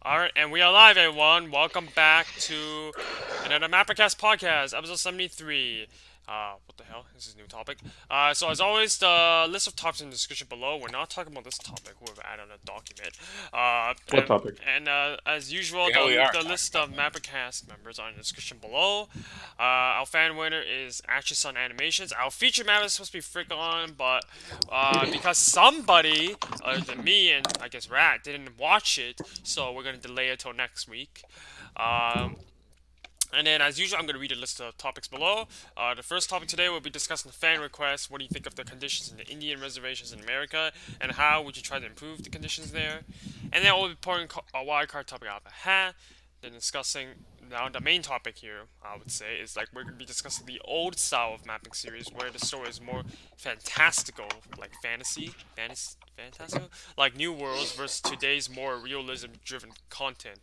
Alright, and we are live, everyone. Welcome back to another MapperCast podcast, episode 73. What the hell? This is a new topic. So as always, the list of topics in the description below. We're not talking about this topic. We've added a document. What topic? And as usual, the list of MapperCast members are in the description below. Our fan winner is Ashley Sun Animations. Our featured map is supposed to be Frick on, but because somebody, other than me and I guess Rat, didn't watch it, so we're gonna delay it till next week. And then, as usual, I'm going to read a list of topics below. The first topic today will be discussing fan requests. What do you think of the conditions in the Indian Reservations in America, and how would you try to improve the conditions there? And then we'll be pulling a wildcard topic out of a hat. Then discussing, now the main topic here, I would say, is like we're going to be discussing the old style of mapping series, where the story is more fantastical, like fantastical, like New Worlds versus today's more realism-driven content.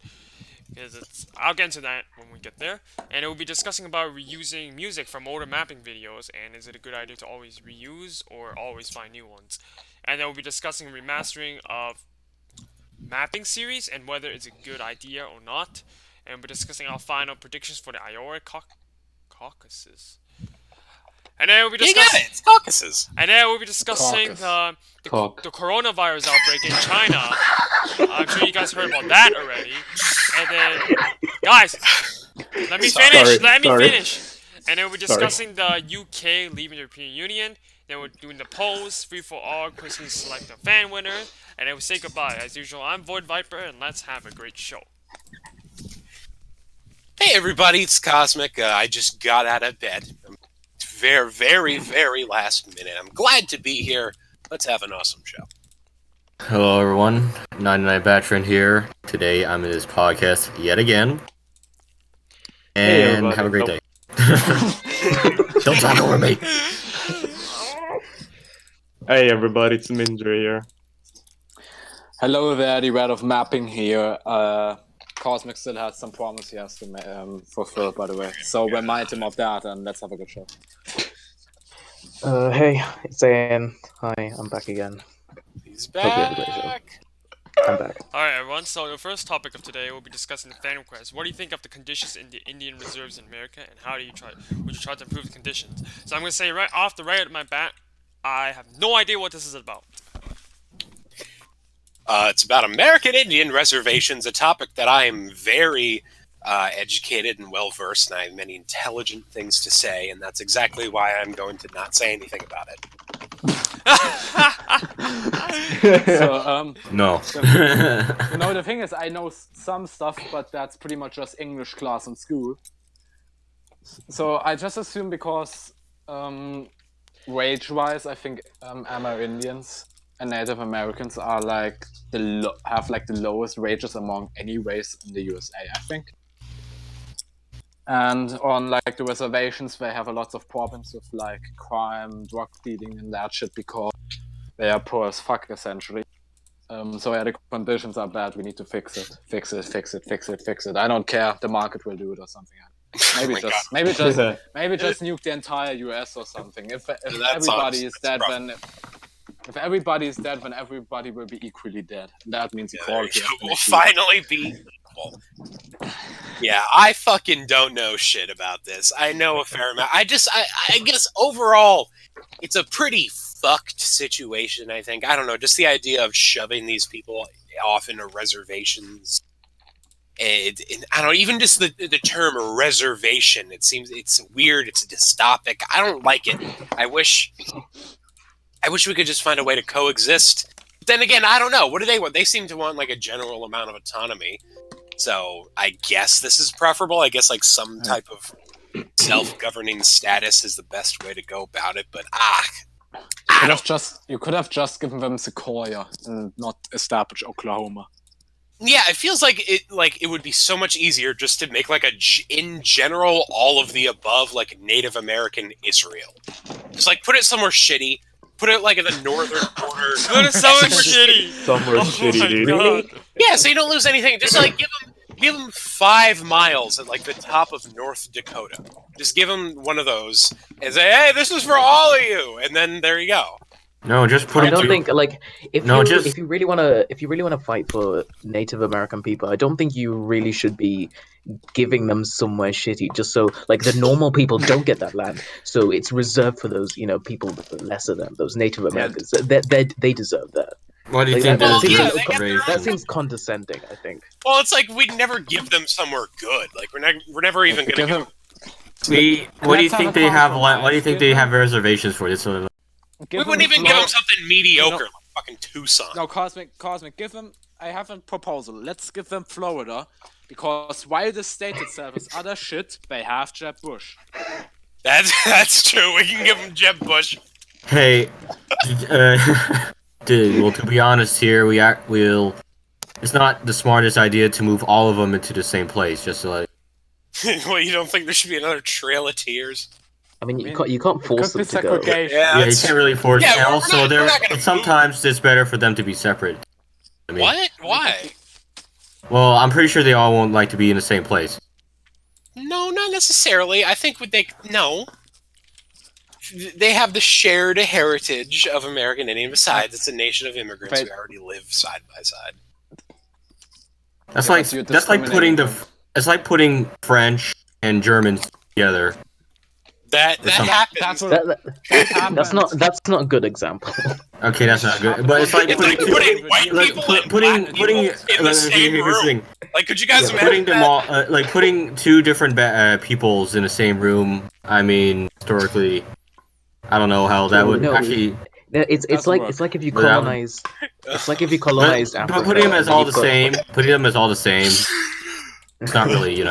I'll get into that when we get there. And it will be discussing about reusing music from older mapping videos, and is it a good idea to always reuse or always find new ones. And then we'll be discussing remastering of mapping series and whether it's a good idea or not. And we'll be discussing our final predictions for the Iowa caucuses. And then we'll be discussing. It's caucuses. And then we'll be discussing the coronavirus outbreak in China. I'm sure you guys heard about that already. And then, guys, let me finish. And then we'll be discussing the UK leaving the European Union. Then we're doing the polls, free for all, Christmas select a fan winner. And then we'll say goodbye. As usual, I'm Void Viper, and let's have a great show. Hey everybody, it's Cosmic. I just got out of bed. Very, very, very last minute. I'm glad to be here. Let's have an awesome show. Hello everyone, 99 Veteran here. Today I'm in this podcast yet again. And have a great day. Don't talk over me. Hey everybody, it's Mindria here. Hello there, the Red of Mapping here. Cosmic still has some promise he has to fulfill, by the way. So remind him of that, and let's have a good show. Hey, it's Ian. Hi, I'm back again. He's back. I'm back. Alright everyone, so the first topic of today will be discussing the fan requests. What do you think of the conditions in the Indian Reserves in America, and how would you try to improve the conditions? So I'm going to say right off my bat, I have no idea what this is about. It's about American Indian Reservations, a topic that I am very educated and well-versed, and I have many intelligent things to say, and that's exactly why I'm going to not say anything about it. No. The thing is, I know some stuff, but that's pretty much just English class in school. So I just assume because wage-wise, I think Amerindians and Native Americans are like have like the lowest wages among any race in the USA, I think. And on like the reservations, they have a lot of problems with like crime, drug dealing, and that shit because they are poor as fuck essentially. So yeah, the conditions are bad. We need to fix it. I don't care. The market will do it or something. Maybe just nuke the entire US or something. If everybody is dead, if everybody is dead, then everybody will be equally dead. That means equality. We'll finally be equal. Yeah, I fucking don't know shit about this. I know a fair amount. I guess overall, it's a pretty fucked situation, I think. I don't know, just the idea of shoving these people off into reservations. And I don't know, even just the term reservation, it's weird, it's dystopic. I don't like it. I wish we could just find a way to coexist. But then again, I don't know. What do they want? They seem to want like a general amount of autonomy. So I guess this is preferable. I guess like some type of self-governing status is the best way to go about it. But you could have just given them Sequoia and not established Oklahoma. Yeah, it feels like it would be so much easier just to make like in general all of the above like Native American Israel. Just like put it somewhere shitty. Put it like in the northern corner. Put it somewhere shitty. Somewhere shitty, dude. Really? Yeah, so you don't lose anything. Just like give them 5 miles at like the top of North Dakota. Just give them one of those and say, "Hey, this is for all of you," and then there you go. No, just put I them don't to- think like No, if you really wanna fight for Native American people, I don't think you really should be giving them somewhere shitty just so like the normal people don't get that land. So it's reserved for those people lesser than those Native Americans. They deserve that. Why do you Like, think that Well, that yeah, seems, they get their that own- seems condescending, I think. Well, it's like we'd never give them somewhere good. Like we're never even gonna give them. What do you Let's have think a they have? compromise. Why do you think they have reservations for this? Sort of- We wouldn't even give them something mediocre like fucking Tucson. No, Cosmic, give them. I have a proposal. Let's give them Florida, because while the state itself is other shit, they have Jeb Bush. That's true. We can give them Jeb Bush. Hey, dude. Well, to be honest, here we'll. It's not the smartest idea to move all of them into the same place. Just to like. Well, you don't think there should be another Trail of Tears? I mean, you can't force Could be them to go. segregation. Yeah, Yeah, you that's- can't really force. Yeah, and we're also, not- we're not gonna sometimes it's better for them to be separate. I mean, What? Why? Well, I'm pretty sure they all won't like to be in the same place. No, not necessarily. I think no. They have the shared heritage of American Indian. Besides, it's a nation of immigrants who already live side by side. That's Because you're like putting discriminating. it's like putting French and Germans together. That some- happens. That's what. That's not a good example. Okay, that's not good. But it's like It's like putting white people and black people in the same here's the room. thing. Like, could you guys Putting imagine them that? all like putting two different peoples in the same room. I mean, historically, I don't know how that would No. actually. It's Doesn't like work. it's like if you But that would- colonize. It's like if you colonize But Africa. putting them as and all the you've got- same. Putting them as all the same. It's not really,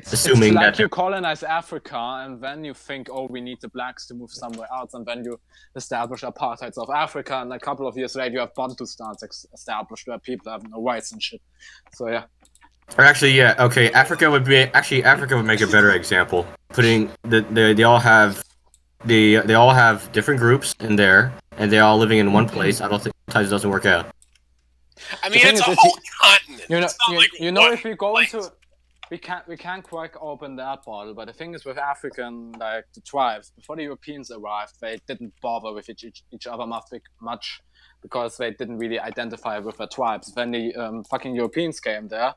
assuming it's like that. you colonize Africa and then you think, oh, we need the blacks to move somewhere else, and then you establish apartheid of Africa, and a couple of years later you have Bantustans established where people have no rights and shit. So yeah, Or actually, yeah, okay. Africa would make a better example. Putting they all have different groups in there, and they're all living in one place. I don't think sometimes it doesn't work out. I mean, thing it's is, a if whole continent. you know, It's not like one if we go place. into, we can't quite open that bottle. But the thing is, with African, like the tribes, before the Europeans arrived, they didn't bother with each other much because they didn't really identify with their tribes. When the fucking Europeans came there,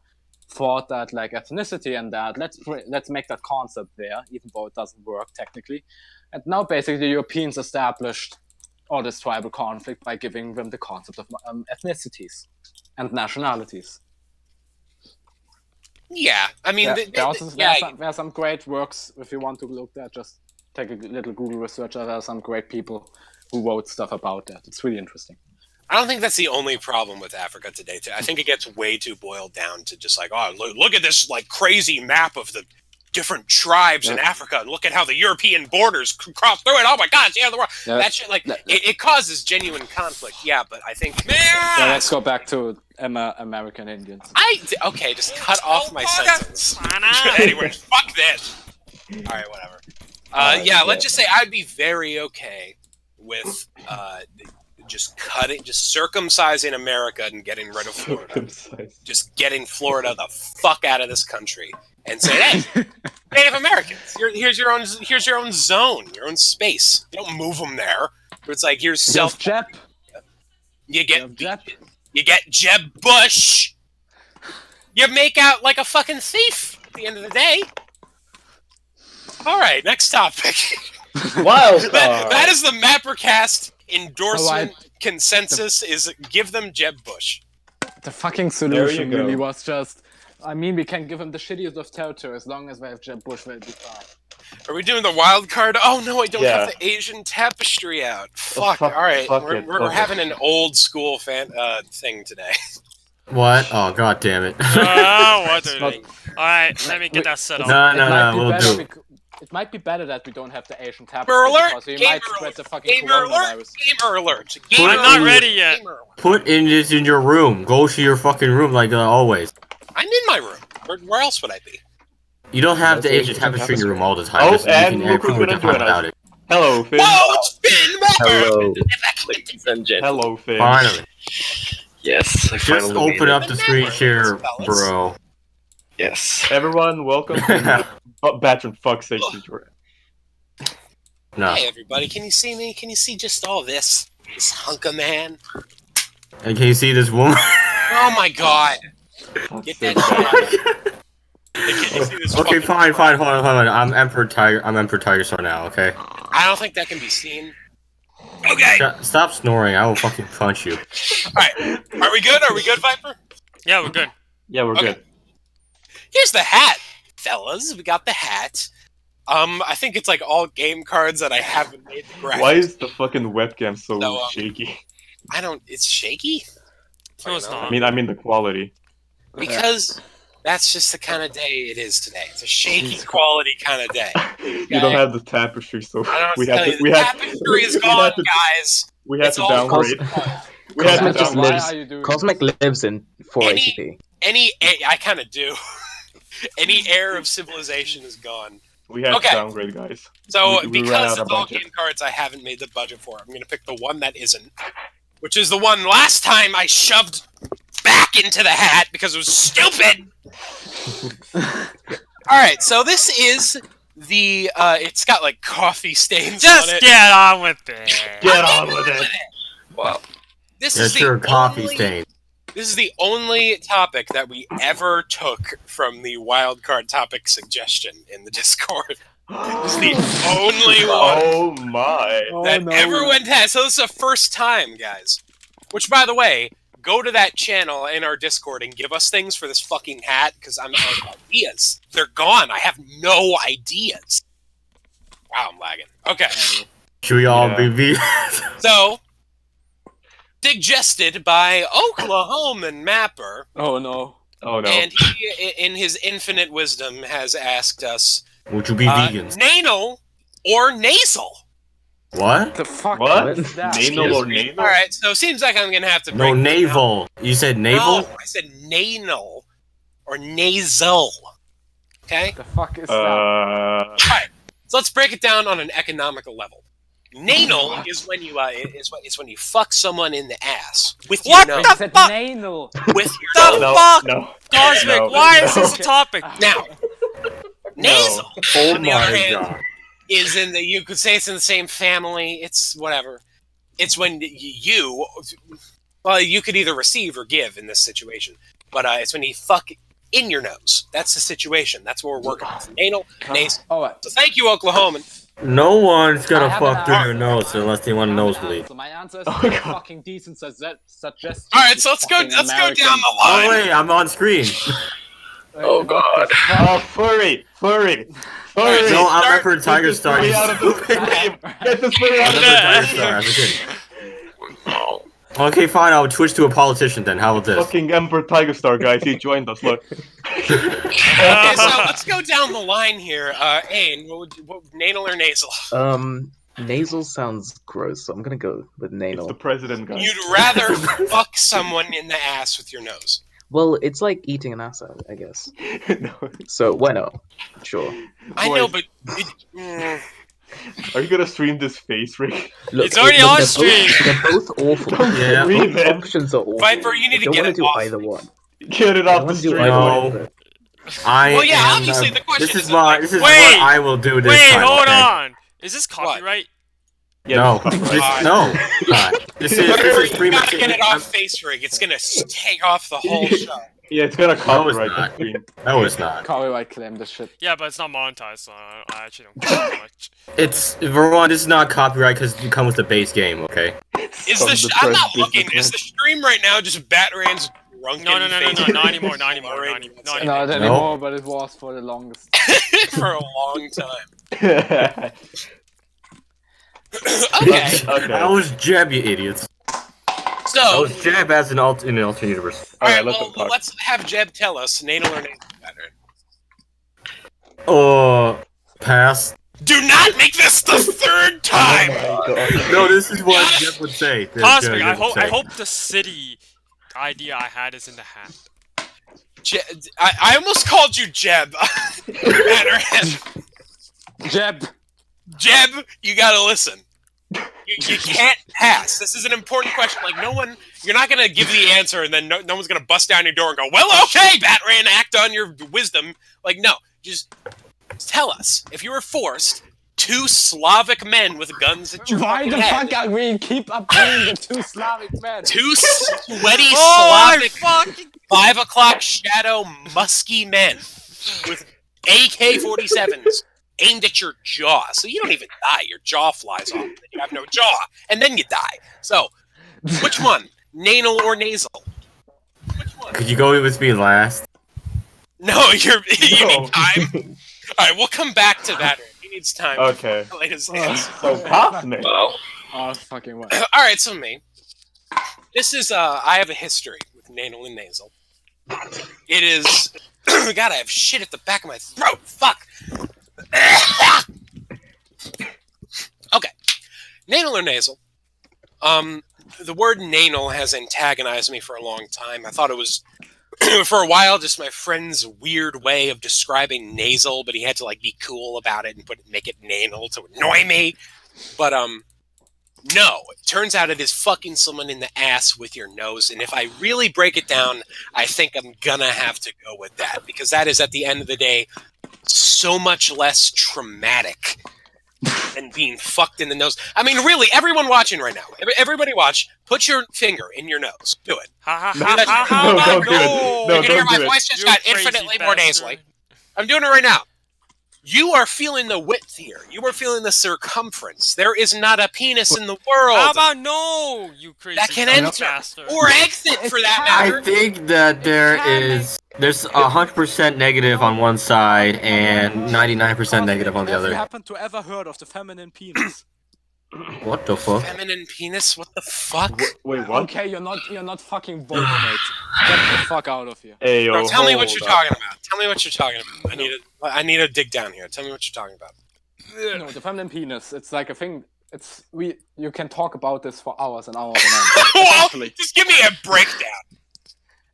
thought that like ethnicity and that let's make that concept there, even though it doesn't work technically. And now basically the Europeans established all this tribal conflict by giving them the concept of ethnicities and nationalities. Yeah, I mean, There are some great works if you want to look there. Just take a little Google research. There are some great people who wrote stuff about that. It's really interesting. I don't think that's the only problem with Africa today. I think it gets way too boiled down to just like, oh, look at this like crazy map of the different tribes in Africa, and look at how the European borders cross through it. Oh my God, yeah, the world. That shit, like, it causes genuine conflict. Yeah, but I think. Yeah, let's go back to American Indians. Okay, just cut off my sentence. Anyways, fuck this. All right, whatever. Yeah, let's just say I'd be very okay with just circumcising America and getting rid of Florida. Just getting Florida the fuck out of this country and say, hey, Native Americans, here's your own zone, your own space. You don't move them there. It's like here's self. Jeb. You get Jeb Bush. You make out like a fucking thief at the end of the day. All right, next topic. Wildcard. that is the MapperCast endorsement consensus is give them Jeb Bush. The fucking There you solution go. really was just, I mean, we can give them the shittiest of territory as long as they have Jeb Bush, will be fine. Are we doing the wild card? Oh no, I don't Yeah. have the Asian tapestry out. Fuck. fuck- All right, fuck we're it, fuck it. having an old school thing today. What? Oh, god damn it! Oh, what are not- they? Alright, let me get that set up. No, we'll do it. It might be better that we don't have the Asian tapestry Gamer alert! because we Gamer might spread the fucking Gamer alert! coronavirus. Gamer alert! I'm Gamer not alert, ready yet. gamer alert. Put this in your room. Go to your fucking room like always. I'm in my room. Where else would I be? You don't have the That's Asian Asian tapestry in your room tapestry. all the time. Oh, Just and you can look who's improve gonna the time join us. without it. Hello, Finn. Whoa, it's Finn Mapper! Hello, ladies and gentlemen. Hello, Finn. Finally, Yes, I just finally open made up it. the screen Never, share, fellas. bro. Yes. Everyone, welcome to Batch and Fuck Station. No. Hey, everybody, can you see me? Can you see just all this? This hunk of man? And can you see this woman? Oh my god! Get that shit out of here. Can you see this Okay, fucking- fine, hold on. I'm Emperor Tiger Star now, okay? I don't think that can be seen. Okay! Stop snoring, I will fucking punch you. Alright, are we good? Are we good, Viper? Yeah, we're good. Yeah, we're Okay. good. Here's the hat, fellas. We got the hat. I think it's like all game cards that I haven't made the graphics. Why is the fucking webcam so No, shaky? I don't... It's shaky? No, it's not. I mean the quality. Because that's just the kind of day it is today. It's a shaky quality kind of day. You don't have the tapestry, so I don't we tell had you, to. We the had tapestry is we gone, had to- guys. We had It's to all downgrade. We had to Cosmic just downgrade. lives. Why are you doing Cosmic lives in 480p. I kind of do. Any air of civilization is gone. We had Okay. to downgrade, guys. So, We ran because out it's of all budget. game cards I haven't made the budget for, I'm going to pick the one that isn't. Which is the one last time I shoved back into the hat because it was stupid! Alright, so this is the, it's got like coffee stains Just on it. get on with it. Get on with it. Wow. This Yeah, is the sure, coffee only- stain. This is the only topic that we ever took from the wildcard topic suggestion in the Discord. This is the only one Oh my. that everyone has. So this is the first time, guys. Which, by the way, go to that channel in our Discord and give us things for this fucking hat, because I'm out of ideas. They're gone. I have no ideas. Wow, I'm lagging. Okay, Should we all Yeah. be so suggested by Oklahoman Mapper. Oh no. Oh no. And he, in his infinite wisdom, has asked us, Would you be vegans? nanal or nasal? What? The fuck What? is that? Nanal or nasal? Alright, so it seems like I'm gonna have to No, break this down. naval. You said naval? No, I said nanal or nasal. Okay? The fuck is that? Uh, So let's break it down on an economical level. Nanal is when you is when you fuck someone in the ass with your What nose. the He said fuck? nanal. With The your nose. no, fuck? no. Cosmic, No, why is no. this a topic? Now, nasal, Oh on the other my hand, god. is in the, you could say it's in the same family. It's whatever. It's when well, you could either receive or give in this situation, but it's when you fuck in your nose. That's the situation. That's what we're working with. Anal, nasal. Alright. So thank you, Oklahoman. No one's gonna I have an fuck through your answer. nose unless they want a nosebleed. So my answer is Oh, God. fucking decent suggestion. All right, so let's go down the Oh line. wait, I'm on screen. Oh, God. Oh, furry. Alright, No, I'm start- Emperor Tiger Star. Get You this furry out of this stupid. game. Get this furry out I'm of Emperor this Tiger Star. as a kid. Okay, fine. I'll switch to a politician then. How about this? fucking Emperor Tiger Star, guys. He joined us. Look. Okay, so let's go down the line here. Ain, what nanal or nasal? Nasal sounds gross, so I'm gonna go with It's the nanal. president, guys. You'd rather fuck someone in the ass with your nose. Well, it's like eating an ass out, I guess. No. So why not? Sure. I know, Boys, but Are you gonna stream this face, Rick? Look, It's already they're on both- stream. They're both awful. Yeah. Stream Both it. options are awful. Viper, you need I to don't get wanna it do off. either one. Get it I off the wanna do stream. either No. one. but- I Well, yeah, am, obviously the question This is isn't why. like- This is Wait! what I will do this Wait, time. hold okay? on. Is this copyright? Yeah, No, this is this, copyright. no, it's not. This is Viper, you pretty gotta much. get it off face rig. It's gonna take off the whole show. Yeah, it's gonna copyright the not. stream. No, it's not. Copyright claim this shit. Yeah, but it's not monetized, so I actually don't care too much. It's for one. This is not copyright because you come with the base game. Okay. Is From the the I'm not press looking. business Is the stream right now just Batran's drunken No, face? not anymore, not anymore, not anymore. Not No. anymore, but it was for the longest. for a long time. man. Okay, Okay. That was Jeb, you idiots. That so was Jeb as in an alternate universe. all right, Alright, let well, them talk. let's have Jeb tell us nanal or nasal pattern. Pass. Do not make this the third time. No, this is what Jeb would say. This Cosmic, Jeb I would hope say. the city idea I had is in the hat. I almost called you Jeb. Batran. Jeb! Jeb, you gotta listen. You can't pass. This is an important question. Like, no one, you're not gonna give the answer and then no one's gonna bust down your door and go, well, okay, Batran, act on your wisdom. Like, no, just tell us. If you were forced two Slavic men with guns at your Why fucking the head. fuck are we keep up being the two Slavic men? Two sweaty Oh, I Slavic fucking 5 o'clock shadow musky men with AK-47s aimed at your jaw. So you don't even die. Your jaw flies off. And you have no jaw. And then you die. So, which one? Nanal or nasal? Which one? Could you go with me last? No, you No. need time. Alright, we'll come back to that. He needs time. Okay. To lay his hands. So pass me. Wow. Oh, fucking what? Alright, so me. This is, I have a history with nanal and nasal. It is... God, I have shit at the back of my throat. Fuck. Okay. Nanal or nasal? The word nanal has antagonized me for a long time. I thought it was, for a while, just my friend's weird way of describing nasal, but he had to, like, be cool about it and make it nanal to annoy me. But, no. It turns out it is fucking someone in the ass with your nose, and if I really break it down, I think I'm gonna have to go with that, because that is, at the end of the day, so much less traumatic than being fucked in the nose. I mean, really, everyone watching right now, everybody watch, put your finger in your nose. Do it. ha ha No, ha ha ha. no, ha, don't do it. no. No, You can hear don't my do it. voice just You got crazy infinitely more bastard. nasally. I'm doing it right now. You are feeling the width here. You are feeling the circumference. There is not a penis in the world. How about no, you crazy That can dumb enter. bastard. Or exit, for that I matter. think that there's 100% negative on one side and 99% negative on the Have you other. happen to ever heard of the feminine penis? What the fuck? Feminine penis? What the fuck? Wait, what? Okay, you're not fucking vocal, mate. Get the fuck out of here. Hey, Bro, yo, tell me what hold you're up. talking about. Tell me what you're talking about. I need to dig down here. Tell me what you're talking about. No, the feminine penis. It's like a thing. You can talk about this for hours and hours and hours. Well, Essentially, just give me a breakdown.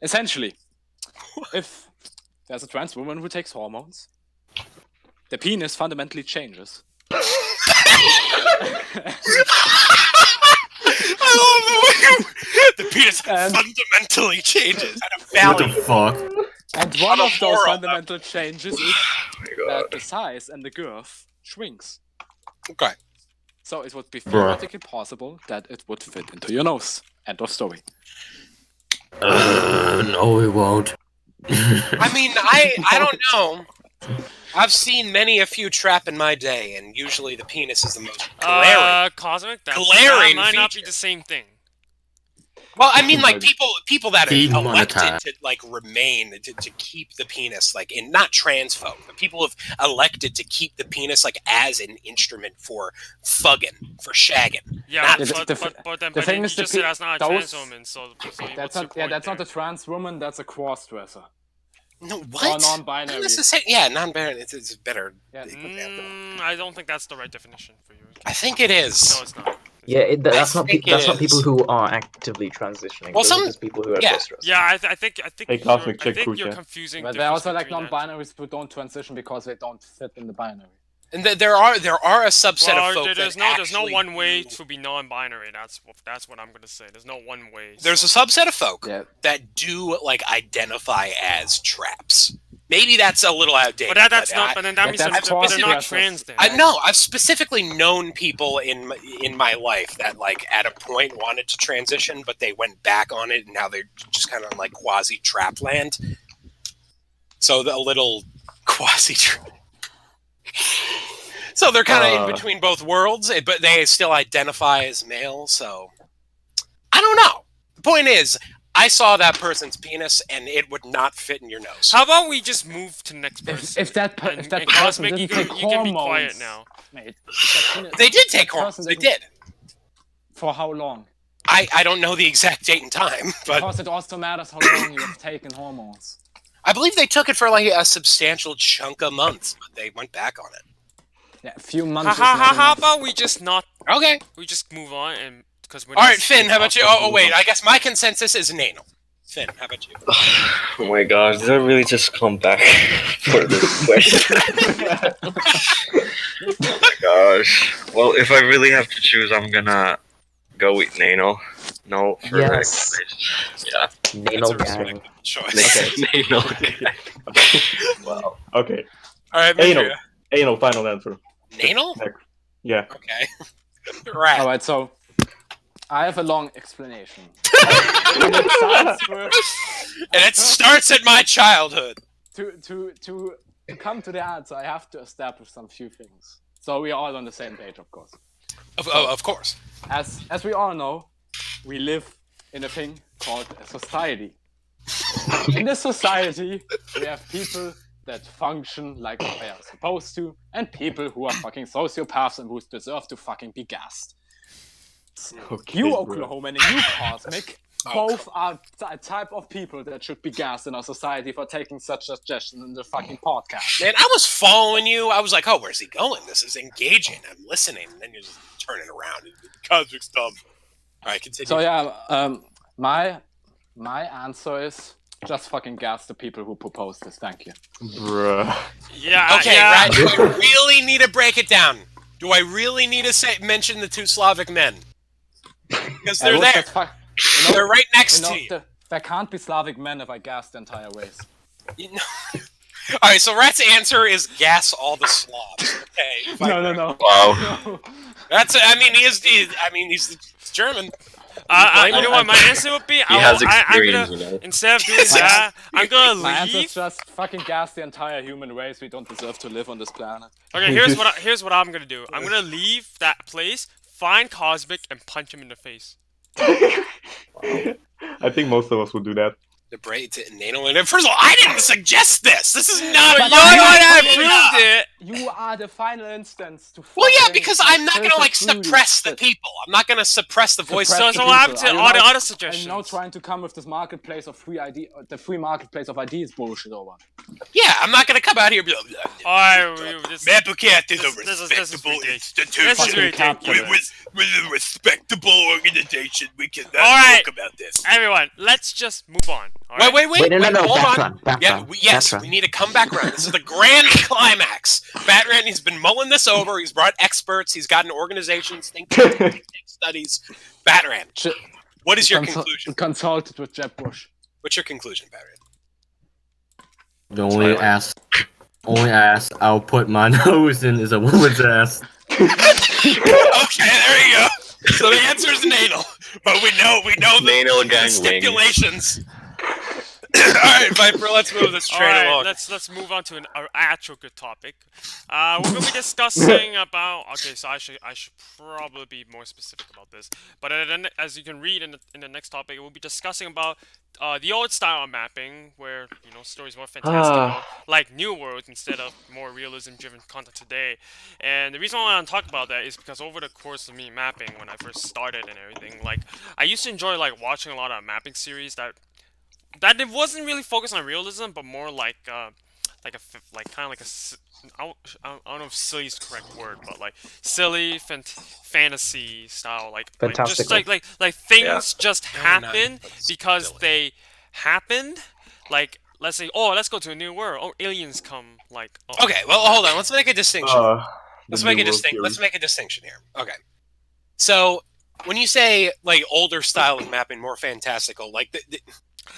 essentially, if there's a trans woman who takes hormones, the penis fundamentally changes. I love the way the penis And- fundamentally changes at a What value. the fuck? And one of those Horror. fundamental changes is Oh my that god. the size and the girth shrinks. Okay. So it would be Bruh. theoretically possible that it would fit into your nose. End of story. No, it won't. I mean, I don't know. I've seen many a few trap in my day, and usually the penis is the most glaring. Cosmic? That Glaring might not be feature. the same thing. Well, I mean, like people that are elected Demonetized. to like remain to keep the penis like in not trans folk, but people have elected to keep the penis like as an instrument for fugging, for shagging. Yeah, Not- but then the thing you is the just said that's not a trans those- woman, so That's what's not. your Yeah, point that's not there? a trans woman. That's a cross-dresser. No, Or what? non-binary. Not necessarily. Yeah, non-binary. It's better. Yeah. I don't think that's the right definition for you. I think it is. No, it's not. Yeah, that's not think it that's not is. people who are actively transitioning. Well, Those are some- just people who are yeah. cross-dressing. Yeah, I think Hey, Cosmic, check you're Kucha. confusing. But the there are also difference like between that. non-binaries who don't transition because they don't fit in the binary. And there are a subset of folk There's that no actually one way do- to be non-binary. That's what I'm gonna say. There's no one way. There's a subset of folk Yeah. that do like identify as traps. Maybe that's a little outdated. but that's but not. I- But then that But means that's they're not cross-dressers. trans then. I know. I've specifically known people in my life that like at a point wanted to transition, but they went back on it, and now they're just kind of like quasi trap land. So a little quasi. So they're kind of in between both worlds, but they still identify as male. So I don't know. The point is, I saw that person's penis, and it would not fit in your nose. How about we just move to the next person? If that and, if that and person Cosmic, you didn't can, take you can be hormones, quiet now. mate. if that They did take that person hormones. They didn't- did. For how long? I don't know the exact date and time, but Because it also matters how long you have taken hormones. I believe they took it for like a substantial chunk of months, but they went back on it. Yeah, a few months. How is not enough. about we just not? Okay. We just move on and because we're. All not right, Finn, how about you? talking Oh, about- wait, I guess my consensus is anal. Finn, how about you? Oh my gosh, did I really just come back for this question? Oh my gosh. Well, if I really have to choose, I'm gonna go with Nano. No, for Yes. yeah. Nanal That's a gang. respectable choice. Nano. Wow. Okay. All right, Anal. Mindria. Anal, final answer. Nanal? Next. Yeah. Okay. Right. All right, so I have a long explanation. And it starts with And it starts at my childhood. to come to the answer. I have to establish some few things. So we are all on the same page, of course. Of course. As we all know, we live in a thing called a society. In this society, we have people that function like they are supposed to, and people who are fucking sociopaths and who deserve to fucking be gassed. Okay, You, bro. Oklahoman, and you, Cosmic, both are a type of people that should be gassed in our society for taking such suggestions in the fucking podcast. Man, I was following you. I was like, oh, where's he going? This is engaging. I'm listening. And then you're just turning around. Cosmic's dumb. All right, continue. So yeah, my answer is just fucking gas the people who proposed this. Thank you. Bruh. Yeah. Okay, yeah. right. Do I really need to break it down? Do I really need to mention the two Slavic men? Because they're would there. just you know, They're right next to you. There can't be Slavic men if I gas the entire race. You know- All right, so Rat's answer is gas all the Slavs. Okay. No. Wow. That's. I mean, he's German. You know what my answer would be? He has I'm experience, gonna, you know. instead of doing that, I'm gonna My answer leave. is just fucking gas the entire human race. We don't deserve to live on this planet. Okay, here's what I'm gonna do. I'm gonna leave that place, find Cosmic, and punch him in the face. I think most of us would do that. The braid to Nanal. And first of all, I didn't suggest this. This is not. But you're the one that approved it. You are the final instance to. Well, yeah, fucking because I'm not gonna like filter through suppress the shit. people. I'm not gonna suppress the voice. Suppress So the what happened to people. all the other And now suggestions? trying to come with this marketplace of the free marketplace of ideas bullshit over. Yeah, I'm not gonna come out here and be like, Alright, this MapperCast is a this is respectable ridiculous. institution. This is ridiculous. With a respectable organization, we can Alright. talk about this. Everyone, let's just move on. Alright? Wait, no, hold on. background. Yeah, yes, we need to come back around. This is the grand climax. Batran, he's been mulling this over. He's brought experts. He's gotten organizations, think tanks, studies. Batran, what is your conclusion? Consulted with Jeb Bush. What's your conclusion, Batran? The only ass I'll put my nose in is a woman's ass. Okay, there you go. So the answer is Nanal, but we know Nanal the gang stipulations. All right, Viper, let's move this train Alright, along. let's move on to an actual good topic. We're gonna be discussing about. Okay, so I should probably be more specific about this. But as you can read in the next topic, we'll be discussing about the old style of mapping, where stories more fantastical, like New World instead of more realism-driven content today. And the reason why I want to talk about that is because over the course of me mapping, when I first started and everything, like I used to enjoy like watching a lot of mapping series that it wasn't really focused on realism, but more like I don't know if silly is the correct word, but like silly fantasy style, like just Fantastical. like things just No, happen not because silly. they happened. Like let's say, oh, let's go to a new world. Oh, aliens come. Like oh. Okay, well, hold on. Let's make a distinction. Let's make a distinction. Let's make a distinction here. Okay. So when you say like older style of mapping, more fantastical, like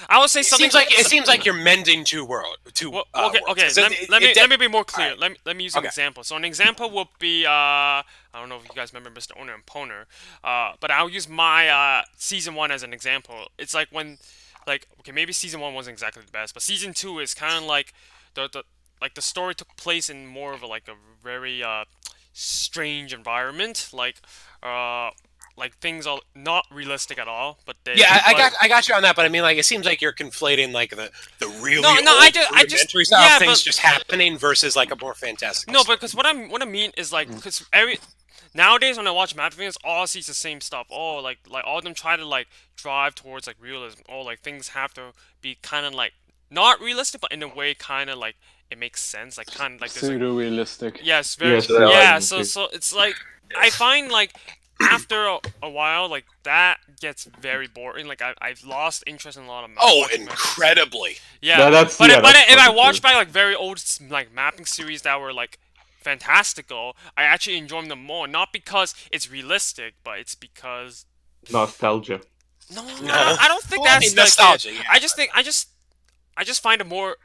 I would say it something. seems like you're mending two worlds. Okay, worlds. okay. 'Cause Let me be more clear. Alright. Let me use an Okay. example. So an example would be I don't know if you guys remember Mr. Owner and Poner, but I'll use my season 1 as an example. It's like when, like, okay, maybe season 1 wasn't exactly the best, but season 2 is kind of like the story took place in more of a very strange environment, like things are not realistic at all, but they. Yeah, I got you on that, but I mean, like, it seems like you're conflating like the really No, old I just rudimentary style yeah, things but- just happening versus like a more fantastic. No, because what I mean is like because nowadays when I watch map videos, all I see is the same stuff. Oh, like all of them try to like drive towards like realism. Oh, like things have to be kind of like not realistic, but in a way kind of like it makes sense. Like kind of like there's like, Pseudo-realistic. yes, very Yes, yeah. I So agree. so it's like I find like after a while like that gets very boring. Like I've lost interest in a lot of. Watching mapping. incredibly. Yeah, No, that's- but yeah, but that's if I fucking watch true. back like very old like mapping series that were like fantastical, I actually enjoy them more. Not because it's realistic, but it's because Nostalgia. no, I don't think Well, I that's mean, like nostalgia, it. yeah, I just think I just find it more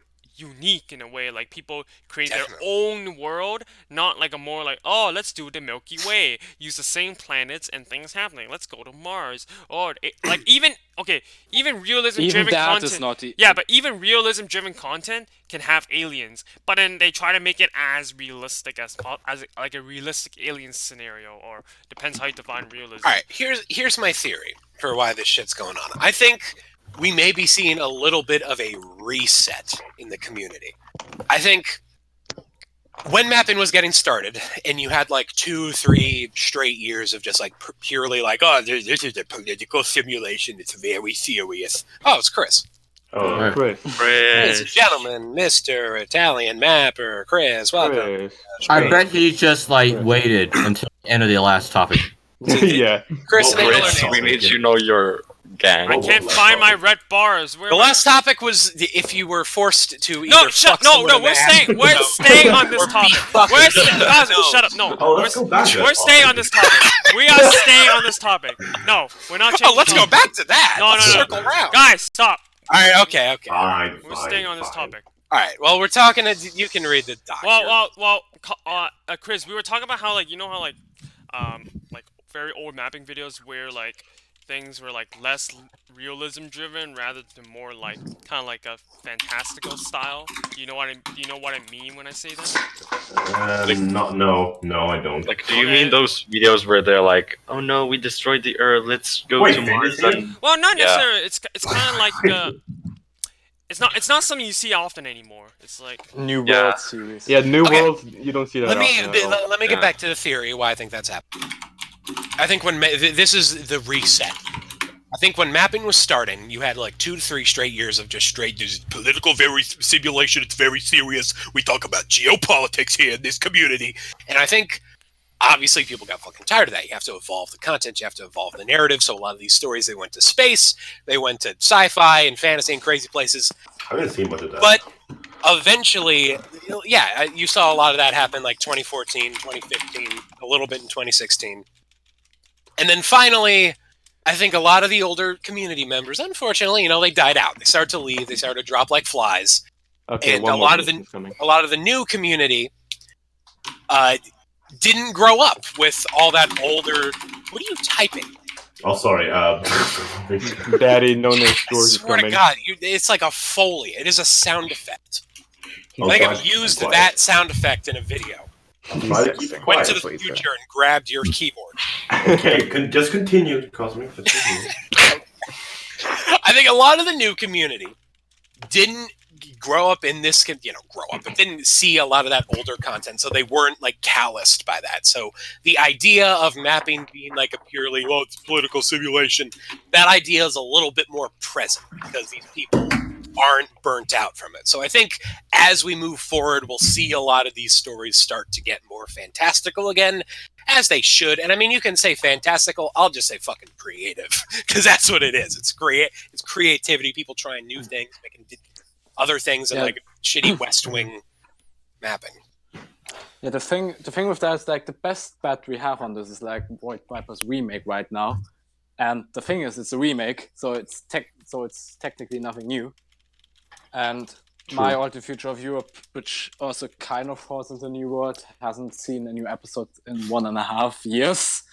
unique in a way. Like people create their Definitely. own world, not like a more like, oh, let's do the Milky Way, use the same planets and things happening. Let's go to Mars. Or like even Even realism-driven that content. is not. Yeah, but even realism-driven content can have aliens, but then they try to make it as realistic as like a realistic alien scenario, or depends how you define realism. All right, here's my theory for why this shit's going on. I think we may be seeing a little bit of a reset in the community. I think when mapping was getting started, and you had like 2-3 straight years of just like purely like, oh, this is a political simulation. It's very serious. Oh, it's Chris. Oh, Right. Chris. Ladies and gentlemen, Mr. Italian Mapper, Chris, welcome. Chris. I bet he just like waited until the end of the last topic. Yeah. Chris, Well, enable our Chris, names. we need to know your gang. I can't find my red bars. Where The last topic was if you were forced to No, either fuck no, someone in we're the ass- staying. We're staying on this Or be topic. fucked. We're staying. No. Shut up. No, Oh, let's go back to we're that staying topic. on this topic. We are staying on this topic. No, we're not changing. Oh, let's go back to that. No, Let's no, no. circle around. Guys, stop. All right, okay. Fine, We're fine, staying on this fine. topic. All right. Well, we're talking. You can read the doc. here. Well, Chris, we were talking about how like like very old mapping videos where like things were like less realism driven rather than more like kind of like a fantastical style. Do you know what I mean when I say that? No, I don't. Like, do you Okay. mean those videos where they're like, "Oh no, we destroyed the Earth. Let's go Wait, to Mars"? seriously? And Well, not Yeah. necessarily. It's kind of like it's not something you see often anymore. It's like New Yeah. World series. Yeah, New Okay. World, you don't see that let me often at all. let me get Yeah. back to the theory why I think that's happening. I think when this is the reset. I think when mapping was starting, you had like 2 to 3 straight years of just straight this political simulation. It's very serious. We talk about geopolitics here in this community, and I think obviously people got fucking tired of that. You have to evolve the content. You have to evolve the narrative. So a lot of these stories, they went to space, they went to sci-fi and fantasy and crazy places. I haven't seen much of that. But eventually, yeah, you saw a lot of that happen like 2014, 2015, a little bit in 2016. And then finally, I think a lot of the older community members, unfortunately, they died out. They started to leave. They started to drop like flies. Okay, and one a more lot of question is coming. A lot of the new community didn't grow up with all that older... What are you typing? Oh, sorry. Daddy, no name I George is swear to coming. God, it's like a Foley. It is a sound effect. Oh, I think fine, I've used quiet. that sound effect in a video. I'm trying to keep it Went quiet. to the please, sir. future and grabbed your keyboard. Okay, just continue, Cosmic. Continue. I think a lot of the new community didn't grow up in this, but didn't see a lot of that older content, so they weren't like calloused by that. So the idea of mapping being like a purely, well, it's political simulation, that idea is a little bit more present because these people aren't burnt out from it. So I think as we move forward, we'll see a lot of these stories start to get more fantastical again, as they should. And I mean, you can say fantastical, I'll just say fucking creative, because that's what it is. It's creativity, people trying new things, making other things, and Yeah. like shitty West Wing mapping. Yeah, the thing with that is like the best bet we have on this is like Void Viper's remake right now, and the thing is it's a remake, so it's technically nothing new. And my Alternate Future of Europe, which also kind of falls into New World, hasn't seen a new episode in 1.5 years.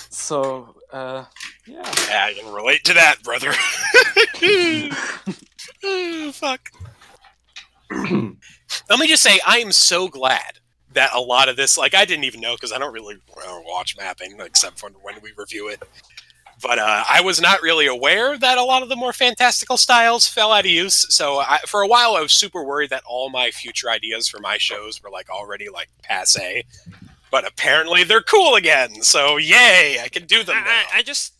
So yeah. Yeah, I can relate to that, brother. Fuck. Let me just say, I am so glad that a lot of this, like, I didn't even know because I don't really watch mapping except for when we review it. But I was not really aware that a lot of the more fantastical styles fell out of use. So for a while, I was super worried that all my future ideas for my shows were like already like passe. But apparently, they're cool again. So yay, I can do them now. I just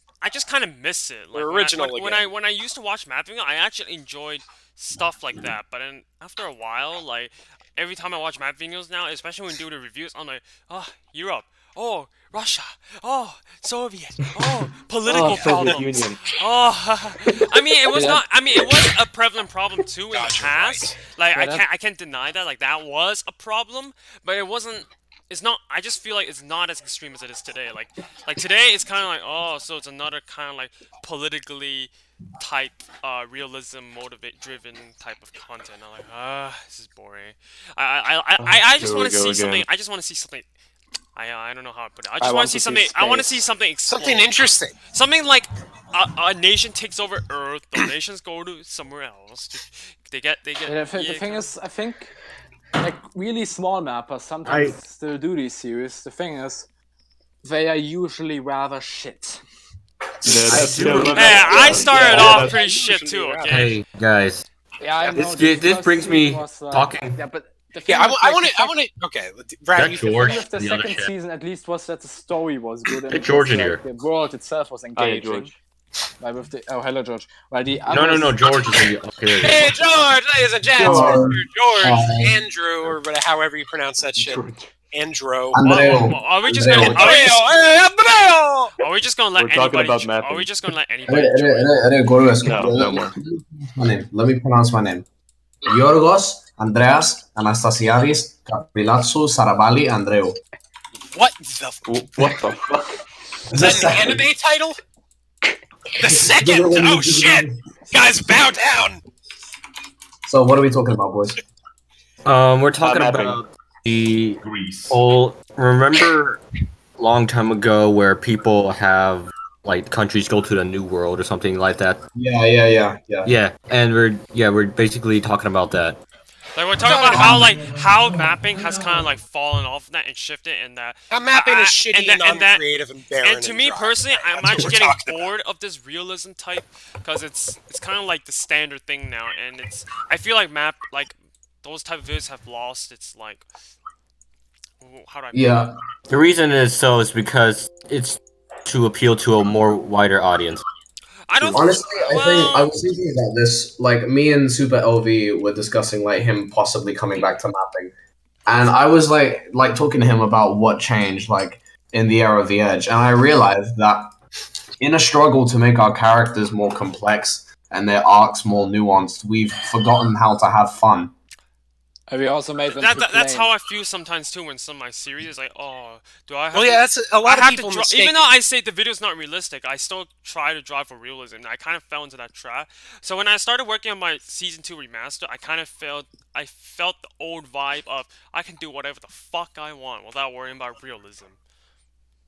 kind of miss it. Like, We're original when again. I used to watch mapping, I actually enjoyed stuff like that. But then after a while, like every time I watch map videos now, especially when we do the reviews, I'm like, oh, Europe, oh, Russia, oh, Soviet, oh, political Oh, Soviet problems. Union. Oh, I mean, it was Yeah. not. I mean, it was a prevalent problem too in God, the you're past. Like Yeah, I can't deny that. Like that was a problem, but it wasn't. It's not. I just feel like it's not as extreme as it is today. Like today, it's kind of like, oh, so it's another kind of like politically type realism driven type of content. I'm like, this is boring. I just Here want we to go see something. again. I just want to see something. I don't know how to put it. I I just want want to see to see something. I want to space. see something explode. Something interesting. Something like a nation takes over Earth. The nations go to somewhere else. They get. Yeah, the thing is, I think like really small mappers sometimes still do these series. The thing is, they are usually rather shit. I started off pretty shit too. Okay. Hey guys, Yeah, I know. this brings me talking. Yeah, but the thing Yeah, is, I like, want to. Okay, Brad, you That can. George. The thing with the the other second shit. season at least was that the story was good and Hey, George in like, here. the world itself was Hi, engaging. George. Like with the hello George. While the No, George is in the. Okay, Hey, George, ladies and gents, George. George, Andrew, or whatever, however you pronounce that shit. George. Andrew. Andreu. Are we just Andreu. gonna? Are we just gonna let We're talking anybody? about mapping. Are we just gonna let anybody join? No more. My name. Let me pronounce my name. Yorgos, Andreas, Anastasiadis, Kapilatsu, Sarabali, Andreu. What the? What the fuck? Is that an anime title? The second? Oh shit! Guys, bow down! So what are we talking about, boys? We're talking Mapping. about the Greece. whole. Remember, long time ago, where people have like countries go to the New World or something like that. Yeah. Yeah, and we're basically talking about that. Like we're talking about how mapping has kind of like fallen off that and shifted, and that. How mapping is shitty and that- uncreative and barren. And to me dry. personally, I'm That's what actually we're getting talking about. bored of this realism type because it's kind of like the standard thing now, and I feel like those type of videos have lost its like. How do I? Yeah. The reason is because it's to appeal to a more wider audience. I don't. Honestly, I well, was thinking about this. Like me and Super LV were discussing like him possibly coming back to mapping, and I was like talking to him about what changed like in the era of the Edge, and I realized that in a struggle to make our characters more complex and their arcs more nuanced, we've forgotten how to have fun. And we also made them That's how I feel sometimes too when some of my series is like, oh, do I have Well, to, yeah, that's a lot I of have people to mistake. even though I say the video's not realistic, I still try to drive for realism. And I kind of fell into that trap. So when I started working on my season 2 remaster, I felt the old vibe of I can do whatever the fuck I want without worrying about realism.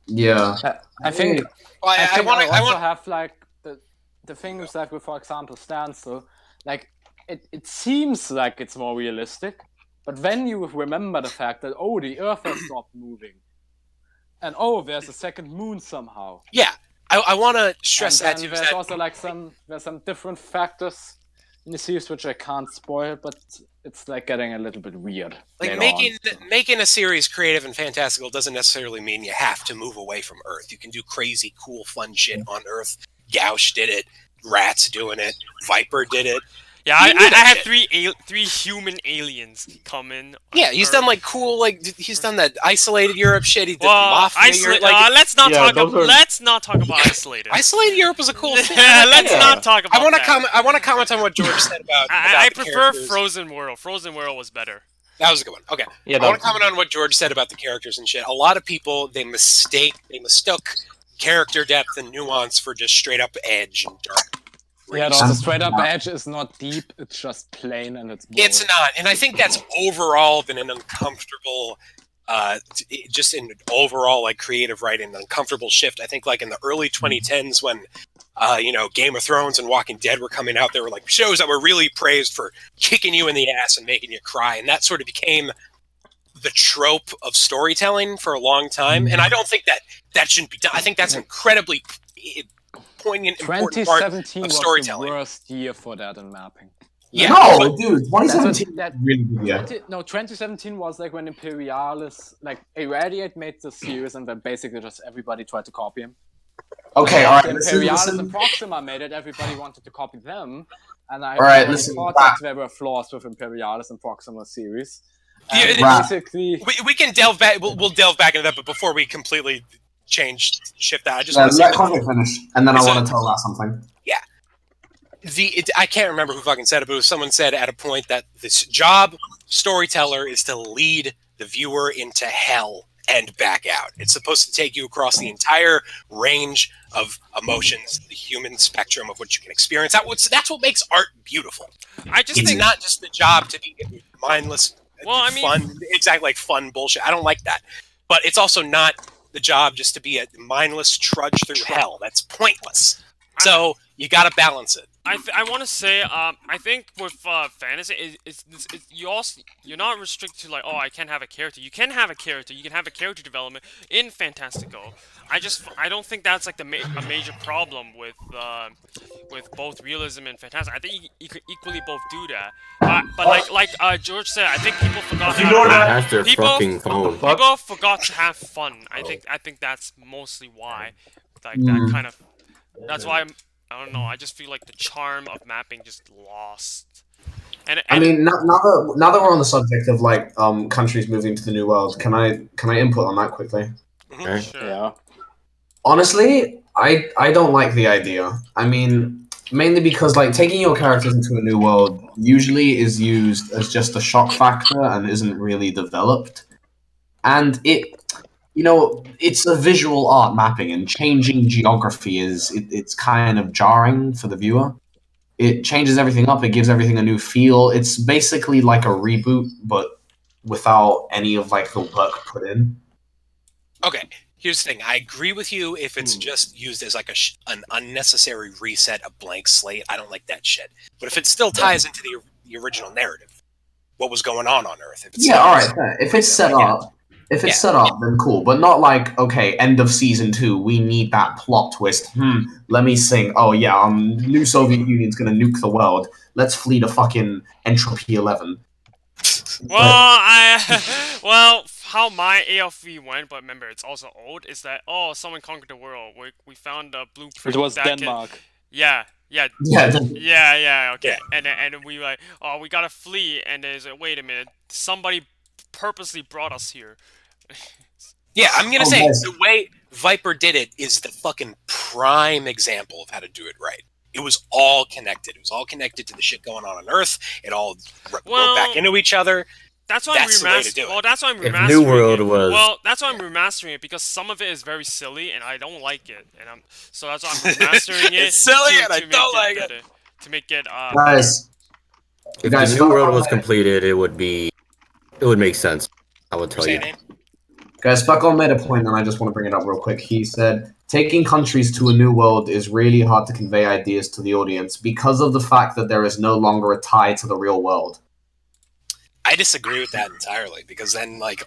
Yeah. I think Well, I think I also want. have like the thing is like with, for example, Standstill, like it seems like it's more realistic, but when you remember the fact that the Earth has stopped moving, and there's a second moon somehow. Yeah, I want to stress And that then too. there's also like there's some different factors in the series which I can't spoil, but it's like getting a little bit weird. Like later on. making a series creative and fantastical doesn't necessarily mean you have to move away from Earth. You can do crazy, cool, fun shit on Earth. Gauch did it. Rat's doing it. Viper did it. Yeah, I had three human aliens come in. Yeah, he's done like cool, like he's done that isolated Europe shit. He did Well, Mafia Europe. Like, let's not Yeah, talk. those are- Let's not talk about isolated. isolated Europe was a cool thing. Let's not talk about. I want to that. comment. I want to comment on what George said about. I the prefer characters. Frozen World. Frozen World was better. That was a good one. Okay. Yeah, I want to comment on what George said about the characters and shit. A lot of people they mistook character depth and nuance for just straight up edge and dark. Yeah, no, the straight up edge is not deep. It's just plain and it's boring. It's not, and I think that's overall been an uncomfortable, just in overall like creative writing, an uncomfortable shift. I think like in the early 2010s when, Game of Thrones and Walking Dead were coming out, there were like shows that were really praised for kicking you in the ass and making you cry, and that sort of became the trope of storytelling for a long time. And I don't think that shouldn't be done. I think that's incredibly poignant, important part 2017 of was the storytelling. worst year for that in mapping. Yeah, No, dude, 2017 that- really good year. 2017 was like when Imperialis, like Irradiate made the series and then basically just everybody tried to copy him. Okay, Like, alright, Imperialis and Proxima made it, everybody wanted to copy them. And I Alright, I listen, thought Rap. that there were flaws with Imperialis and Proxima series. Yeah, And Rap. basically, we can delve back. We'll delve back into that, but before we completely shift that, I just want to say Let that Conte finish, and then I Is want it- to tell about something. I can't remember who fucking said it, but it was someone said at a point that this job storyteller is to lead the viewer into hell and back out. It's supposed to take you across the entire range of emotions, the human spectrum of what you can experience. That's what makes art beautiful. I just It's think not just the job to be mindless, Well, I mean- fun, exactly like fun bullshit. I don't like that. But it's also not the job just to be a mindless trudge through hell. That's pointless. So you got to balance it. I want to say I think with fantasy you're not restricted to like, oh, I can't have a character. You can have a character. You can have a character development in fantastical. I don't think that's like a major problem with both realism and fantasy. I think you could equally both do that. But like George said, I think people forgot You know that- Has their fucking phone. people forgot to have fun. I think that's mostly why. Like that kind of. That's why I don't know. I just feel like the charm of mapping just lost. And I mean, now that we're on the subject of like countries moving to the New World, can I input on that quickly? Okay. sure. Yeah. Honestly, I don't like the idea. I mean, mainly because like taking your characters into a new world usually is used as just a shock factor and isn't really developed. And it's a visual art mapping, and changing geography it's kind of jarring for the viewer. It changes everything up. It gives everything a new feel. It's basically like a reboot, but without any of like the work put in. Okay, here's the thing. I agree with you if it's just used as like an unnecessary reset, a blank slate. I don't like that shit. But if it still ties into the original narrative, what was going on Earth? If it's Yeah, all right. Fair. If it's set up, then cool. But not like, okay, end of season 2, we need that plot twist. Let me sing. Oh yeah, new Soviet Union's gonna nuke the world. Let's flee to fucking Entropy 11. Well, how my ALV went, but remember it's also old. Is that someone conquered the world? We found a blueprint. It was that can- Denmark. Yeah. Yeah. Okay. And we like, we gotta flee. And there's wait a minute, somebody purposely brought us here. Yeah, I'm gonna say yes. the way Viper did it is the fucking prime example of how to do it right. It was all connected. It was all connected to the shit going on Earth. It all wrote back into each other. That's why That's the way to do it. Well, that's why I'm If remastering New World it. was- Well, that's why I'm remastering it, because some of it is very silly and I don't like it, and so that's why I'm remastering it. It's silly and I make don't like it. better, to make it Guys, If Guys, the New fuck World all was that. completed, it would make sense. I would tell Say you. your name. Guys, Fuckall made a point, and I just want to bring it up real quick. He said, taking countries to a new world is really hard to convey ideas to the audience because of the fact that there is no longer a tie to the real world. I disagree with that entirely, because then like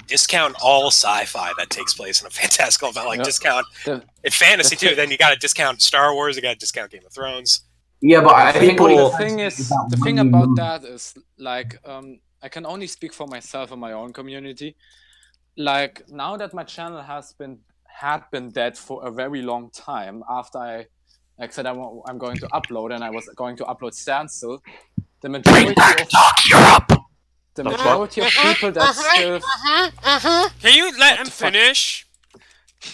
discount all sci-fi that takes place in a fantastical event, like Yeah. discount The- fantasy too. Then you got to discount Star Wars. You got to discount Game of Thrones. Yeah, but I think People- what The he thing said is, that the when thing you about move- that is like, I can only speak for myself and my own community. Like now that my channel had been dead for a very long time after I like said I'm going to upload, and I was going to upload Standstill, the majority of people that still Can you let him finish? I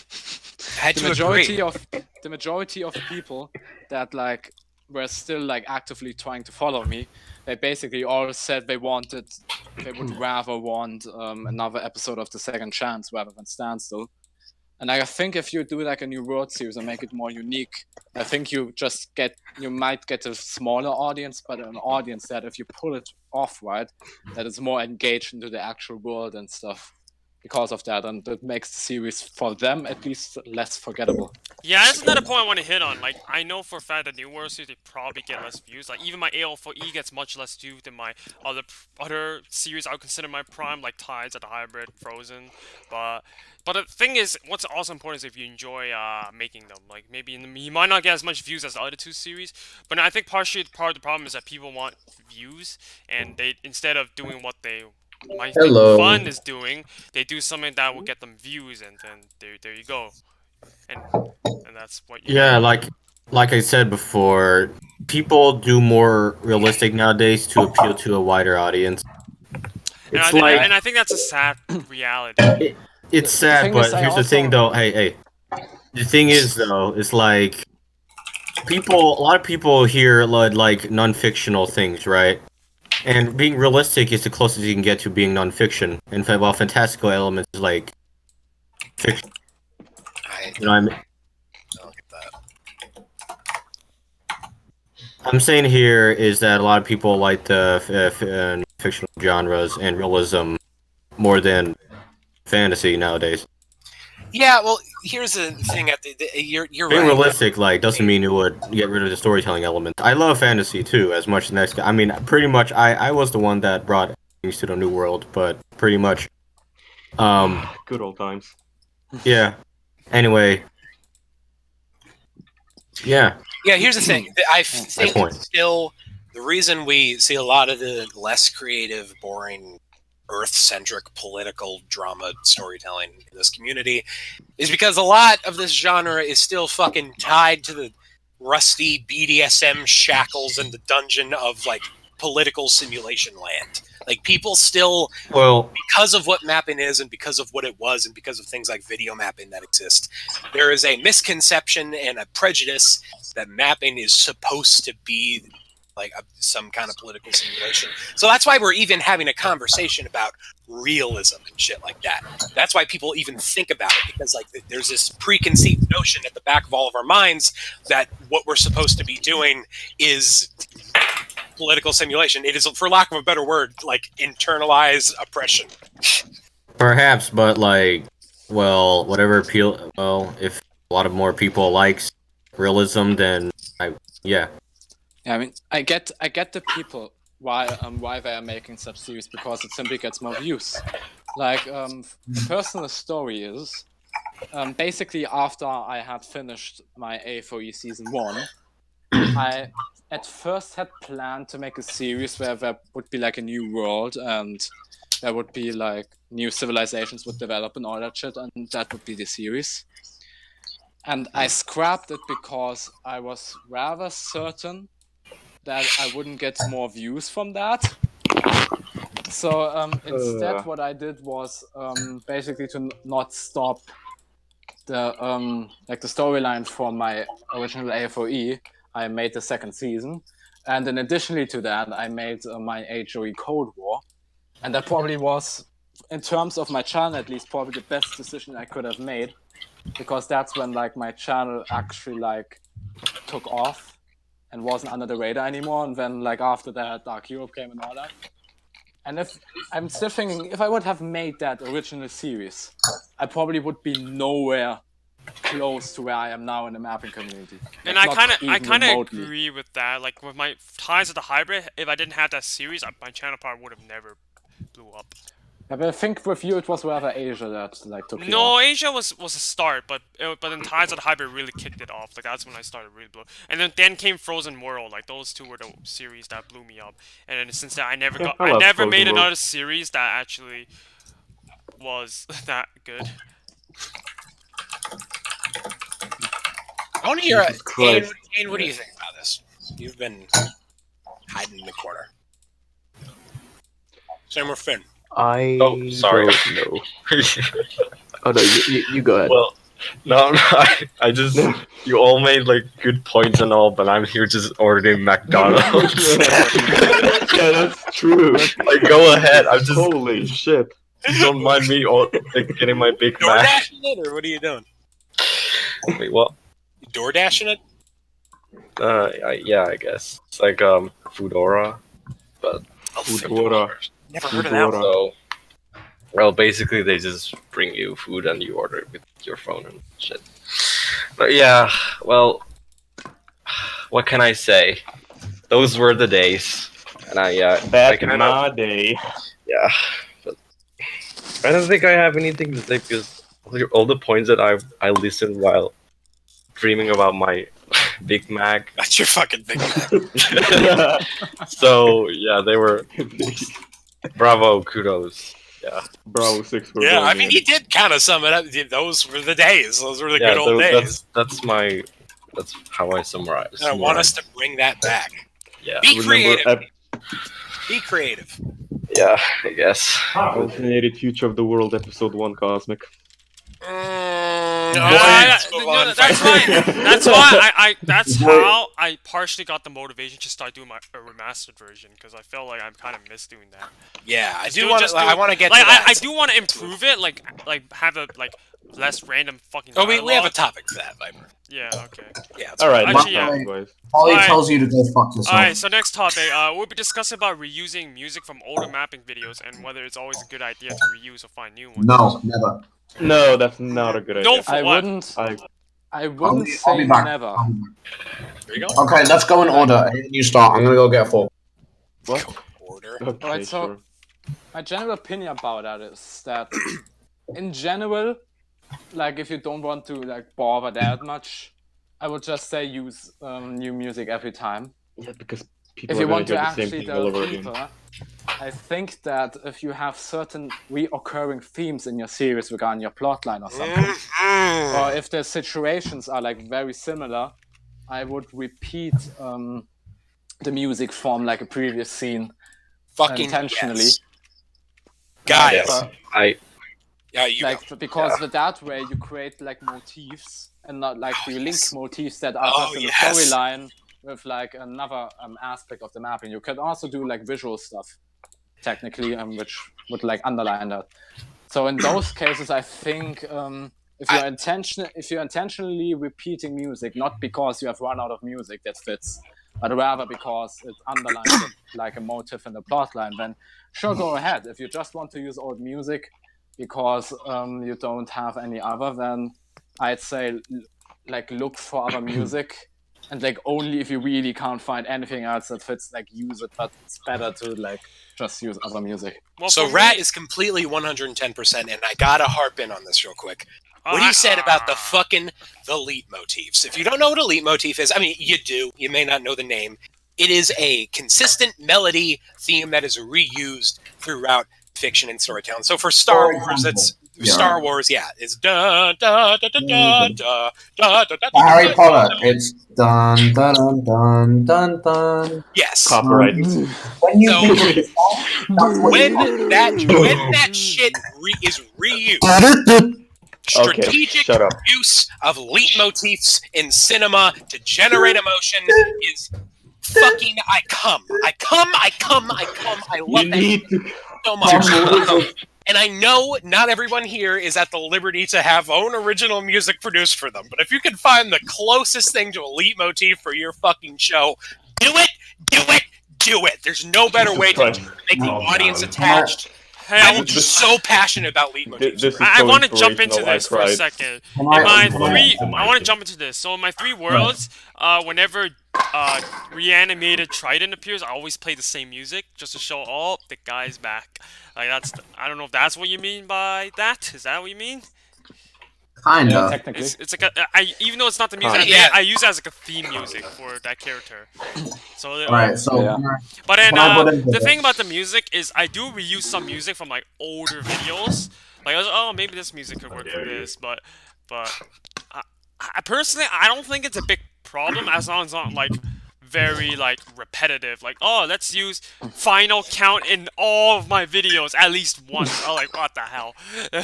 had the to majority agree. of the majority of people that like were still like actively trying to follow me, they basically all said they would rather want another episode of The Second Chance rather than Standstill. And I think if you do like a new world series and make it more unique, I think you might get a smaller audience, but an audience that if you pull it off right, that is more engaged into the actual world and stuff. Because of that, and that makes the series, for them at least, less forgettable. Yeah, that's another point I want to hit on. Like, I know for a fact that New World Series, they probably get less views. Like, even my AL4E gets much less views than my other series I would consider my prime, like Tides of the Hybrid, Frozen. But the thing is, what's also important is if you enjoy making them. Like, maybe you might not get as much views as the other two series, but I think part of the problem is that people want views, and they, instead of doing what they might think fun is doing, they do something that will get them views, and then there you go. And that's what you Yeah, like I said before, people do more realistic nowadays to appeal to a wider audience. and It's I think that's a sad reality. It's sad, thing but is, I here's the thing, also- though. Hey. The thing is, though, it's like a lot of people hear like non-fictional things, right? And being realistic is the closest you can get to being non-fiction. And while fantastical elements like fiction. I You know, what I mean, don't get that. I'm saying here is that a lot of people like the fictional genres and realism more than fantasy nowadays. Yeah, well, here's the thing. You're Being right. realistic, like, doesn't mean you would get rid of the storytelling element. I love fantasy too, as much as the next guy. I mean, pretty much, I was the one that brought things to the new world, but pretty much, Good old times. yeah. Anyway, yeah. Yeah, here's the thing. I think point. still the reason we see a lot of the less creative, boring, Earth-centric political drama storytelling in this community is because a lot of this genre is still fucking tied to the rusty BDSM shackles and the dungeon of like political simulation land. Like people still, Well, because of what mapping is and because of what it was and because of things like video mapping that exist, there is a misconception and a prejudice that mapping is supposed to be like some kind of political simulation. So that's why we're even having a conversation about realism and shit like that. That's why people even think about it, because like there's this preconceived notion at the back of all of our minds that what we're supposed to be doing is political simulation. It is, for lack of a better word, like internalized oppression. perhaps, but like, well, whatever appeal. Well, if a lot of more people likes realism, then yeah. Yeah, I mean, I get the people why they are making such series, because it simply gets more views. Like the personal story is basically after I had finished my A4E season 1, I at first had planned to make a series where there would be like a new world and there would be like new civilizations would develop and all that shit, and that would be the series. And I scrapped it because I was rather certain that I wouldn't get more views from that. So instead what I did was basically to not stop the like the storyline for my original A4E, I made the second season. And then additionally to that, I made my HOE Cold War. And that probably was, in terms of my channel at least, probably the best decision I could have made, because that's when like my channel actually like took off and wasn't under the radar anymore. And then like after that, Dark Europe came and all that. And if I'm still thinking, if I would have made that original series, I probably would be nowhere close to where I am now in the mapping community. And Like, I kind of remotely. agree with that. Like with my ties of the hybrid, if I didn't have that series, my channel probably would have never blew up. Yeah, but I think with you it was rather Asia that like took you No, off. Asia was a start, but then Ties of the Hybrid really kicked it off. Like that's when I started really blow. And then came Frozen World. Like those two were the series that blew me up. And then since then I never Yeah, got, I I love never Frozen made World. another series that actually was that good. I want to hear, Jesus Christ. Kane, what do you think about this? You've been hiding in the corner. Same with Finn. I Oh, sorry. don't know. Oh no, you go ahead. Well, no, I just you all made like good points and all, but I'm here just ordering McDonald's. Yeah, that's true. Like, go ahead. I'm just Holy shit. don't mind me like, getting my Big Door Mac. dashing it, or what are you doing? Wait, what? You door dashing it? Yeah, I guess it's like Foodora, but Foodora. Never heard of that one. so. Well, basically, they just bring you food and you order it with your phone and shit. But yeah, well, what can I say? Those were the days, and I Back I in my day. yeah, but I don't think I have anything to say because all the points that I listened while dreaming about my Big Mac. That's your fucking Big Mac. So yeah, they were bravo, kudos. Yeah, Bravo 6 for Yeah, I going mean, in. he did kind of sum it up. Those were the days. Those were the yeah. good old days. That's how I summarize. And I want us to bring that back. Yeah. Be Remember creative. Be creative. Yeah, I guess. Alternated Future of the World episode 1 Cosmic. That's how I partially got the motivation to start doing my remastered version because I felt like I'm kind of miss doing that. Yeah, I do want to. I want to get like to that. I do want to improve it, like have a less random fucking. Oh, we have a topic for that, Viper. Yeah. Okay. Yeah. All right. Actually, Ollie tells you to go fuck yourself. Alright, so next topic, we'll be discussing about reusing music from older mapping videos and whether it's always a good idea to reuse or find new ones. No, never. No, that's not a good idea. No, for I what? wouldn't. I I wouldn't I'll say be back. never. There you go. Okay, let's go in order. You start. I'm gonna go get a fork. What? Order. Okay, Alright, so sure. my general opinion about that is that, in general, like if you don't want to like bother that much, I would just say use new music every time. Yeah, because people If are you gonna want to hear the same actually thing all delve over again. deeper, I think that if you have certain reoccurring themes in your series regarding your plotline or something, or if the situations are like very similar, I would repeat the music from like a previous scene Fucking intentionally. yes. Guys, Yes. yeah, you Like go. because with that way you create like motifs and not like you link yes. motifs that are Oh, just in the yes. storyline with like another aspect of the mapping. You can also do like visual stuff technically, which would like underline that. So in those cases, I think if you're intentionally repeating music, not because you have run out of music that fits, but rather because it underlines it, like a motif in the plotline, then sure, go ahead. If you just want to use old music because you don't have any other, then I'd say like look for other music. And like only if you really can't find anything else that fits, like use it. But it's better to like just use other music. Well, So for Rat me- is completely 110%, and I gotta harp in on this real quick. What he said about the fucking the leitmotifs. If you don't know what a leitmotif is, I mean, you do. You may not know the name. It is a consistent melody theme that is reused throughout fiction and storytelling. So for Star Wars, it's Star Wars. Yeah, it's da da da da da da da da da. Harry Potter. It's dun dun dun dun dun dun. Yes. Copyright. When you So- think of the song, that's what When that shit is reused. Strategic shut up. use of leitmotifs in cinema to generate emotion is fucking. I love You that need to. so much. And I know not everyone here is at the liberty to have own original music produced for them, but if you can find the closest thing to a leitmotif for your fucking show, do it, do it, do it. There's no better way to make the audience attached. Hey, I'm just so passionate about leitmotifs. This is I so want to jump into inspirational, I this for a cried. second. Can In my can three, I want to jump into this. So in my three worlds, whenever reanimated Trident appears, I always play the same music just to show, oh, the guy's back. Like I don't know if that's what you mean by that. Is that what you mean? Kinda. Technically. It's like even though it's not the music, Yeah. I use it as like a theme music for that character. So Alright, so Yeah. but then Can I put into the this? thing about the music is I do reuse some music from like older videos. Like I was, oh, maybe this music could work for this, but I personally I don't think it's a big problem as long as it's not like very like repetitive. Like, oh, let's use final count in all of my videos at least once. I'm like, what the hell?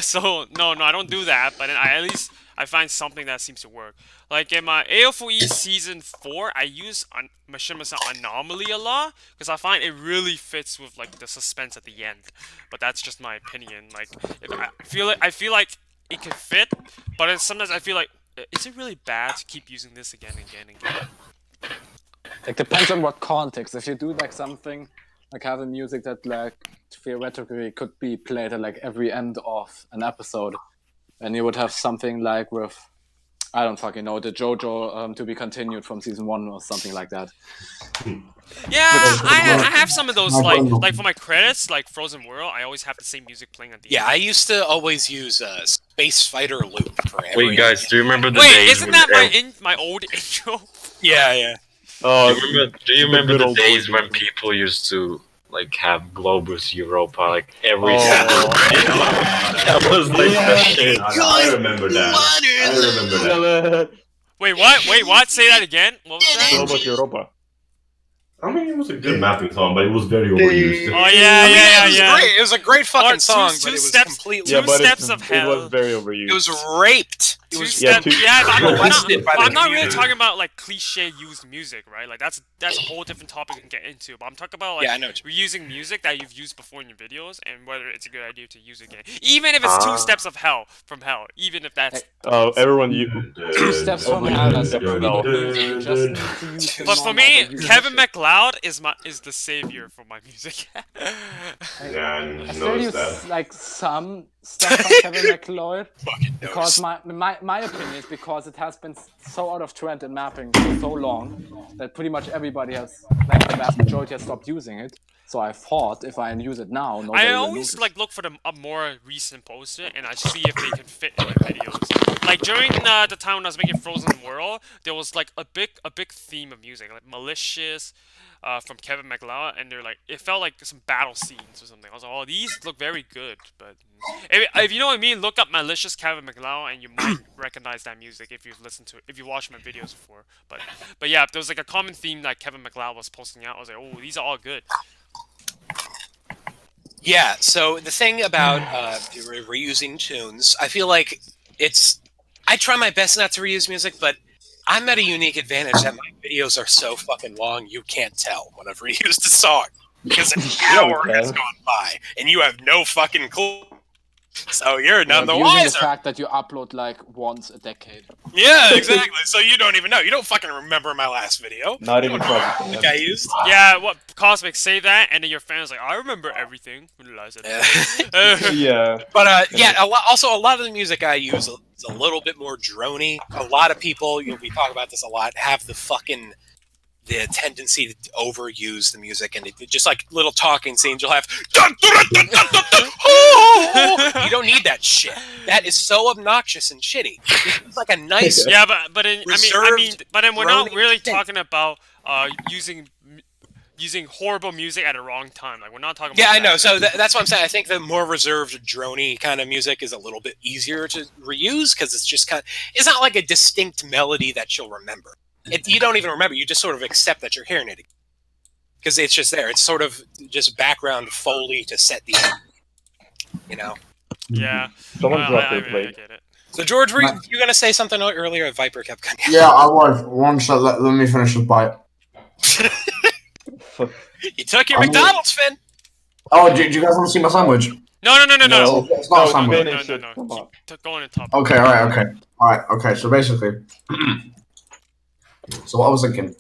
So no, I don't do that. But then at least I find something that seems to work. Like in my AFOE season 4, I use Machinima Anomaly a lot because I find it really fits with like the suspense at the end. But that's just my opinion. Like, I feel like it could fit, but then sometimes I feel like, is it really bad to keep using this again and again and again? It depends on what context. If you do like something like have a music that like theoretically could be played at like every end of an episode, and you would have something like with, I don't fucking know, the JoJo to be continued from season 1 or something like that. Yeah, I have some of those like for my credits, like Frozen World. I always have the same music playing at the Yeah, end. I used to always use Space Fighter Loop for every. Wait, guys, do you remember the Wait, days isn't when that my old intro? Yeah. Oh, do you remember good the old days boys. when people used to like have Globus Europa like every Oh. single day? That was like the shit. I remember that. I remember that. Wait, what? Wait, what? Say that again. What was that? Robot Europa. I mean, it was a good mapping song, but it was very overused. Oh yeah, it was yeah. great. It was a great fucking Or song, two but it was steps- completely. Yeah, Two but steps of it hell. was very overused. It was raped. was Yeah, two-step. two- Yeah, but I'm molested by the not really community. talking about like cliche used music, right? Like that's a whole different topic we can get into. But I'm talking about like Yeah, I know what reusing music that you've used before in your videos and whether it's a good idea to use again, even if it's two steps of hell from hell, even if that's. Oh, everyone, you. 2 steps from hell. That's pretty No. good music. Just need to use the But for normal me, usage. Kevin MacLeod is the savior for my music. Yeah, I I still use noticed that. like some stuff by Kevin MacLeod fucking because notice. my opinion is because it has been so out of trend in mapping for so long that pretty much everybody has, like the vast majority has stopped using it. So I thought if I use it now, nobody I will always notice. like look for a more recent poster and I see if they can fit in my videos. Like during the time when I was making Frozen World, there was like a big theme of music, like malicious, from Kevin MacLeod, and they're like it felt like some battle scenes or something. I was like, oh, these look very good. But if you know what I mean, look up malicious Kevin MacLeod and you might recognize that music if you've listened to it, if you watched my videos before. But yeah, there was like a common theme that Kevin MacLeod was posting out. I was like, oh, these are all good. Yeah, so the thing about reusing tunes, I feel like I try my best not to reuse music, but I'm at a unique advantage that my videos are so fucking long you can't tell when I've reused a song. Because an hour has gone by, and you have no fucking clue. So you're none the using wiser. the fact that you upload like once a decade. Yeah, exactly. So you don't even know. You don't fucking remember my last video. Not You even don't know probably. what I used. Yeah, what Cosmic say that, and then your fans like, I remember everything. Realize it. Yeah. But yeah, also a lot of the music I use is a little bit more drony. A lot of people, we talk about this a lot, have the tendency to overuse the music, and just like little talking scenes, you'll have. You don't need that shit. That is so obnoxious and shitty. It's like a nice. Yeah, but then we're not reserved really thing. talking about using horrible music at a wrong time. Like we're not talking. Yeah, about I know. that. So that's what I'm saying. I think the more reserved, drony kind of music is a little bit easier to reuse because it's just it's not like a distinct melody that you'll remember. You don't even remember. You just sort of accept that you're hearing it because it's just there. It's sort of just background foley to set the, Yeah. Someone dropped I their plate. get it. So George, were you gonna say something earlier? Viper kept cutting. Yeah, I was. One shot. Let me finish the bite. You took your McDonald's, Finn. Oh, do you guys want to see my sandwich? No. It's not a sandwich. Finish it. Come on. Keep going on top. Okay, alright, okay, so basically, so what I was thinking,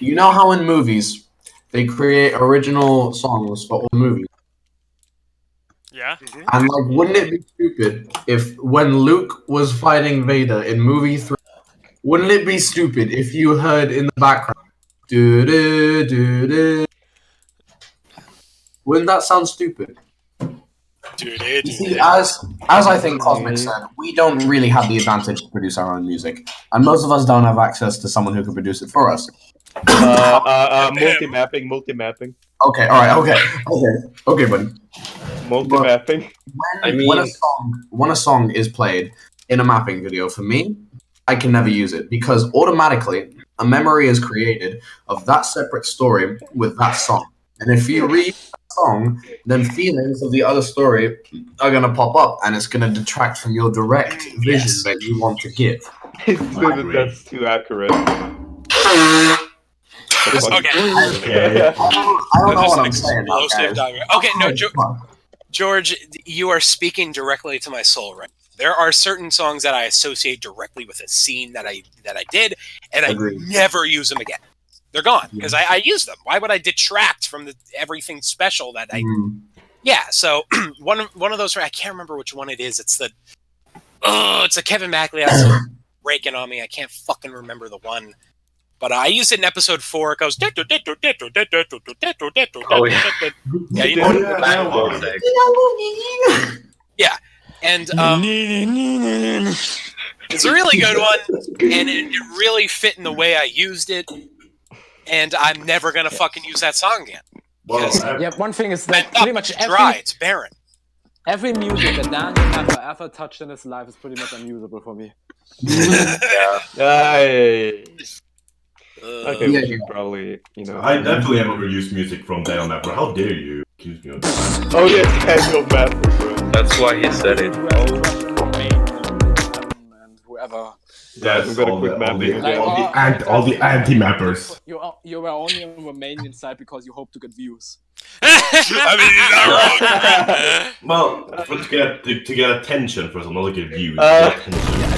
you know how in movies, they create original songs for all movies? Yeah. And like, wouldn't it be stupid if when Luke was fighting Vader in movie 3, wouldn't it be stupid if you heard in the background, do-do-do-do? Wouldn't that sound stupid? You see, as I think Cosmic said, we don't really have the advantage to produce our own music, and most of us don't have access to someone who can produce it for us. Multi-mapping. Okay, okay, buddy. Multi-mapping. When a song is played in a mapping video, for me, I can never use it because automatically a memory is created of that separate story with that song, and if you read song, then feelings of the other story are going to pop up and it's going to detract from your direct vision that you want to give. That's too accurate. Okay. I don't know what I'm saying. now, Explosive guys. diagram. Okay, no, George, you are speaking directly to my soul right now. There are certain songs that I associate directly with a scene that I did, and I never use them again. They're gone because I use them. Why would I detract from everything special that I? Yeah. So one of those. I can't remember which one it is. It's it's a Kevin MacLeod breaking on me. I can't fucking remember the one. But I used it in episode 4. It goes. Oh, yeah. Yeah, you know. Yeah, and it's a really good one, and it really fit in the way I used it. And I'm never gonna fucking use that song again. Yeah, one thing is that pretty much dry. It's barren. Every music that Daniel ever touched in his life is pretty much unusable for me. Okay, we should probably, I definitely have overused music from Daniel Mapper. How dare you accuse me of that? Oh yeah, Daniel Mapper, bro. That's why he said it. And ever. Yes, We've got a all quick the, mapping. Like, all the anti-mappers. You were only on the Romanian side because you hope to get views. I mean, he's not wrong. Well, but to get attention first, not to get views. Uh, Get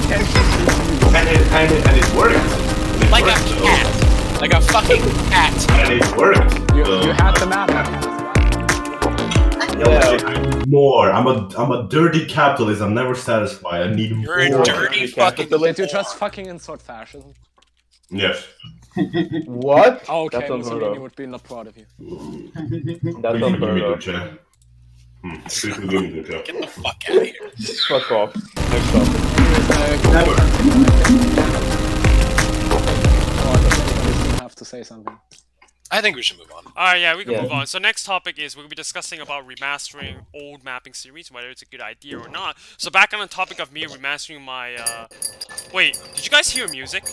attention. And it worked. It Like a worked, though. cat. Like a fucking cat. And it worked. You so- had the map. Yeah, I need more. I'm a dirty capitalist. I'm never satisfied. I need You're more. a dirty fucking. Did you just fucking insult fascism? Yes. What? Oh, okay, That's unheard Mussolini of. would be not proud of you. That's unheard give me of. the chair. Please give me the chair. Get the fuck out of here. Fuck off. Next topic. Have to say something. I think we should move on. Alright, yeah, we can Yeah. move on. So next topic is we'll be discussing about remastering old mapping series, whether it's a good idea or not. So back on the topic of me remastering my, Wait, did you guys hear music?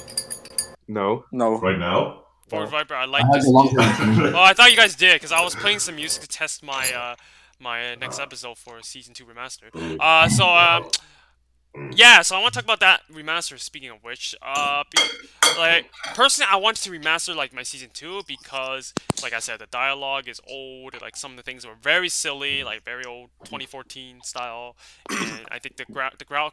No. No. Right now? Forward Viper, I I like had this. a long time. Oh, I thought you guys did, because I was playing some music to test my, my next episode for Season 2 Remaster. Yeah, so I want to talk about that remaster, speaking of which. Like, personally, I wanted to remaster, like, my Season 2 because, like I said, the dialogue is old, like, some of the things were very silly, like, very old 2014 style, and I think the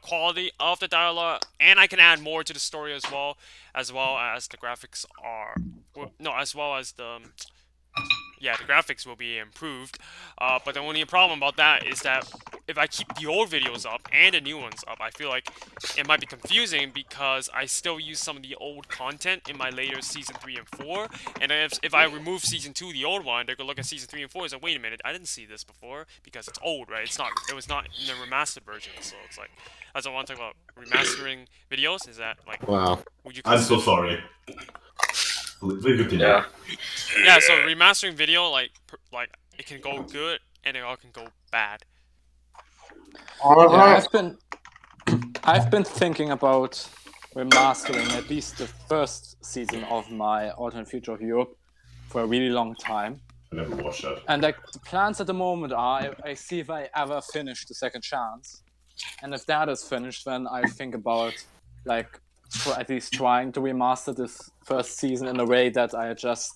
quality of the dialogue, and I can add more to the story as well as the graphics are, as well as the... Yeah, the graphics will be improved, but the only problem about that is that if I keep the old videos up and the new ones up, I feel like it might be confusing because I still use some of the old content in my later Season 3 and 4, and if I remove Season 2, the old one, they're gonna look at Season 3 and 4 and say, wait a minute, I didn't see this before, because it's old, right? It was not in the remastered version, so it's like, as I want to talk about remastering videos, is that, like, Wow. would you I'm so consider... sorry. Please continue. Yeah. Yeah, so remastering video, like, it can go good, and it all can go bad. Yeah, I've been thinking about remastering at least the first season of my Alternate Future of Europe for a really long time. I never watched that. And like the plans at the moment are, I see if I ever finish the Second Chance, and if that is finished, then I think about like at least trying to remaster this first season in a way that I just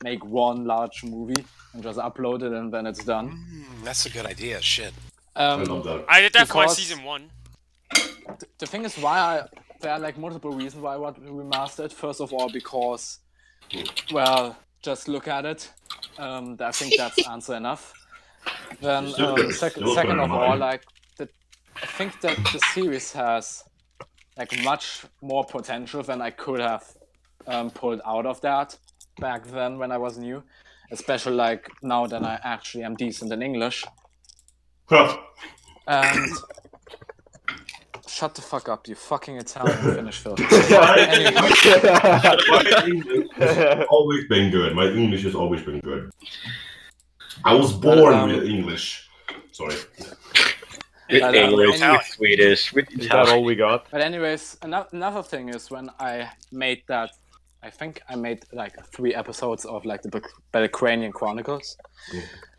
make one large movie and just upload it and then it's done. That's a good idea. Shit. I love that. I did that for my Because- Season 1. The thing is there are like multiple reasons why I want to remaster it. First of all, because, well, just look at it. I think that's answer enough. Then Still good. Still second better of than all, mine. like I think that the series has like much more potential than I could have pulled out of that back then when I was new. Especially like now that I actually am decent in English. And shut the fuck up, you fucking Italian Finnish filth. Anyway. My English has always been good. My English has always been good. I was born with English. Sorry. With But, English, anyway. with Swedish, with Is that all Italian. we got? But anyways, another thing is when I made that, I think I made like 3 episodes of like the Belgranian Chronicles.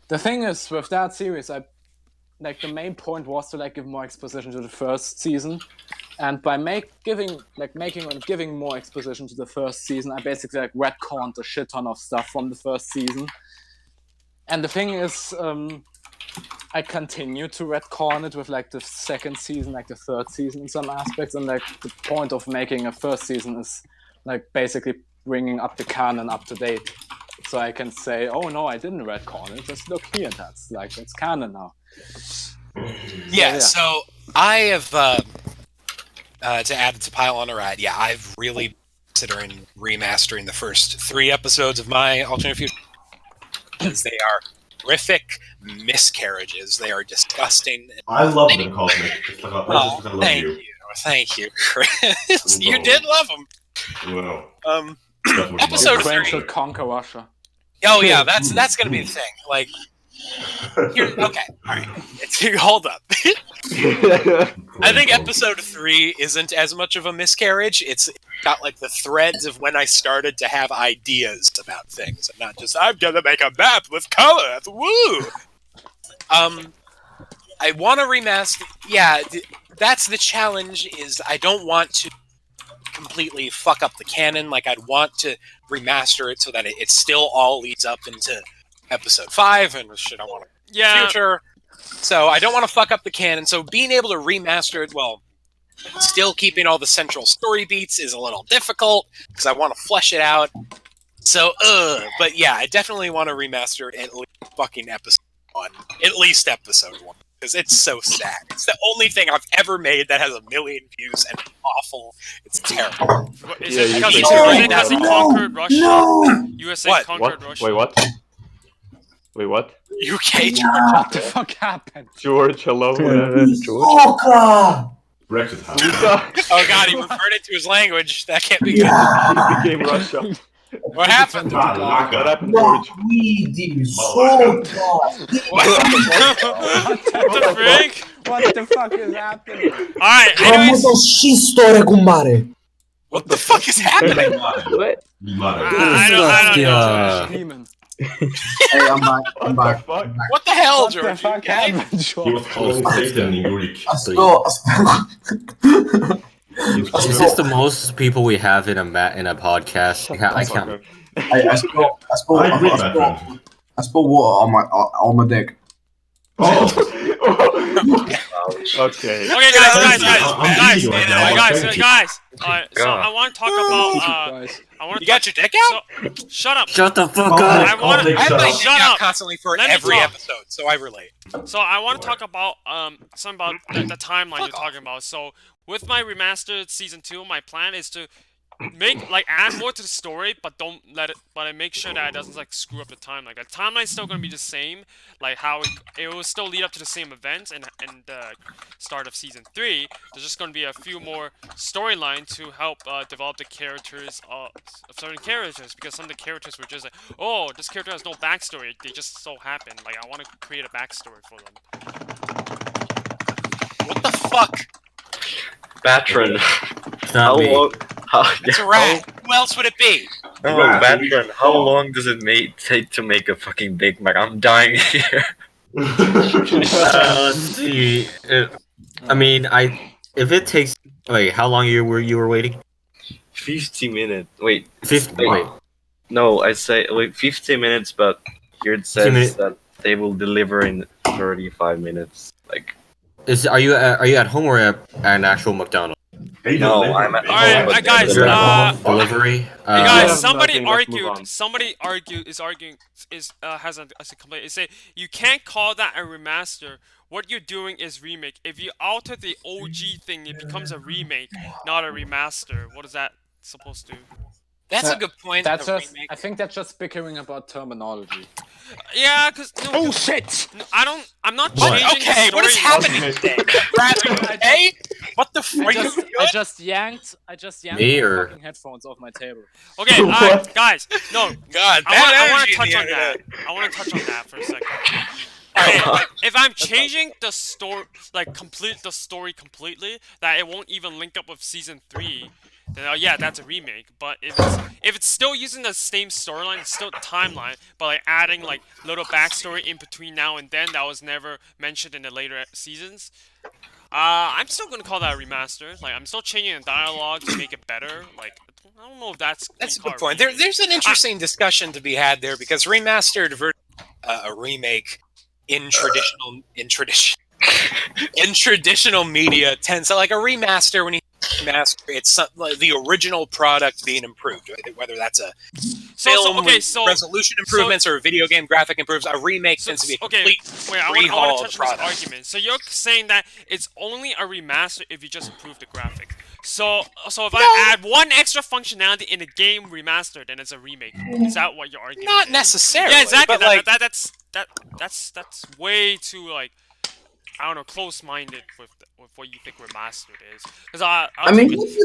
The thing is with that series, the main point was to like give more exposition to the first season, and by giving more exposition to the first season, I basically like retconned a shit ton of stuff from the first season. And the thing is, I continue to retcon it with like the second season, like the third season in some aspects, and like the point of making a first season is like basically bringing up the canon up to date, so I can say, oh no, I didn't retcon it. Just look here, it's canon now. Yeah, so I have, to add to pile on a ride, yeah, I've really considering remastering the first 3 episodes of my Alternate Future, because they are horrific miscarriages. They are disgusting. I love them, Cosmic. It's like I just love thank you. Thank you, Chris. You did love them. Well, Episode Ukraine 3. should conquer Russia. Oh yeah, that's gonna be the thing. Like, here, okay, all right. Hold up. I think episode 3 isn't as much of a miscarriage. It's got like the threads of when I started to have ideas about things, and not just I'm gonna make a map with color. Woo. I want to remaster. Yeah, that's the challenge. Is I don't want to completely fuck up the canon. Like I'd want to remaster it so that it still all leads up into episode 5 and shit I want to future. So I don't want to fuck up the canon. So being able to remaster it, well, still keeping all the central story beats is a little difficult because I want to flesh it out. So, but yeah, I definitely want to remaster it at least fucking episode 1. At least episode 1. Because it's so sad. It's the only thing I've ever made that has 1 million views and it's awful. It's terrible. Is it because USA conquered Russia? No! USA What? conquered Russia. Wait, what? Wait, what? UK, George. What the fuck happened? George, hello. Oka! Brexit happened. Oh god, he reverted to his language. That can't be good. He became Russia. What happened? What Malaka. happened, George? Guidi, Soka! What the frick? What the fuck is happening? Alright, anyways. Shistore gumare! What the fuck is happening? What? I don't know. Demon. Hey, I'm back. I'm back. Fuck. What the hell, What the George? fuck Okay? happened, He George? was calling Satan in Greek. Is this the most people we have in a podcast? I can't. I spilled water on my dick. Oh. okay. Okay, guys. Alright, so God. I want to talk about. Guys. I want You to got your dick out? So, shut up. Shut the fuck Oh, up! I want I'll I have Shut my up. dick Shut out up. constantly for Let me every talk. episode, so I relate. So I want to talk about something about the timeline you're Fuck off. talking about. So with my remastered season 2, my plan is to add more to the story, but I make sure that it doesn't screw up the timeline. The timeline's still gonna be the same, like how it will still lead up to the same events and the start of season 3. There's just gonna be a few more storyline to help develop the characters of certain characters, because some of the characters were just like, oh, this character has no backstory. They just so happen. Like I want to create a backstory for them. What the fuck? Batron. It's not me. It's a rat. Who else would it be? No, Rat. Batron. How long does it take to make a fucking Big Mac? I'm dying here. Let's see. I mean, if it takes. Wait, how long were you waiting? 50 minutes. Wait. 50. Wait. No, I say 50 minutes, but here it says minutes. that they will deliver in 35 minutes. Like, Are you at home or at an actual McDonald's? no, I'm at Alright, home. but guys, they're at home. Delivery. Hey guys, Yeah, somebody nothing, let's move argued. on. Somebody has a complaint. They say you can't call that a remaster. What you're doing is remake. If you alter the OG thing, it becomes a remake, not a remaster. What is that supposed to? That's a good point. That's a just. remake. I think that's just bickering about terminology. Yeah, cause no, shit! no, I'm not What? changing. Okay, the what is story. happening today? Brad, are you okay? What the fuck? I just yanked Me my or- fucking headphones off my table. Okay, alright, guys. No, God, I want energy to in touch the on that. internet. I want to touch on that for a second. Okay, if I'm changing the story, complete the story completely, that it won't even link up with season 3, then yeah, that's a remake. But if it's still using the same storyline, still timeline, but adding little backstory in between now and then that was never mentioned in the later seasons, I'm still gonna call that a remaster. I'm still changing the dialogue to make it better. I don't know if that's a good point. There's an interesting discussion to be had there because remastered versus a remake in traditional media tends to a remaster. When you remaster, it's the original product being improved, whether that's a film with resolution improvements or video game graphic improvements. A remake tends to be a complete wait, I want to touch on this argument. So you're saying that it's only a remaster if you just improve the graphics. So if I add one extra functionality in a game remastered, then it's a remake. Is that what you're arguing? Not necessarily. Yeah, exactly. But That's way too I don't know, close-minded with what you think remastered is. Because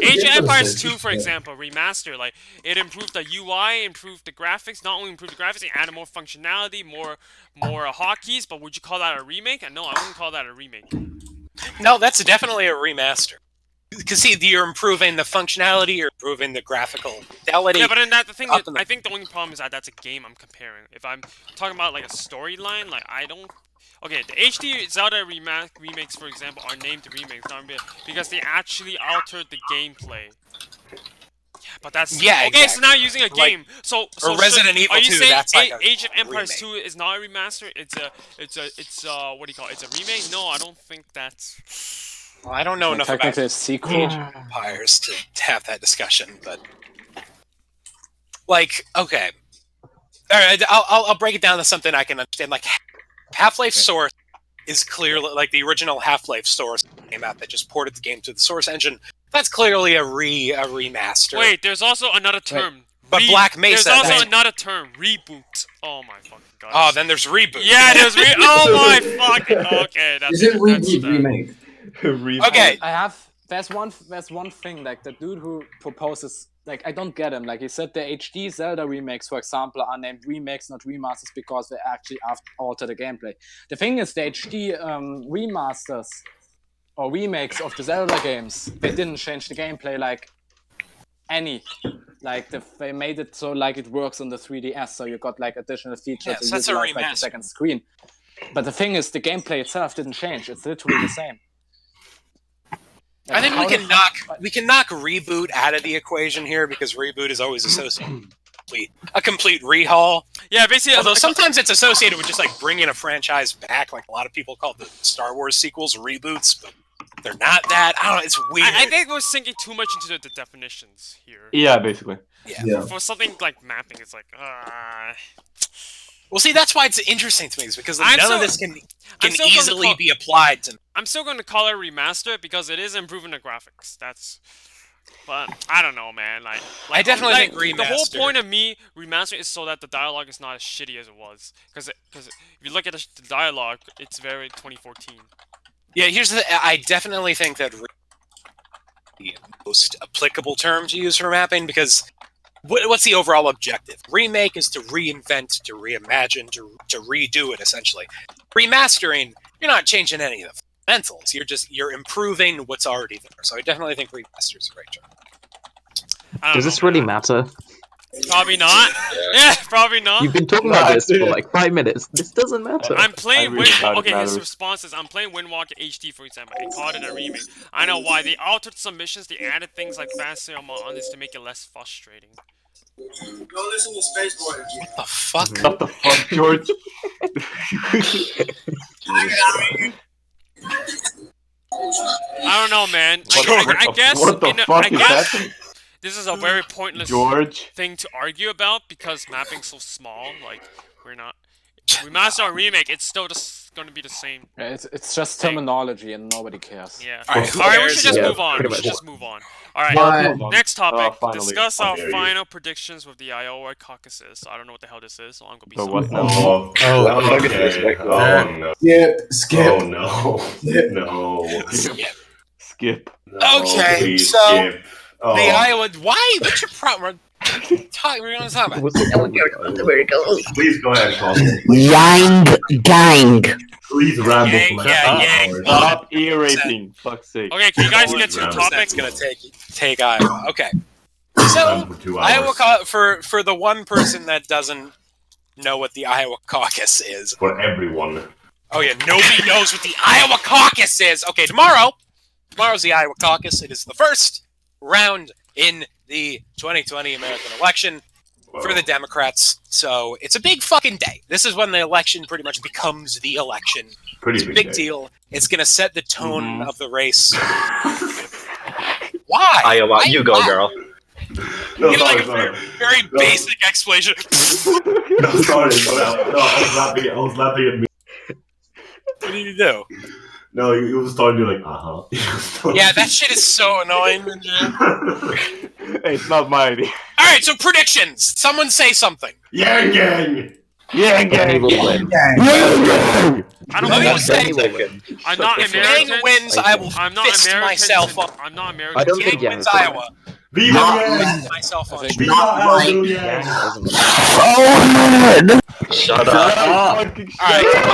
Age of Empires 2, for example, remaster, it improved the UI, improved the graphics. Not only improved the graphics, it added more functionality, more hotkeys. But would you call that a remake? No, I wouldn't call that a remake. No, that's definitely a remaster. Because see, you're improving the functionality, you're improving the graphical fidelity. Yeah, but then the thing is, I think the only problem is that that's a game I'm comparing. If I'm talking about a storyline, I don't. okay, the HD Zelda remakes, for example, are named remakes, not because they actually altered the gameplay. Yeah, but that's Yeah, okay. exactly. So now using a game, so or Resident Evil are you 2, saying that's like a Age of Empires remake. 2 is not a remaster? It's what do you call it? It's a remake? No, I don't think that's. Well, I don't know enough about Technically a sequel. Age of Empires to have that discussion, but like, okay, all right, I'll break it down to something I can understand. Like, Half-Life Source is clearly like the original Half-Life Source came out that just ported the game to the Source engine. That's clearly a remaster. Wait, there's also another term. But Black Mesa. There's also another term, reboot. Oh my fucking god. Oh, then there's reboot. Yeah, there's oh my fucking. Okay, that's. Is it that's remake? Okay. I have. There's one thing, like the dude who proposes, like, I don't get him. Like, he said the HD Zelda remakes, for example, are named remakes, not remasters, because they actually alter the gameplay. The thing is, the HD remasters or remakes of the Zelda games, they didn't change the gameplay like any. Like, they made it so like it works on the 3DS, so you got like additional features Yes, to that's a utilize like the remaster. second screen. But the thing is, the gameplay itself didn't change. It's literally the same. I think How we can knock reboot out of the equation here because reboot is always associated with a complete rehaul. Yeah, basically. Although sometimes it's associated with just like bringing a franchise back, like a lot of people call the Star Wars sequels reboots, but they're not that. I don't know. It's weird. I think we're sinking too much into the definitions here. Yeah, basically. Yeah. For something like mapping, it's like. Well, see, that's why it's interesting to me, is because I'm none so- of this can I'm still gonna easily call- be applied to. I'm still going to call it remaster because it is improving the graphics. That's. But I don't know, man. Like I definitely like, think the whole remaster. point of me remastering is so that the dialogue is not as shitty as it was. Because if you look at the dialogue, it's very 2014. Yeah, here's the. I definitely think that the most applicable term to use for mapping, because what's the overall objective? Remake is to reinvent, to reimagine, to redo it, essentially. Remastering, you're not changing any of the fundamentals. You're improving what's already there. So I definitely think remaster is a great term. I don't Does know, this really man. matter? Probably not. Yeah, probably not. You've been talking about this for like 5 minutes. This doesn't matter. I'm playing really thought it Okay, his matters. response is I'm playing Windwalker HD, for example. I called it a remake. I know why. They altered some missions. They added things like fast sale on this to make it less frustrating. Go listen to Space Boy. What the fuck? What the fuck, George? I don't know, man. I guess. What the fuck I is guess that? this is a very pointless George? thing to argue about because mapping's so small. Like we're not remaster or remake. It's still just gonna be the same. Yeah, it's just terminology and nobody cares. Yeah. Alright, All right, we there's- should just yeah, move on. pretty We should much. just move on. All right. Why- Next topic. finally. Discuss How our dare you. final predictions with the Iowa caucuses. I don't know what the hell this is, so I'm gonna be. The so- what? Oh, Oh, okay. oh, Oh no. Skip. Oh no. No. Skip. No, Okay, please so, skip. Oh. The Iowa. Why? What's your problem? We're going to talk about. What's the Please go ahead, Colin. Yang gang. Please ramble Yang, for yeah, like yang. hours. Stop ear-raping. Fuck's sake. Okay, can you guys get to the Round. topic? That's gonna take Iowa. Okay. So Ramble for 2 hours. for the one person that doesn't know what the Iowa caucus is. For everyone. Oh yeah, nobody knows what the Iowa caucus is. Okay, tomorrow's the Iowa caucus. It is the first round in the 2020 American election for the Democrats. So it's a big fucking day. This is when the election pretty much becomes the election. Pretty It's a big day. deal. It's gonna set the tone Mhm. of the race. Why? Iowa, Why- you go, why? girl. No, Give like sorry, a sorry. very No. basic explanation. No, sorry. No, I was laughing at me. What do you do? No, you was starting to do like, uh-huh. Yeah, that shit is so annoying. Hey, it's not my idea. All right, so predictions. Someone say something. Yang gang! Yeah, gang. will win. I don't Let me think say- Danny will win. I'm not If American. Yang wins, I will I'm not fist American. myself up. I'm not American. I don't Yang think Yang wins will win. Iowa. Viva Not Yang! Fist myself on. Viva Not Yang! Yang doesn't win. Shut Shut up. up. Fucking All right, shut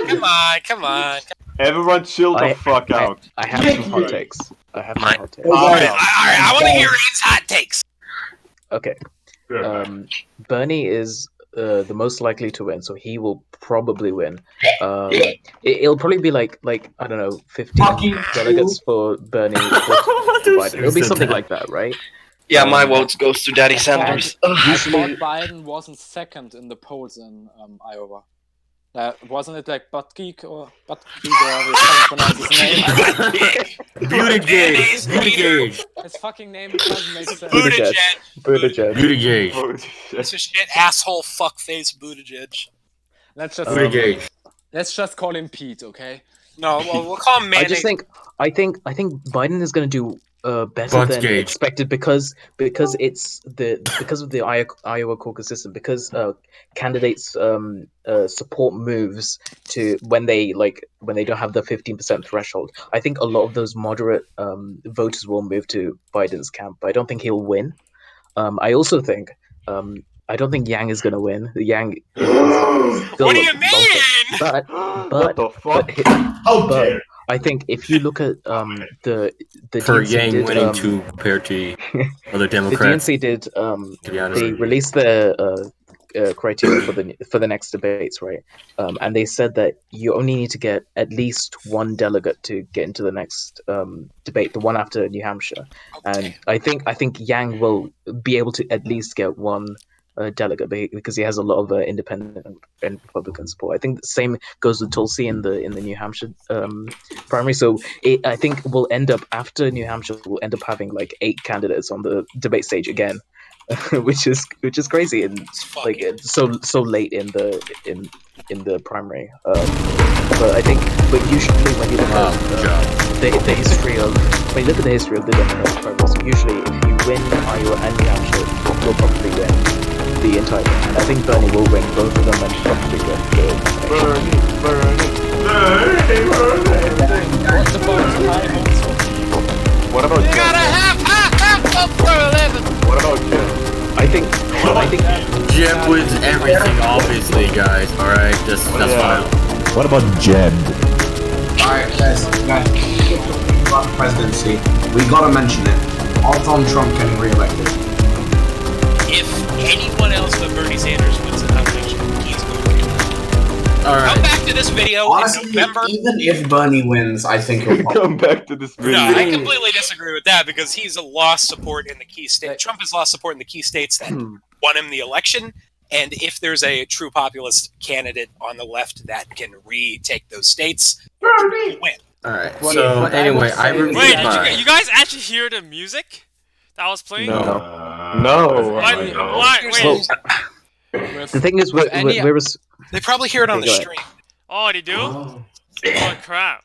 come up. come on. Everyone chill the fuck out. I have some hot takes. I have some hot takes. All right, I want to hear Ian's hot takes. Okay. Bernie is the most likely to win, so he will probably win. It'll probably be like I don't know, 15 delegates for Bernie, 14 for Biden. It'll be something like that, right? Yeah, my vote goes to Daddy Sanders. I thought Biden wasn't second in the polls in Iowa. Wasn't it like Buttgeek or however you pronounce his name? Buttigieg. His fucking name doesn't make sense. Buttigieg. Piece of shit, asshole, fuckface, Buttigieg. Let's just Buttigieg. let's just call him Pete, okay? No, well, we'll call him Mayonnaise. I think Biden is going to do better than expected because it's because of the Iowa caucus system, because candidates support moves to when they don't have the 15% threshold. I think a lot of those moderate voters will move to Biden's camp, but I don't think he'll win. I also think I don't think Yang is going to win. Yang is still What do you mean? But what the fuck? But I think if you look at the For DNC Yang did, winning to compared to other Democrats. The DNC did to be honest, they released their criteria for the next debates, right? And they said that you only need to get at least one delegate to get into the next debate, the one after New Hampshire. And I think Yang will be able to at least get one delegate because he has a lot of independent and Republican support. I think the same goes with Tulsi in the New Hampshire primary. So I think we'll end up after New Hampshire, we'll end up having like 8 candidates on the debate stage again. which is crazy and like so late in the primary. But I think usually when you look at the history of the Democratic Party, usually if you win Iowa and New Hampshire, you'll probably win the entire thing. And I think Bernie will win both of them and probably get the What about You gotta have vote for 11. What about Jim? I think Jeb wins everything, obviously, guys. All right, that's fine. What about Jeb? Alright, guys, about the presidency, we gotta mention it. Odds on Trump getting re-elected. If anyone else but Bernie Sanders wins the nomination, he's going to win. Alright. Come back to this video Honestly, in November. even if Bernie wins, I think he'll come back to this video. No, I completely disagree with that because he's lost support in the key states. Trump has lost support in the key states that won him the election. And if there's a true populist candidate on the left that can retake those states, he'll win. Alright, so anyway, I Wait, did you guys actually hear the music that was playing? No. Why? Wait. The thing is, they probably hear it on the stream. Oh, they do? Oh crap.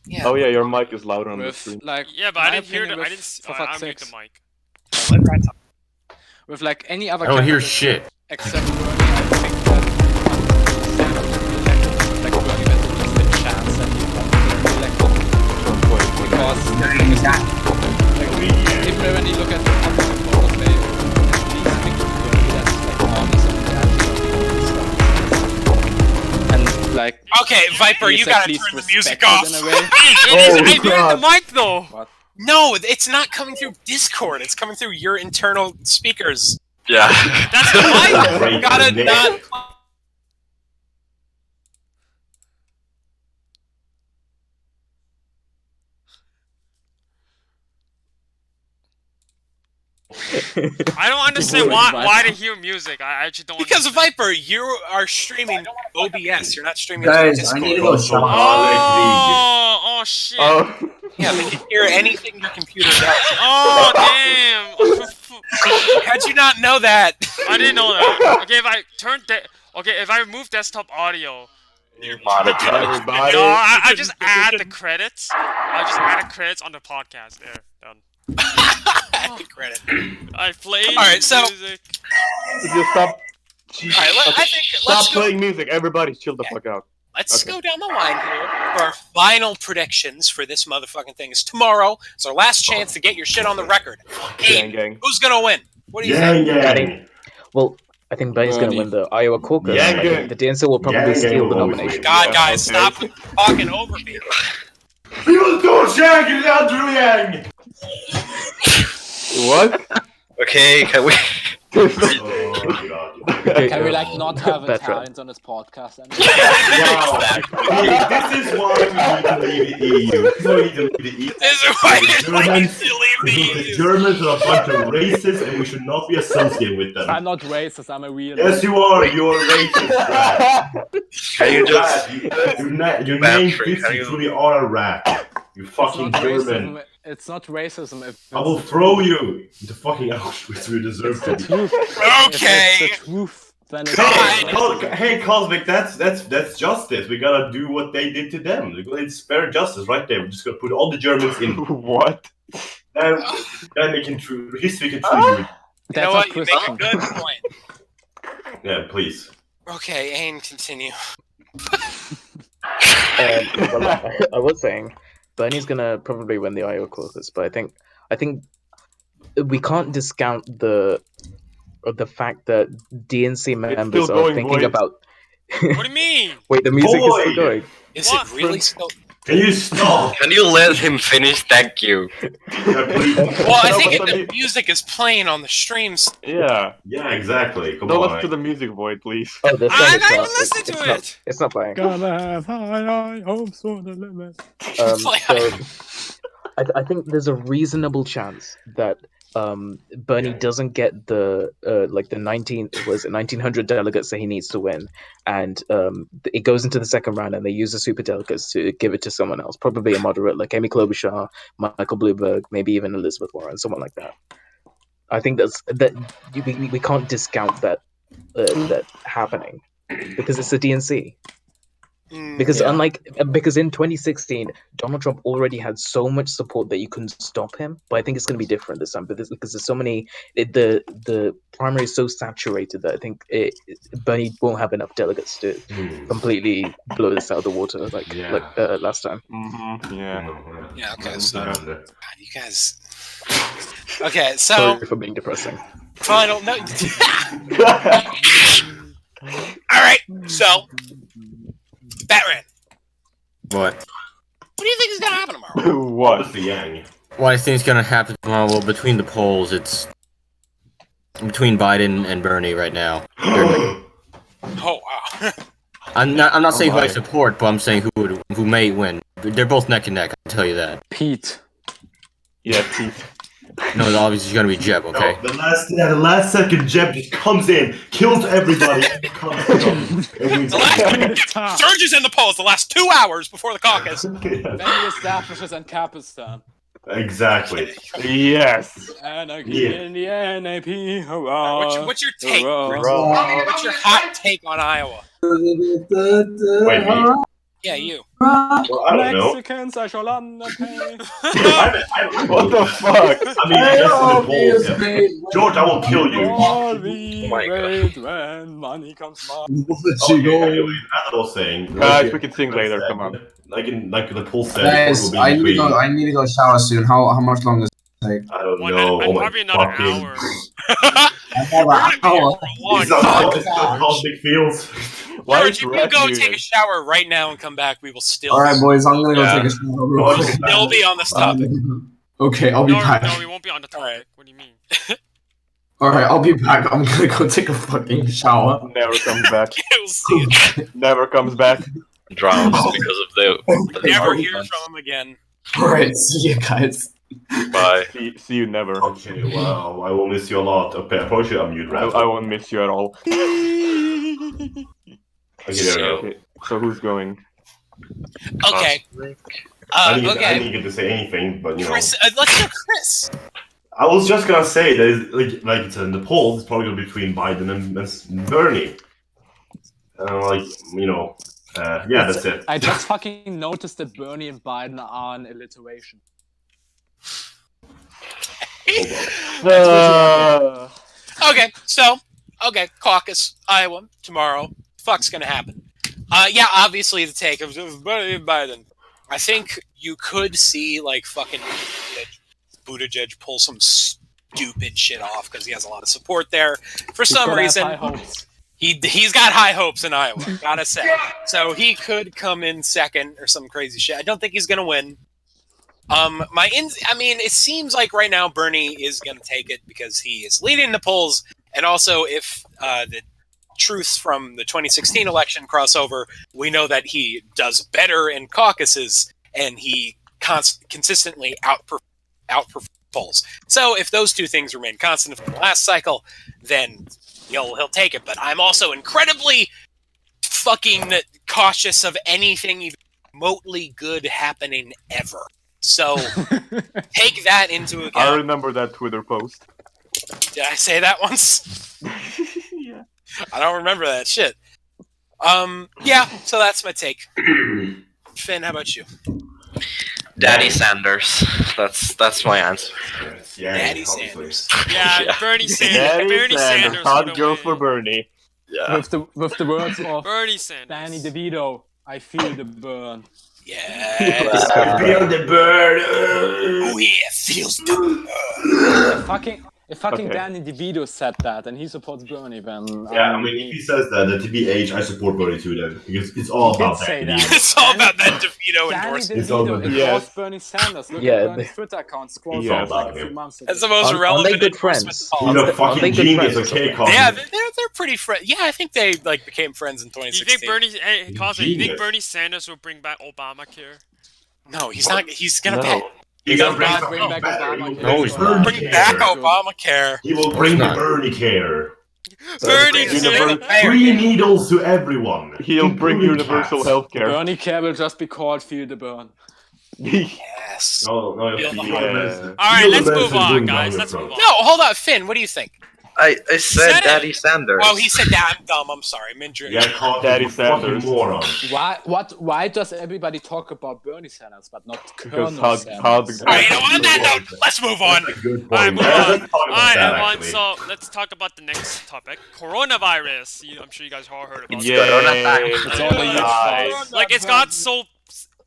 Yeah. Oh yeah, your mic is louder on the stream. Yeah, but I didn't hear the. I didn't. I mute the mic. With like any other. I don't hear shit. Except Bernie, I think that like Bernie has a good chance that he won't get elected. Because even when you look at the Republican voters, they at least think of Bernie that's like honest and stuff. And like. Okay, Viper, you gotta turn the music off. I muted the mic though. What? No, it's not coming through Discord. It's coming through your internal speakers. Yeah. That's the mic. You gotta not. I don't understand why they hear music. I actually don't. Because Viper, you are streaming OBS. You're not streaming. Guys, Discord. I need to go shop. Oh shit. Yeah, they can hear anything your computer does. Oh damn. How'd you not know that? I didn't know that. Okay, if I if I remove desktop audio. You monetize. No, I just add the credits. I just add the credits on the podcast. There, done. Add the credit. I played. All right, so music. Just stop. Let's go. Playing music. Everybody, chill the fuck out. Let's go down the line here for our final predictions for this motherfucking thing. Is tomorrow. It's our last chance to get your shit on the record. Hey, gang. Who's gonna win? What do you think? Well, I think Bernie's going to win the Iowa caucus. The DNC will probably steal the nomination. God, guys, stop talking over people. People don't check it out, Drew Yang. What? Okay, can we? Oh, God. Okay, Can we like not have Petra. Italians on this podcast? Wow. This is why we need to leave the EU. This is why we need to leave the EU. This is why The we Germans, need to leave the the EU. Germans are a bunch of racists, and we should not be associated with them. I'm not racist. I'm a real. Yes, you are. You're racist. Can you just Your Bad name trick, fits. can You you- truly are a rat. You It's fucking not German. racism. It's not racism. If I will throw you into fucking Auschwitz. You deserve to. truth. Okay. If it's the truth, then it's Hey, Cosmic, that's justice. We gotta do what they did to them. It's fair justice right there. We're just gonna put all the Germans in. What? Then they can history can truly. You That's know not what? You make a Christian. good point. Yeah, please. Okay, Ain, continue. Well, I was saying Bernie's gonna probably win the Iowa caucus, but I think we can't discount the fact that DNC members still are going, thinking boys. about. What do you mean? Wait, the music is Boy! still going. Is What? it really still? Can you stop? Can you let him finish? Thank you. Yeah, please. Well, I No, think but if the the music is playing on the streams. Yeah. Yeah, exactly. Come Don't on. listen to the music, boy, please. Oh, the song I'm is not even not. listening It's to not. it. It's not playing. Gonna have high hopes for the limit. So I think there's a reasonable chance that Bernie doesn't get the 1900 delegates that he needs to win, and it goes into the second round, and they use the super delegates to give it to someone else, probably a moderate like Amy Klobuchar, Michael Bloomberg, maybe even Elizabeth Warren, someone like that. I think we can't discount that happening because it's the DNC. Because because in 2016, Donald Trump already had so much support that you couldn't stop him. But I think it's going to be different this time because there's so many. The primary is so saturated that I think Bernie won't have enough delegates to completely blow this out of the water like last time. Yeah. Yeah. Okay. So Yeah. God, you guys. Okay. So Sorry for being depressing. final no. All right. So, Batman, What? what do you think is gonna happen tomorrow? What? What's the Yang? What I think is gonna happen tomorrow? Well, between the polls, it's between Biden and Bernie right now. Oh wow. I'm not saying who I my. support, but I'm saying who may win. They're both neck and neck. I can tell you that. Pete. Yeah, Pete. No, it's obviously gonna be Jeb. Okay. No, the last second Jeb just comes in, kills everybody, and comes every The last surges in the polls the last 2 hours before the caucus. Then he establishes Ancapistan. Exactly. Yes. Anarchy in the NAP. Hurrah. What's your take? Hurrah. Chris? What's your hot take on Iowa? Wait, me? Yeah, you. Well, I don't know. Mexicans, I shall underpay. What the fuck? I mean, I guess in the polls, yeah. George, I will kill you. All we Oh my God. wait when money comes by. Okay, anyway, as I was saying, Guys, we can sing later. Come on. Like the poll said, Guys, will be I need to between, go. I need to go shower soon. How much longer does it take? I don't One know. minute, Oh my probably another fucking. hour. It's not Cosmic Fields. Why George, is if you Red go muted? take a shower right now and come back, we will still All right, boys. I'm gonna go Yeah. take a shower real quick. still be on this topic. Okay, I'll be No, back. no, we won't be on the topic. Alright. What do you mean? All right, I'll be back. I'm gonna go take a fucking shower. Never comes back. We'll see you. Never comes back. Drowns because of the. Never hear from him again. All right, see you guys. Bye. See you never. Okay, wow. I will miss you a lot. Okay, I probably should unmute I Raph. won't miss you at all. Okay, there we go. Okay, so who's going? Okay. I didn't Okay. get to say anything, but you know. Chris, let's do Chris. I was just gonna say that like it's in the polls, it's probably gonna be between Biden and Bernie. Yeah, that's it. I just fucking noticed that Bernie and Biden are an alliteration. Okay, so caucus, Iowa tomorrow. Fuck's gonna happen. Yeah, obviously the take of Biden. I think you could see like fucking Buttigieg pull some stupid shit off because he has a lot of support there. For some reason, he's got high hopes in Iowa. Gotta say, so he could come in second or some crazy shit. I don't think he's gonna win. It seems like right now Bernie is gonna take it because he is leading the polls, and also if the truths from the 2016 election crossover, we know that he does better in caucuses, and he consistently outperforms polls. So if those two things remain constant from the last cycle, then he'll take it. But I'm also incredibly fucking cautious of anything even remotely good happening ever. So take that into account. I remember that Twitter post. Did I say that once? Yeah. I don't remember that shit. Yeah, so that's my take. Finn, how about you? Daddy Sanders. That's my answer. Yeah, Daddy obviously. Sanders. Yeah, Bernie Sanders. Daddy Bernie Sanders. Sanders. Hot would girl win. for Bernie. Yeah. With the words of Bernie Sanders. Danny DeVito, I feel the burn. Yes. Feel the bird. Oh yeah, feels the If fucking Okay. Danny DeVito said that and he supports Bernie, then Yeah, I mean, if he says that, then to be age, I support Bernie too. Then because it's all He did about say that. that. It's all about that DeVito Danny endorsement. It's all DeVito about- endorsed Yes. Bernie Sanders. Look Yeah, at Bernie's they- Twitter account scroll Yeah. like a few months ago. That's the most Aren't they relevant good endorsement friends? of all. He's a Aren't they fucking good genius, friends or okay, something? Colin? Yeah, they're pretty friends. Yeah, I think they became friends in Do you 2016. think Bernie? Hey, Cosmo, you think Genius. Bernie Sanders will bring back Obamacare? No, he's not. He's gonna No. He's gonna gonna bring back Obamacare. No, he's Bernie not. bring care. back Obamacare. He will bring the not. Bernie care. Bernie Univer- Free needles to everyone. He'll bring including universal cats. health care. Bernie Care will just be called Feel the Burn. Yes. No, Feel the yeah. Alright, let's move on, guys. Let's move on. No, hold on, Finn. What do you think? I said said it. Daddy Sanders. Well, he said that. I'm dumb. I'm sorry. Mindria. Yeah, Colin, Daddy you fucking Sanders. moron. Why does everybody talk about Bernie Sanders but not Because Colonel how Sanders? Alright, you know what? On that note, let's move on. That's a good Alright, point. move Let's on. talk about Alright, that, everyone. actually. So let's talk about the next topic: coronavirus. I'm sure you guys all heard about. Yay. It's all a huge Nice. farce. Like it's got so.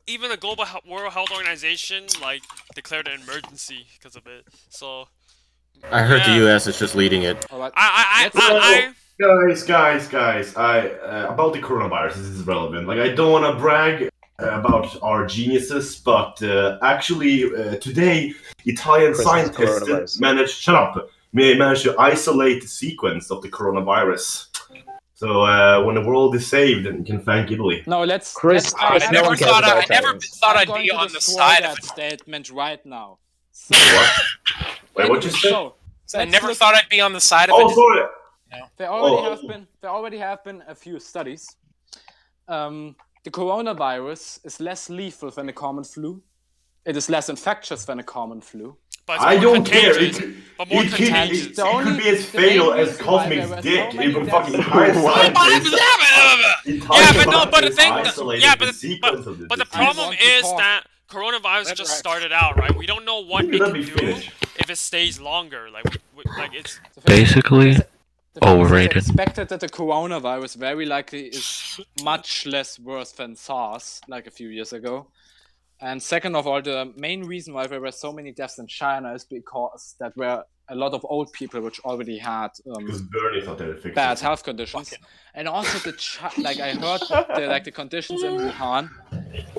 Even the Global World Health Organization like declared an emergency because of it. So I heard Yeah. the U.S. is just leading it. Alright. I Guys, about the coronavirus, this is relevant. Like, I don't want to brag about our geniuses, but actually, today, Italian Christmas scientists coronavirus. managed to isolate the sequence of the coronavirus. So when the world is saved, then you can thank Italy. No, let's. Chris, let's I Chris, no never one cares thought about I never Italians. thought I'm I'd going be to on the destroy side that of it. statement right now. What? Wait, what you say? So, I let's never look- thought I'd be on the side of Oh, it. sorry. There already have been a few studies. The coronavirus is less lethal than a common flu. It is less infectious than a common flu. but it's I more don't care. contagious. But more It contagious. could The be as the fatal main as reason why Cosmic's there were dick. so many Even deaths fucking in Italian Coronavirus. scientists. Yeah, but no, but the thing, Isolated yeah, the but sequence of but the disease. problem want to is talk. that coronavirus Let just her- started out, right? We don't know what it Let can me do finish. if it stays longer. Like it's Basically, The thing is, overrated. It's expected that the coronavirus very likely is much less worse than SARS, like a few years ago. And second of all, the main reason why there were so many deaths in China is because that were a lot of old people which already had Because Bernie thought they would fix bad it. health conditions, and also like I heard the conditions in Wuhan,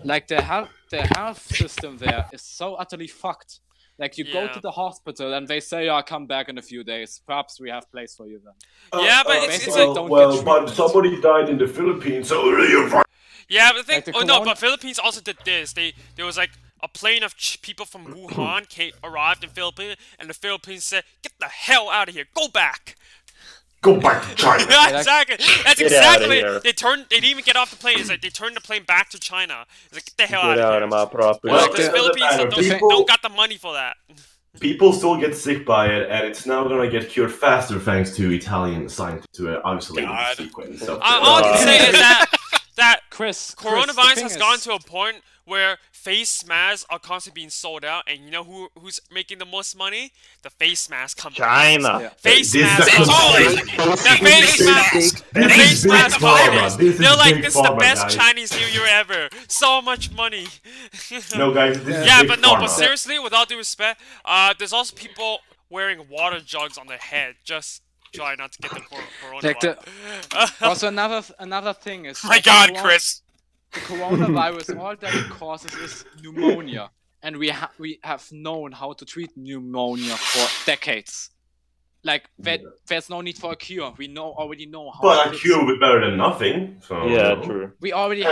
like the health system there is so utterly fucked. Like you go Yeah. to the hospital and they say, "Oh, come back in a few days. Perhaps we have place for you then." Yeah, but it's basically like don't well, get but treatment. somebody died in the Philippines, so you're right. yeah, but the thing. Like the Oh no, corona- but Philippines also did this. There was like a plane of people from Wuhan arrived in Philippines, and the Philippines said, "Get the hell out of here. Go back." Go back to China. Yeah, exactly. That's Get outta exactly. here. They didn't even get off the plane. It's like they turned the plane back to China. It's like, get the hell Get out out of of here. my property. Well, Because it Philippines doesn't matter. don't got the money for that. People still get sick by it, and it's now gonna get cured faster thanks to Italian scientists to isolate God. the sequence. Of All I can say is that Chris, coronavirus the has thing gone is- to a point where face masks are constantly being sold out, and you know who's making the most money? The face mask companies. China. Yeah. Face This is mask. a companies. conspiracy. The face mask. The This face is big mask pharma. companies. This is They're like, big this is the pharma, best guys. Chinese New Year ever. So much money. No, guys, this is Yeah, big but no, pharma. but seriously, with all due respect, there's also people wearing water jugs on their head just try not to get the coronavirus. Also, another thing is. My God, Chris. The coronavirus, all that it causes is pneumonia, and we have known how to treat pneumonia for decades. like there's no need for a cure. We already know how. But it a fits. cure would be better than nothing. So, Yeah, true. We already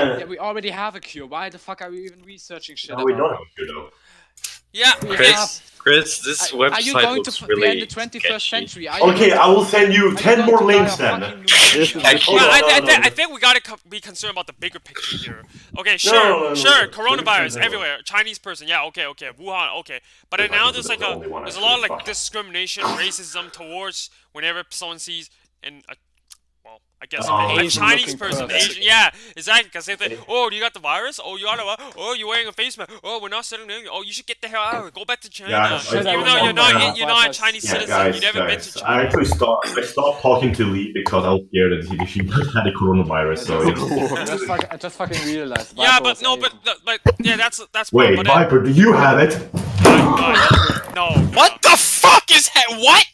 have a cure. Why the fuck are we even researching shit? No, we about don't have a cure though. Yeah. Chris, this Are you website going to looks be in really the 21st sketchy. century? Are you Okay, going I will send you are 10 going more to die links of then. fucking This is Yeah, ridiculous. I think we gotta be concerned about the bigger picture here. Okay, sure, no, sure, no. coronavirus No. everywhere, Chinese person, yeah, okay, Wuhan, okay. But then now there's like there's a lot of like discrimination, racism towards whenever someone sees well, I guess a Chinese person, Asian, yeah, exactly. Because they think, oh, you got the virus? Oh, you got oh, you're wearing a face mask. Oh, we're not sitting there. Oh, you should get the hell out. Go back to China. Guys, Even though you're not a Chinese citizen, you never been to China. I actually stopped talking to Lee because I was scared that he had a coronavirus. So I just fucking realized. Yeah, but no, but yeah, that's wait, but Viper, do you have it? No. What the fuck is that? What?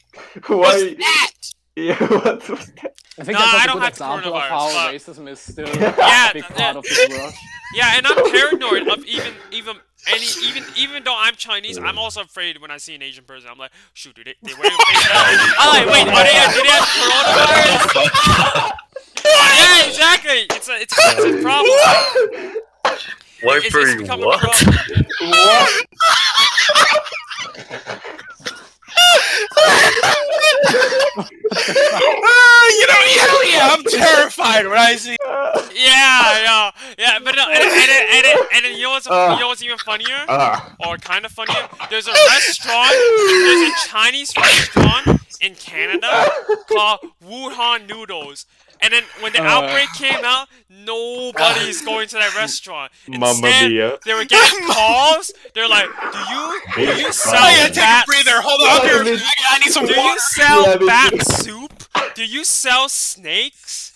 Why? that? Yeah, what was that? I think No, that's I a don't good have example of coronavirus, how but- racism is still Yeah, a big part of this world. Yeah, and I'm paranoid of even though I'm Chinese, I'm also afraid when I see an Asian person. I'm like, shoot, dude, they wearing a face mask? I'm like, wait, do they have coronavirus? Yeah, exactly. It's a problem. It's become a problem. What? Yeah, I'm terrified when I see. Yeah, but no, and you know what's even funnier, or kind of funnier? There's a Chinese restaurant in Canada called Wuhan Noodles. And then when the outbreak came out, nobody's going to that restaurant. Mamma Instead, mia. they were getting calls. They're like, "Do you sell I gotta take a bat? breather. Hold on, here. I need some Do you water. sell bat soup? Do you sell snakes?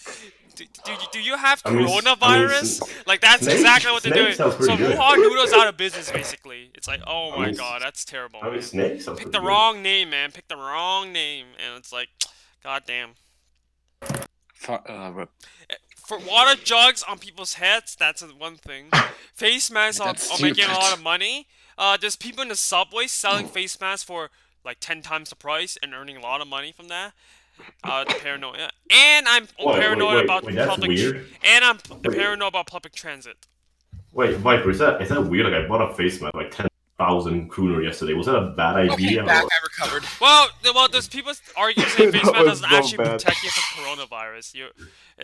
Do you have coronavirus?" Like that's snake- exactly what they're snake doing. sounds So pretty good. Wuhan Noodles out of business basically. It's like, oh my god, that's terrible. I mean, Man. snakes sounds Pick pretty the good. wrong name, man. Pick the wrong name, and it's like, goddamn. For water jugs on people's heads, that's one thing. Face masks are making a lot of money. There's people in the subway selling face masks for like 10 times the price and earning a lot of money from that. Paranoia. And I'm paranoid about wait, that's public. weird. And I'm paranoid about public transit. Wait, Viper, is that weird? Like I bought a face mask like 10,000 kroner yesterday. Was that a bad idea? Okay, back. or- I recovered. Well, there's people arguing saying face That mask was doesn't so actually bad. protect you from coronavirus.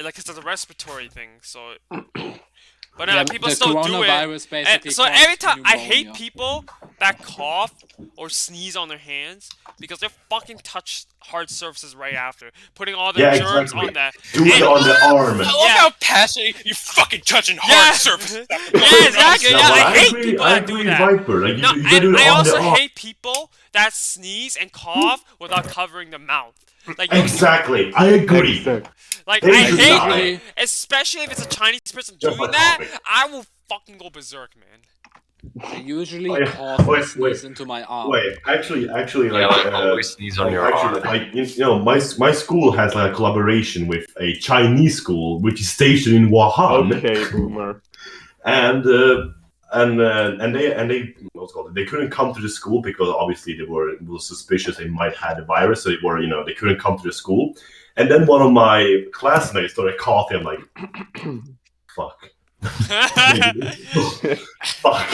Like it's a respiratory thing, so. But Yeah, people the still do it. coronavirus basically So causes every time I pneumonia. hate people that cough or sneeze on their hands because they fucking touch hard surfaces right after, putting all their germs exactly. on that. Do it on the arm. I love Yeah. how passionate you fucking touching hard surfaces. Yeah, exactly. No, Yeah, but I hate agree, people I that do agree, that. Viper. Like, No, you gotta do and it I on also the arm. hate people that sneeze and cough without covering their mouth. Like, Exactly, I agree. like They I should hate die. it, especially if it's a Chinese person Just doing like that. coughing. I will fucking go berserk, man. I usually Wait, cough wait, and sneeze into my arm. Wait, actually, Yeah, like, like always sneeze on like, your actually, arm. like, you know, my school has like a collaboration with a Chinese school which is stationed in Wuhan, Okay, boomer. and they what's it called? They couldn't come to the school because obviously they were suspicious they might have the virus, so they couldn't come to the school. And then one of my classmates started coughing. I'm like, fuck. Fuck.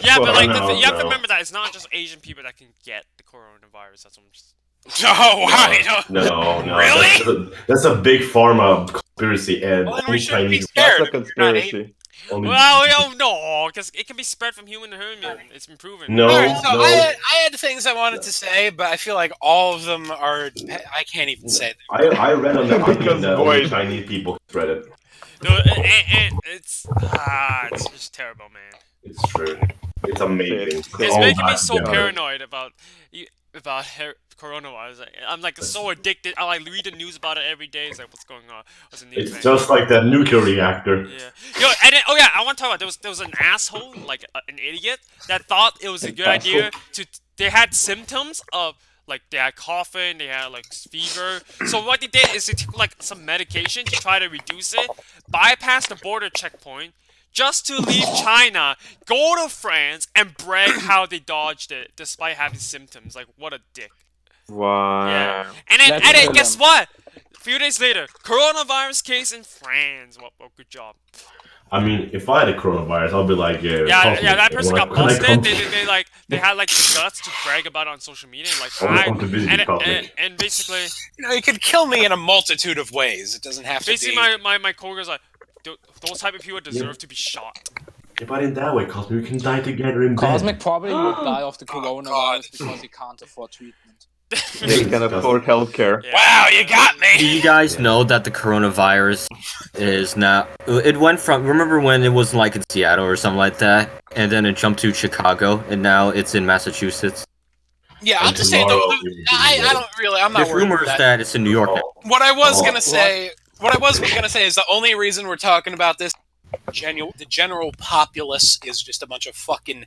Yeah, but like No, you have to no. remember that it's not just Asian people that can get the coronavirus. That's what I'm just. Oh, why? No. Really? That's a big pharma conspiracy, and Well, then we only shouldn't be Chinese. scared. That's a conspiracy. Only, Well, no, because it can be spread from human to human. It's been proven. no, Alright, so no. I had things I wanted to say, but I feel like all of them are. I can't even say them. I read on the Because that only void. Chinese people spread it. No, and it's just terrible, man. It's true. It's amazing. It's All making me that so together. paranoid about coronavirus. I'm like so addicted. I like read the news about it every day. It's like, what's going on? What's the news? It's man? just like that nuclear reactor. Yeah. Yo, and then, I want to talk about there was an asshole, like an idiot, that thought it was a good idea to. They had symptoms of like they had coughing, they had like fever. So what they did is they took like some medication to try to reduce it, bypass the border checkpoint, just to leave China, go to France, and brag how they dodged it despite having symptoms. Like what a dick. Wow. Yeah. And then, guess what? A few days later, coronavirus case in France. Well, good job. I mean, if I had a coronavirus, I'll be like, Yeah, that person got can I busted. come They had like the guts to brag about it on social media, like I wanna come to visit you, Cosmic. and basically, You could kill me in a multitude of ways. It doesn't have to basically be. my coworkers like, those type of people deserve to be shot. Yeah, but in that way, Cosmic, we can die together in bed. Cosmic probably would die of the coronavirus because he can't afford treatment. They can afford healthcare. Yeah. Wow, you got Do me. you guys know that the coronavirus is now? It went from, remember when it was like in Seattle or something like that, and then it jumped to Chicago, and now it's in Massachusetts. Yeah, I'll And just say tomorrow though. we will be I dead. don't really. I'm not There's worried about rumors that. that it's in New York now. What I was Oh. gonna say. What I was gonna say is the only reason we're talking about this, the general populace is just a bunch of fucking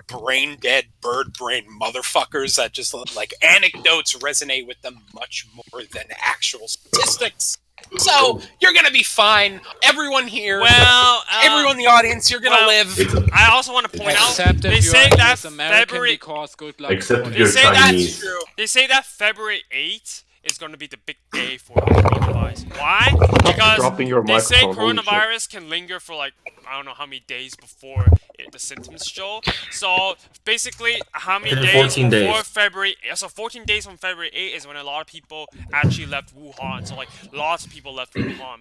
brain dead bird brain motherfuckers that just like anecdotes resonate with them much more than actual statistics. So you're gonna be fine. Everyone here, Well, everyone in the audience, you're gonna live. I also want to point out Except they if say you're that US American February. because good luck. Except if They you're say Chinese. That's true. They say that February 8th is going to be the big day for coronavirus. Why? Because Dropping your they say microphone, holy shit. coronavirus can linger for like, I don't know how many days before the symptoms show. So basically, how many days 14 before days. February? So 14 days from February 8th is when a lot of people actually left Wuhan. So like lots of people left Wuhan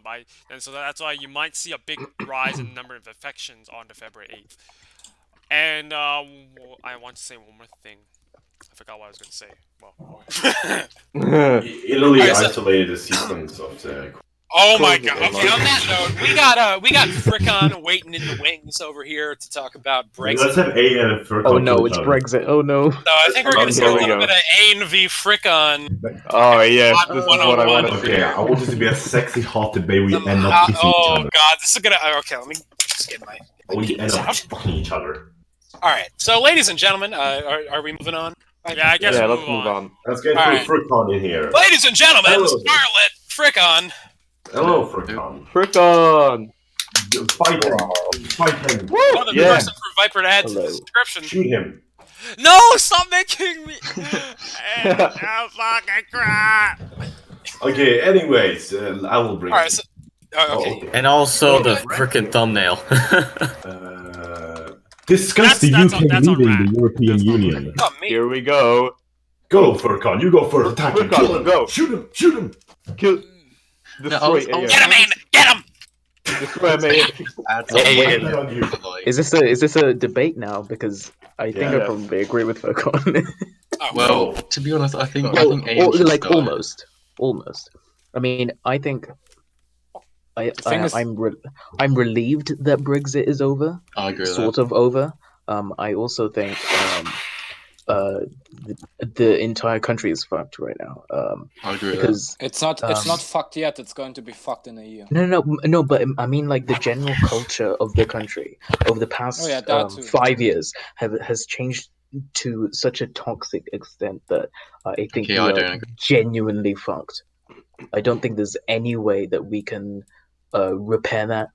and so that's why you might see a big rise in the number of infections on the February 8th. And I want to say one more thing. I forgot what I was going to say. Well, Italy Alright, so- isolated a sequence of the. Oh my god! Okay, on that note, we got Frickon waiting in the wings over here to talk about Let's Brexit. have A and Furcon. Oh no, it's Brexit. Oh no. So I think we're gonna see a Here we little go. bit of A and V Frickon. Oh yes, Hot this is what I 101. want to Okay, I want this to be a sexy hot debate where you Some end up hot- kissing each oh other. god, this is gonna. Okay, let me just get my. I want you to end penis up out. fucking each other. All right, so ladies and gentlemen, are we moving on? yeah, I guess Yeah, we'll let's move on. Let's get Alright. Furcon in here. Ladies and gentlemen, Hello. Scarlet Frickon. Hello, Furcon. Frickon! Fight him. Fight him. One of the Yeah. person for Viper to add to the Hello. description. Shoot him. No, stop making me. Oh, fucking crap. Okay, anyways, I will bring All right, so, okay. Oh, And also the freaking thumbnail. discuss the That's UK on leaving Rat. the European That's on Union. Not me. Here we go. Go, Furcon. You go first. Attack him. Furcon, Kill him. go. Shoot him. Shoot him. Kill. Destroy Get him, man! Get him! Destroy man. Wait on you. Is this a debate now? Because I think I Yeah. probably agree with Focon. Oh, Well, to be honest, I think Well, Aim should like start. almost. I mean, I think thing is- I'm relieved that Brexit is over, I agree with sort of over. I also think the entire country is fucked right now. I agree with Because It's not fucked yet. It's going to be fucked in a year. no, but I mean, like the general culture of the country over the past Oh, yeah, that too. 5 years has changed to such a toxic extent that I think Okay, we I are don't agree. genuinely fucked. I don't think there's any way that we can repair that.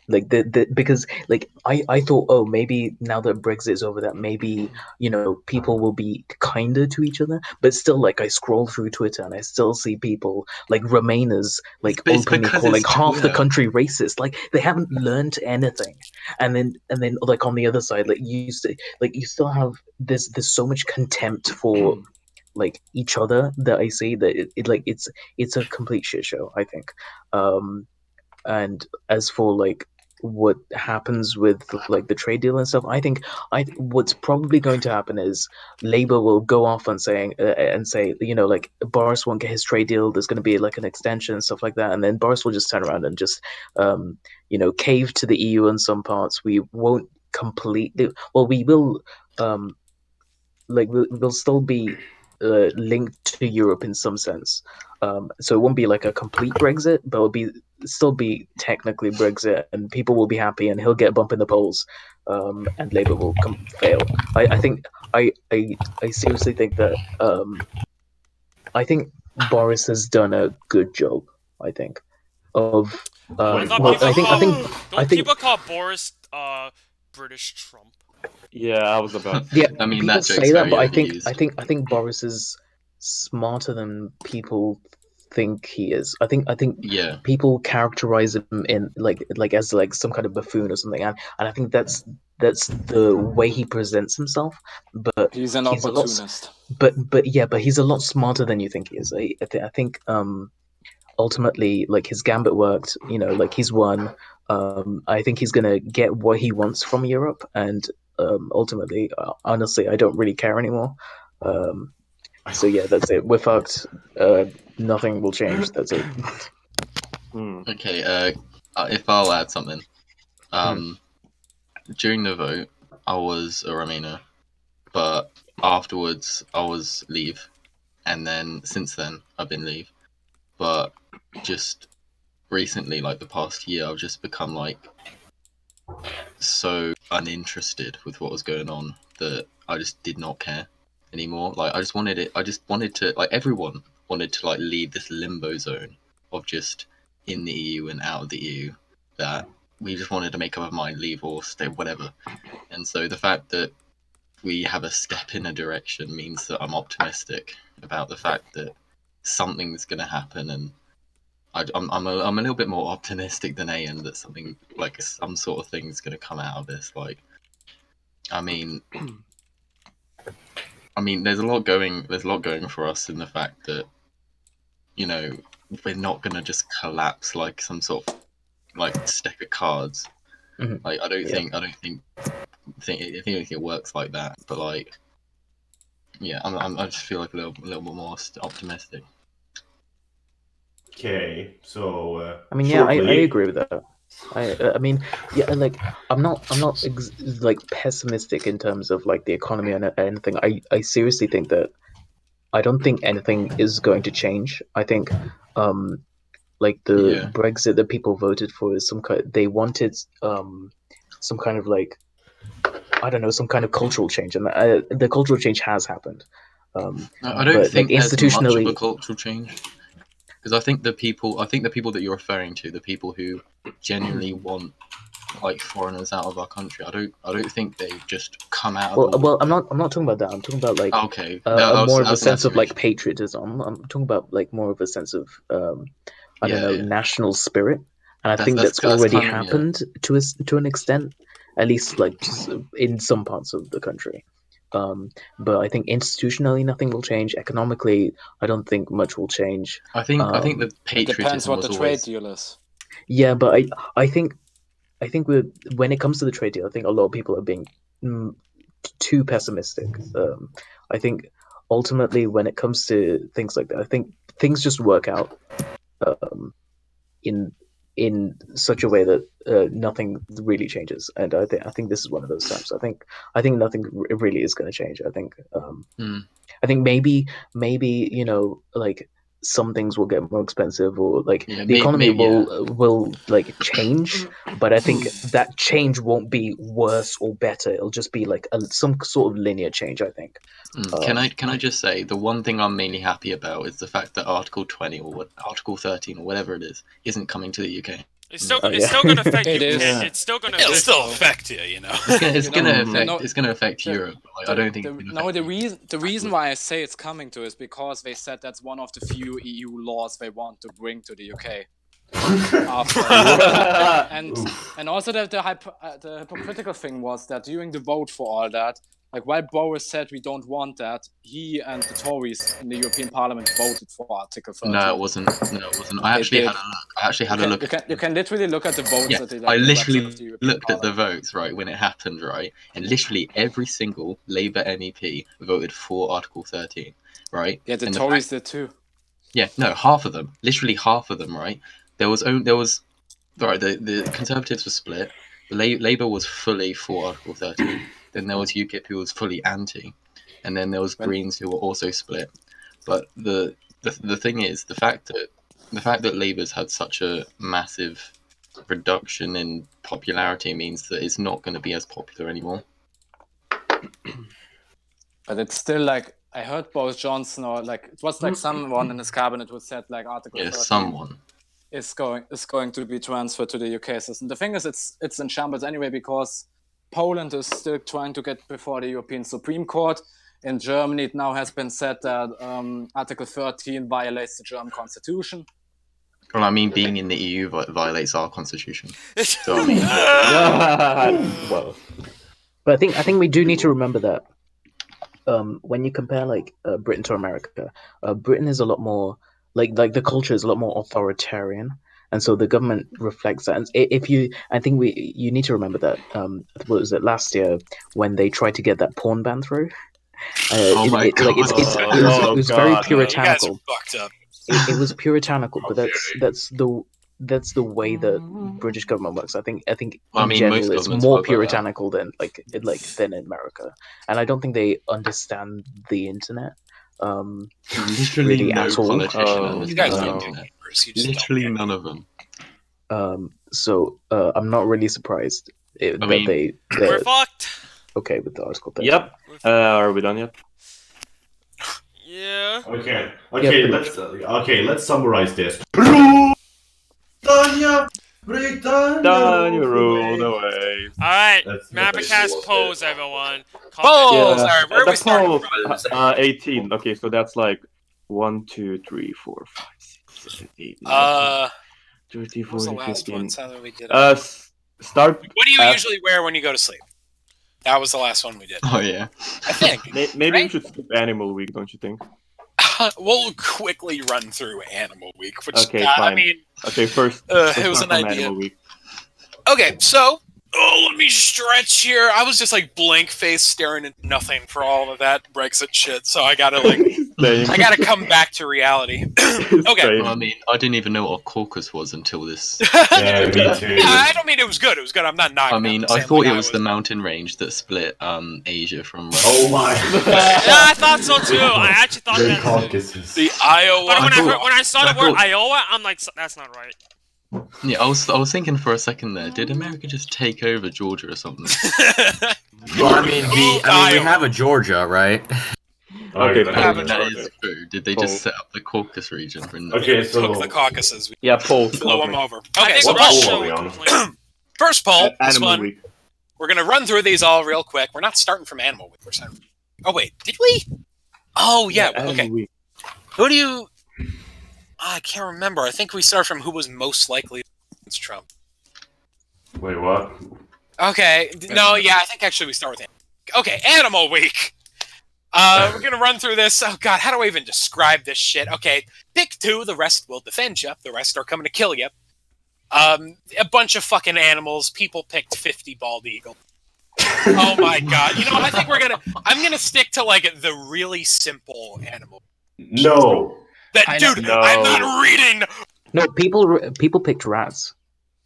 Like because like I thought, oh, maybe now that Brexit is over, that maybe people will be kinder to each other, but still, like I scroll through Twitter and I still see people like Remainers like But it's openly because calling it's half the Twitter. country racist. Like they haven't learned anything. And then like on the other side, like you still have there's so much contempt for like each other that I see that it's a complete shit show, I think. And as for like what happens with like the trade deal and stuff, I think what's probably going to happen is Labour will go off and say like Boris won't get his trade deal. There's going to be like an extension and stuff like that, and then Boris will just turn around and just cave to the EU in some parts. We won't completely. Well, we will. We'll still be linked to Europe in some sense. So it won't be like a complete Brexit, but it'll still be technically Brexit, and people will be happy, and he'll get a bump in the polls, and Labour will fail. I think I seriously think that I think Boris has done a good job. I think of I thought I think people call Boris British Trump. Yeah, I was about. Yeah, I mean, people that joke's say that, very but overused. I think Boris is smarter than people think he is. I think Yeah. people characterize him in like as like some kind of buffoon or something, and I think that's the way he presents himself. But He's an he's a lot, opportunist. but yeah, but he's a lot smarter than you think he is. I think ultimately, like, his gambit worked. You know, like, he's won. I think he's gonna get what he wants from Europe, and ultimately, honestly, I don't really care anymore. So yeah, that's it. We're fucked. Nothing will change. That's it. Okay. If I'll add something, during the vote, I was a Remainer, but afterwards I was Leave, and then since then I've been Leave. But just recently, like the past year, I've just become like so uninterested with what was going on that I just did not care anymore. Like I just wanted to, like, everyone wanted to like leave this limbo zone of just in the EU and out of the EU, that we just wanted to make up our mind, leave or stay, whatever. And so the fact that we have a step in a direction means that I'm optimistic about the fact that something's going to happen, and I'm a little bit more optimistic than Ian that something like some sort of thing's going to come out of this. Like, I mean, there's a lot going for us in the fact that, you know, we're not going to just collapse like some sort of like stack of cards. Like, I don't think it works like that. But like, yeah, I just feel like a little bit more optimistic. Okay, so I mean, yeah, I agree with that. I mean, yeah, and like, I'm not like pessimistic in terms of like the economy and anything. I seriously think that I don't think anything is going to change. I think like the Brexit that people voted for is they wanted some kind of like, I don't know, some kind of cultural change, and the cultural change has happened. I don't but think like, there's much of a institutionally, cultural change, because I think the people that you're referring to, the people who genuinely want like foreigners out of our country, I don't think they just come out of well, I'm not talking about that. I'm talking about like more of a sense of like patriotism. I'm talking about like more of a sense of I don't know, national spirit, and I think that's already kind of, happened to an extent, at least like just in some parts of the country. But I think institutionally nothing will change. Economically, I don't think much will change. I think the patriotism It depends what was the always... trade deal is. Yeah, but I think when it comes to the trade deal, I think a lot of people are being too pessimistic. I think ultimately, when it comes to things like that, I think things just work out in such a way that nothing really changes. And I think this is one of those times. I think nothing really is going to change. I think maybe you know, like, some things will get more expensive, or like the economy will like change, but I think that change won't be worse or better. It'll just be like some sort of linear change, I think. Can I just say, the one thing I'm mainly happy about is the fact that Article 20 or Article 13 or whatever it is isn't coming to the UK. It's still going to affect you. It It's still going to It'll still affect you, you know. It's going to affect Europe. Like, I don't think. The reason why I say it's coming to is because they said that's one of the few EU laws they want to bring to the UK. and also the hypocritical thing was that during the vote for all that, like, while Boris said we don't want that, he and the Tories in the European Parliament voted for Article 13. No, it wasn't. I actually had a look. You can literally look at the votes. Yeah, that they, I literally looked at the votes, right, when it happened, right, and literally every single Labour MEP voted for Article 13, right? Yeah, the Tories did too. Yeah, no, half of them, literally half of them, right? There was right, the Conservatives were split. Labour was fully for Article 13. Then there was UKIP, who was fully anti, and then there was Greens, who were also split. But the thing is, the fact that Labour's had such a massive reduction in popularity means that it's not going to be as popular anymore. But it's still like, I heard Boris Johnson, or like, it was like someone in his cabinet who said like Article 13 someone is going to be transferred to the UK system. The thing is, it's in shambles anyway, because Poland is still trying to get before the European Supreme Court. In Germany, it now has been said that Article 13 violates the German constitution. Well, I mean, being in the EU violates our constitution. So I mean, well, But I think we do need to remember that when you compare like Britain to America, Britain is a lot more like the culture is a lot more authoritarian, and so the government reflects that. And you need to remember that what was it last year when they tried to get that porn ban through? Oh my God. It was very You guys are puritanical. fucked up. It was puritanical, but that's the way that British government works. I think I in mean, general most it's governments more work like that. puritanical than than in America, and I don't think they understand the internet Literally really no at all. politician You guys understands the don't internet. Bruce, you just don't Literally get it. none of them. So I'm not really surprised that mean, We're they're fucked. okay with the Article 13. yep. Are we done yet? Yeah. Okay. pretty Let's summarize this. Done, you ruled away. Alright, That's MapperCast polls, everyone. Polls! Yeah. Alright, where are we The starting poll, from? 18. Okay, so that's like 1, 2, 3, 4, 5, 6, 7, 8, 9, 30, What was the 40, last 15. one? Something we did. Start. What do you af- usually wear when you go to sleep? That was the last one we did. Oh yeah. I think. Maybe Right? we should skip Animal Week, don't you think? We'll quickly run through Animal Week, which Okay, I fine. mean, Okay, first. it let's was start an from idea. Animal Week. Okay, so let me stretch here. I was just like blank face staring at nothing for all of that Brexit shit, so I gotta I gotta come back to reality. Okay. Well, I mean, I didn't even know what a caucus was until this. Yeah, me too. Yeah, I don't mean it was good. It was good. I'm not knocking. I mean, I thought it was the mountain range that split Asia from Russia. Oh my. Yeah, I thought so too. I actually thought The that too. Caucasus. The Iowa. But when I saw the word thought- Iowa, I'm like, that's not right. Yeah, I was thinking for a second there. Did America just take over Georgia or something? Well, I mean, we Iowa. have a Georgia, right? Okay, What happened That to is true. Did they just set up the Caucasus region? Okay, Took so the Caucasus. We yeah, poll. blew them over. I Okay, think so what Russia poll are we would on? complain. first poll. This Animal one. Week. We're gonna run through these all real quick. We're not starting from Animal Week. We're starting. Oh wait, did we? Oh yeah. Animal Okay. Week. Who do you? I can't remember. I think we start from who was most likely against Trump. wait, what? Okay. No, yeah. I think actually we start with Okay, Animal Week. We're gonna run through this. Oh God, how do I even describe this shit? Okay, pick 2. The rest will defend you. The rest are coming to kill you. A bunch of fucking animals. People picked 50 bald eagles. Oh my God. You know what? I think I'm gonna stick to like the really simple animal. No. Dude, No. I'm not reading. No, people picked rats.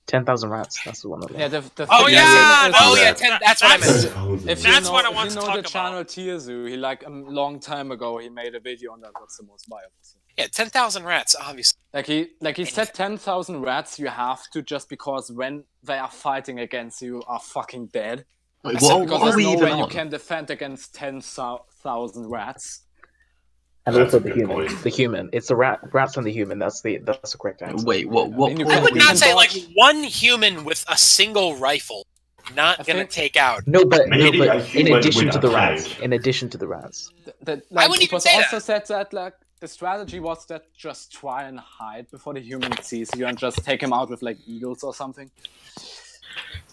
10,000 rats. That's the one. Of them. Yeah, the Oh thing yeah. is, Oh yeah. That- That's what I that's- meant. If That's you know, what I if want you to know talk the about. channel Tierzu, he like a long time ago he made a video on that. What's the most viable? Yeah, 10,000 rats. Obviously. Like he said 10,000 rats you have to just because when they are fighting against you are fucking dead. Wait, said what Because are there's we no even way you on? can defend against 10,000 rats. And That's also a the good human. point. The human. It's the rats and the human. That's the correct answer. Wait, what? I What? mean, you I can- would you not can say like dodge- one human with a single rifle. Not I gonna think- take out. No, but Maybe a in human addition with to a the rats. tank. In addition to the rats. I wouldn't it even was say also said that like the strategy was that just try and hide before the human sees you and just take him out with like eagles or something.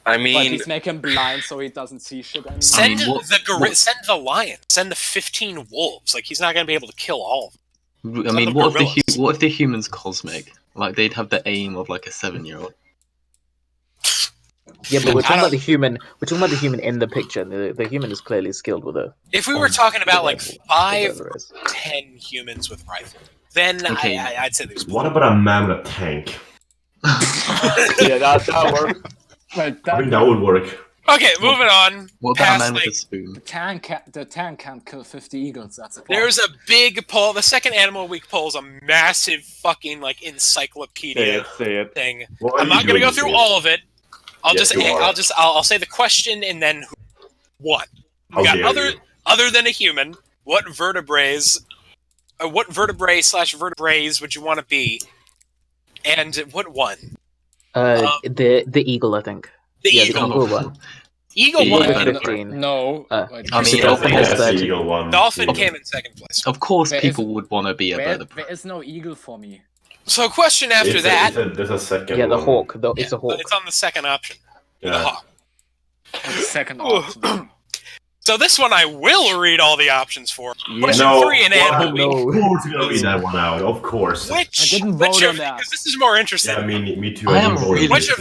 I But at mean, least make him blind so he doesn't see shit anymore. Send what- send the lion. Send the 15 wolves. Like he's not gonna be able to kill all of them. I mean, the what if gorillas. what if the human's cosmic? Like they'd have the aim of like a 7-year-old. Yeah, but we're I talking don't- about the human. We're talking about the human in the picture. The human is clearly skilled with a. If we were talking about like rifle, 5, whatever it is. 10 humans with rifles, then Okay. I'd say there's. What about a man with a tank? Yeah, that works. Well, I think that would work. Okay, moving on. What about a Past, man with like, a spoon? the tank can't kill 50 eagles. That's the problem. there's a big poll. The second Animal Week poll is a massive fucking like encyclopedia Say it. thing. What are I'm you not gonna doing go through here? all of it. Yes, you are. I'll say the question and then who won. How We got dare you. other than a human, what vertebrates would you want to be? And what won? The eagle, I think. The Yeah, the eagle. eagle one. Eagle Eagle won. won. 15. No. I mean, Yeah, Dolphin has Yes, the 13. eagle won. Dolphin Yeah. came in second place. Of course, There people would want to be a bird of prey. there is no eagle for me. So, question after that. There's a second Yeah, the one. hawk. It's a But hawk. it's on the second option. The Yeah. hawk. Second option. So this one I will read all the options for. Question No, 3 in animal week. Of course you're gonna read that one out. Of course. Which didn't vote which on of that. because this is more interesting. Yeah, me too. I am didn't vote on really- Which this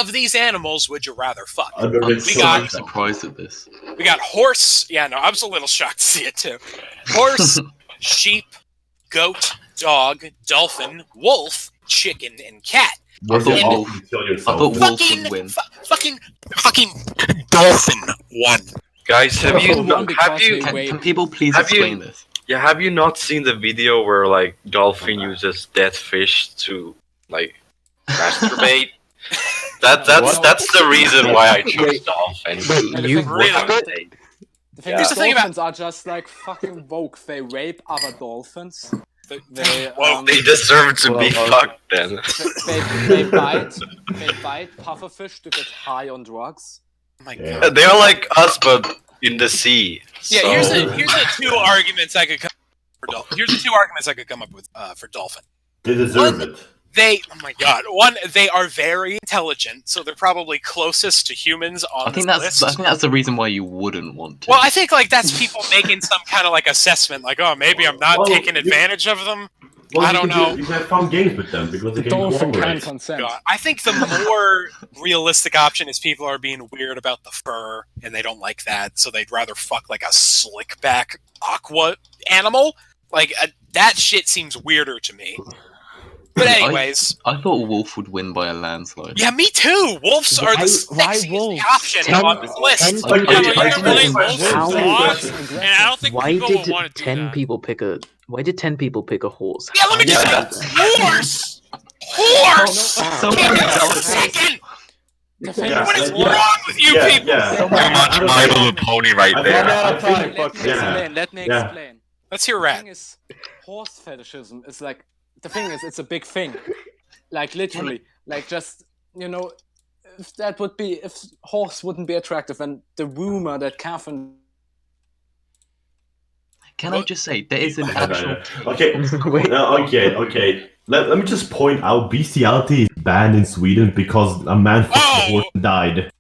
of these animals would you rather fuck? one. I'm I'm We so got- surprised at this. We got horse. Yeah, no, I was a little shocked to see it too. Horse, sheep, goat, dog, dolphin, wolf, chicken, and cat. Where's thought the wolf- option? Kill I yourself. thought wolf Fucking, would win. fucking dolphin won. Guys, have you One because have you they wait. Can people please Have you- explain this? yeah have you not seen the video where like dolphin uses dead fish to like masturbate? That's the reason why I chose dolphin. You Really? The thing Here's is, the thing about- dolphins are just like fucking woke. They rape other dolphins. They Well, they deserve to be fucked then. they bite pufferfish to get high on drugs. Oh my Yeah. god. They're like us, but in the sea. Yeah, so- here's the two arguments I could come for dolphin. Here's the two arguments I could come up with for dolphin. They deserve it. Oh my god. One, they are very intelligent, so they're probably closest to humans on I think this that's list. I think that's the reason why you wouldn't want to. Well, I think like that's people making some kind of like assessment, like, oh, maybe I'm not Well, taking you- advantage of them. Well, I don't know. You can have fun games with them because they can Dolphin can cooperate. consent. God, I think the more realistic option is people are being weird about the fur and they don't like that, so they'd rather fuck like a slick back aqua animal. Like that shit seems weirder to me. But anyways, I thought wolf would win by a landslide. yeah, me too. Wolves are the Why sexiest wolves? option on this list. ten- Yeah, but you I can relate think- wolves to How- dogs, and I don't think Why people did would want to do 10 that. people pick a? Why did 10 people pick a horse? Yeah, let me just say, horse. Horse. Someone else- Second. The thing Yeah, What is yeah. wrong with you Yeah, people? yeah. Much My Little Pony right I there. think- I think- Let me yeah. explain. Let me Yeah. explain. Let's hear The Rat. thing is, horse fetishism is like the thing is it's a big thing. Like literally, like just if horse wouldn't be attractive, and the rumor that Catherine Can I just say there is an actual Okay, Wait. okay. Let me just point out bestiality is banned in Sweden because a man fucked a horse and died.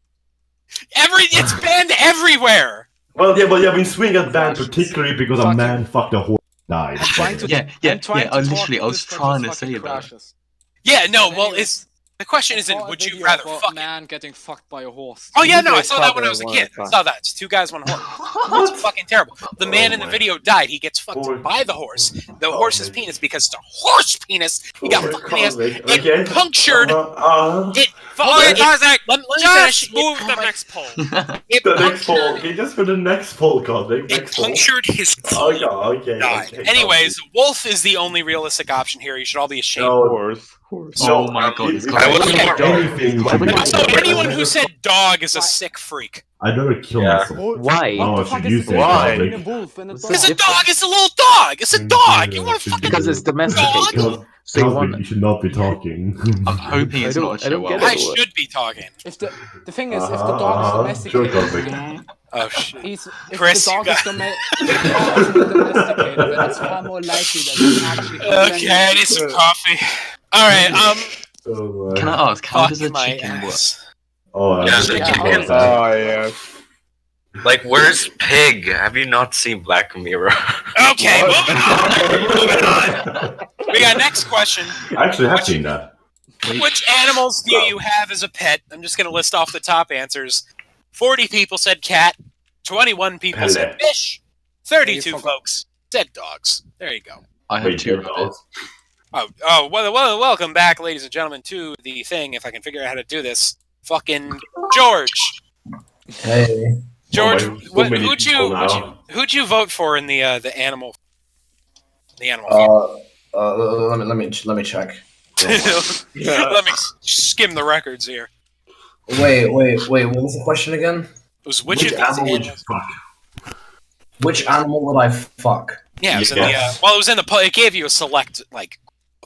It's banned everywhere. Well, yeah, but in Sweden got banned particularly because a man fucked a horse and died. yeah. I was trying to say that. crashes. Yeah, no. Well, the question isn't Saw a would you video rather of a fuck it? man getting fucked by a horse? Oh yeah, no, I Video saw that when I was a cover kid. I one saw that. It's two guys, one horse. It's fucking terrible. The man in the my video died. He gets fucked God. by the horse. The horse's penis, because it's a horse penis. He got fucking ass. Okay. It punctured. It. Oh, Isaac, Let me just finish. move the next poll. It The next poll. punctured. Okay, just for the next poll, God. It Next poll. punctured his Okay, colon. okay. Died. okay. Anyways, wolf is the only realistic option here. You should all be ashamed. No, Horse. Oh my god, it's I was crazy. anything. So anyone who said dog is a sick freak. I'd rather kill Yeah. myself. Why? Oh, What the should fuck you is say Why? that? in a wolf and a dog? It's a different. dog. It's a little dog. It's a dog. You want to fucking Because it's domesticated. Dog? So you Cosby, want. you should not be talking. I'm hoping it's I not a don't show get out. I should be talking. If the thing is, if the dog is Sure, domesticated, Cosby. Oh shit. if Chris, the you dog is got- domesticated, then it's far more likely that it's actually. Okay, I need some coffee. All right. Oh, Can I ask, how Fuck does a my chicken work? ass. Oh, Yeah, that's the a chicken. good one. Oh yeah. Like, where's Pig? Have you not seen Black Mirror? Okay, moving on. We got next question. I actually have seen that. Which animals do you have as a pet? I'm just gonna list off the top answers. 40 people said cat. 21 people said fish. 32 folks said dogs. There you go. I have Wait, two yeah, rabbits. Well, welcome back, ladies and gentlemen, to the thing. If I can figure out how to do this, fucking George. Hey. George, Oh, so many people now. who'd you vote for in the animal? The animal. Let me check. Let me skim the records here. Wait. What was the question again? It was which of these animal would you animals? fuck? Which animal would I fuck? Yeah, it was in Yes. the. Well, it was in the. It gave you a select like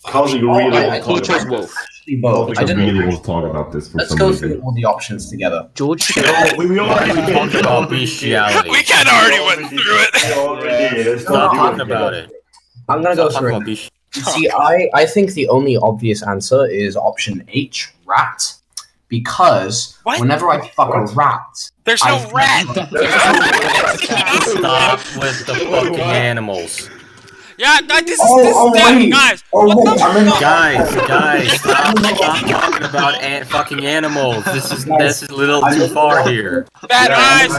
Cosmic, you really want to talk chose about wolf. this. Actually, both. Cosmic, I I didn't. really want to talk about this for Let's some go reason. through all the options together. George. We already Talk about bestiality. We kind of already went through it. Let's Stop not do talking it about again. it. I'm gonna go Stop talking through about it. bestiality. See, I think the only obvious answer is option H, rat, because What? whenever I fuck a rat, There's no I- rat. Stop with the fucking animals. Yeah, this is wait. guys. Oh, What wait, the I'm in- fuck? Guys, stop talking about fucking animals. This is a little too far here. Guys,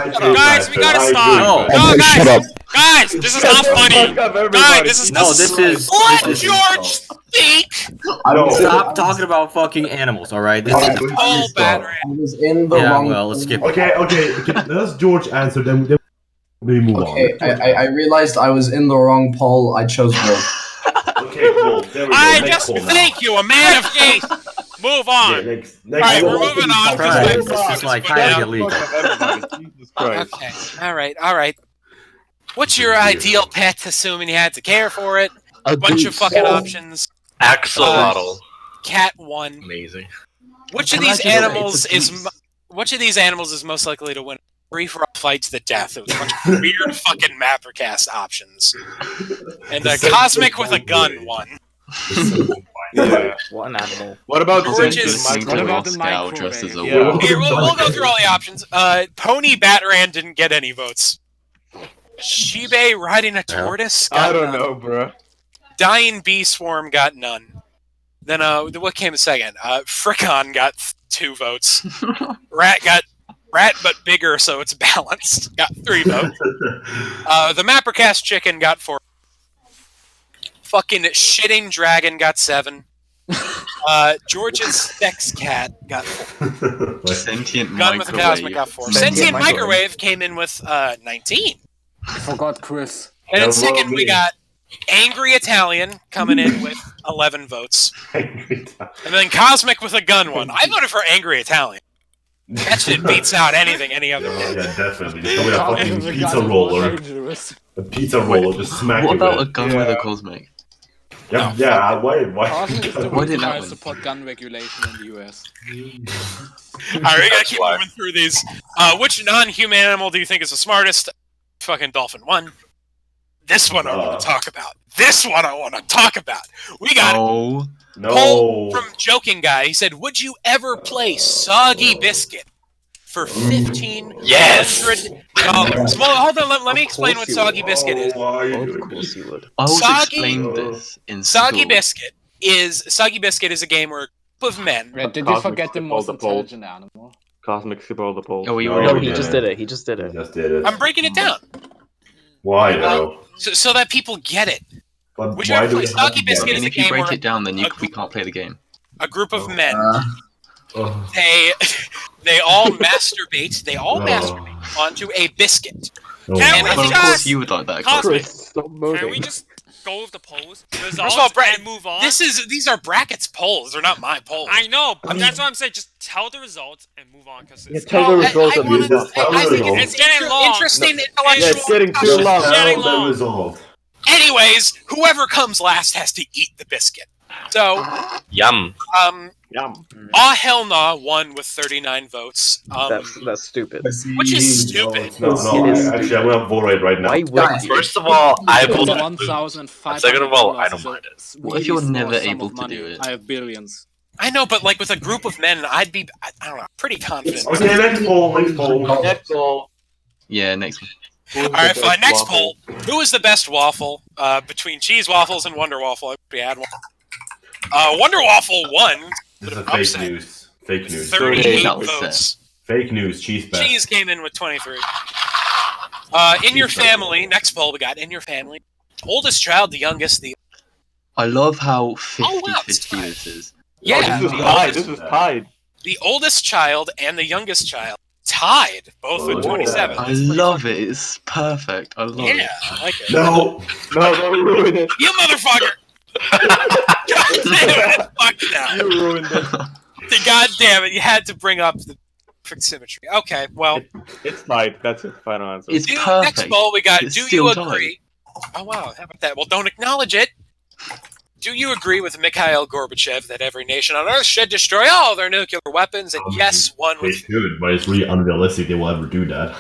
we gotta stop. No. No, guys, Shut up. guys, this is not funny. Guys, this is Let George speak. Stop talking about fucking animals. All right. This is Oh, Batarang. I was in the yeah. wrong. Well, let's skip. Okay. Let George answer, then we move Okay, on. I realized I was in the wrong poll. I chose wolf. Okay, cool. There we go. I Next just poll now. Thank you, a man of faith. move Yeah, on. next Alright, poll. we're moving on. Christ, because this is like highly illegal. Jesus Christ. Okay, all right. What's your ideal pet, assuming you had to care for it? A Bunch of goose. fucking options. Axolotl. Cat 1. Amazing. Which of Imagine these it's a animals goose. which of these animals is most likely to win a free-for-all fight to the death? It was a bunch of weird fucking MapperCast options. And Cosmic with a gun won. Yeah. What an animal. What about George Zenji? is- Listening What to about the Moscow microwave? dressed as a Yeah. wolf. Here, we'll go through all the options. Pony Batarang didn't get any votes. Shibe riding a tortoise got I don't none. know, bro. Dying Bee Swarm got none. Then what came second? Fricon got 2 votes. Rat but bigger, so it's balanced. Got 3 votes. The MapperCast chicken got 4. Fucking shitting dragon got 7. George's sex cat got 4. Sentient Gun with a cosmic microwave. got 4. Sentient Sentient microwave. microwave came in with 19. I forgot Chris. And in Yeah, second, well, we me. got Angry Italian coming in with 11 votes. And then Cosmic with a gun one. I voted for Angry Italian. That shit beats out anything any other Yeah, day. definitely. Just go with a fucking The pizza gun is roller. more dangerous. A pizza roller, just smack What you about a with it. gun with a cosmic? Yeah, yeah, why? Cosmic is the Why one did who that tries win? to support gun regulation in the US. Alright, we gotta keep moving through these. Which non-human animal do you think is the smartest? Fucking dolphin 1. This one I want to talk about. We got Oh, Poll No. from Joking Guy. He said, would you ever play Soggy Biscuit for $1,500? Yes. Well, hold on, let me explain what you Soggy Biscuit is. Why are you Of doing course this? you would. I was Soggy- explained this in Soggy school. Biscuit is a game where a group of men. Wait, did you Cosmic forget the skip all most the polls. intelligent animal? Cosmic skip all the polls. Oh, we No, already No, he yeah. just did it. He just did I it. just did it. I'm breaking it down Why though? so that people get it. But Would you why ever do play we have Soggy to Biscuit get is And a if you game break where it down, then a we can't play the game. a group of men, Oh. they all masturbate onto a biscuit. Oh. Can And we I Well, think of course just you would like that. Cosmic? Stop Can moving. we just go with the polls, First of all, Brett, and move on? these are brackets polls. They're not my polls. I know, but that's what I'm saying. Just tell the results and move on, because it's tell the results of wanna- these. I think It's getting long. interesting Yeah, intellectual. it's getting too discussion. long. Getting Tell the long. result. Anyways, whoever comes last has to eat the biscuit. So, Yum. Yum. Ah Hell Nah won with 39 votes. That's stupid. Which is stupid. No, It is actually, I'm gonna vote right now. Why would you? First of all, I will. $1,500. Second of all, I don't mind it. What if you're Really small never sum able of to money. do it? I have billions. I know, but like with a group of men, I'd be, I don't know, pretty confident. Okay, next poll. Next poll. Yeah, next one. Alright, fine. Next poll. Who is the best waffle between cheese waffles and Wonder Waffle? I we had one. Wonder Waffle won. This is With fake upset. news. Fake news. 38 That was votes. Fake news. Cheese best. Cheese came in with 23. In your family, next poll we got in your family. Oldest child, the youngest, the I love how 50-50 Oh, wow, it's tied. this is. yeah, This is the tied. oldest, This is tied. the oldest child and the youngest child tied, both with Oh, 27. I That's pretty love it. It's perfect. I love Yeah, it. I like it. No. No, don't ruin it. You motherfucker! God damn it! Fuck now. You ruined it. God damn it! You had to bring up the perfect symmetry. Okay, well, It's tied. That's it. Final answer. It's next perfect. poll we got. It's Do still you tied. agree? Oh wow, how about that? Well, don't acknowledge it. Do you agree with Mikhail Gorbachev that every nation on Earth should destroy all their nuclear weapons? And yes, one They with. should, but it's really unrealistic they will ever do that.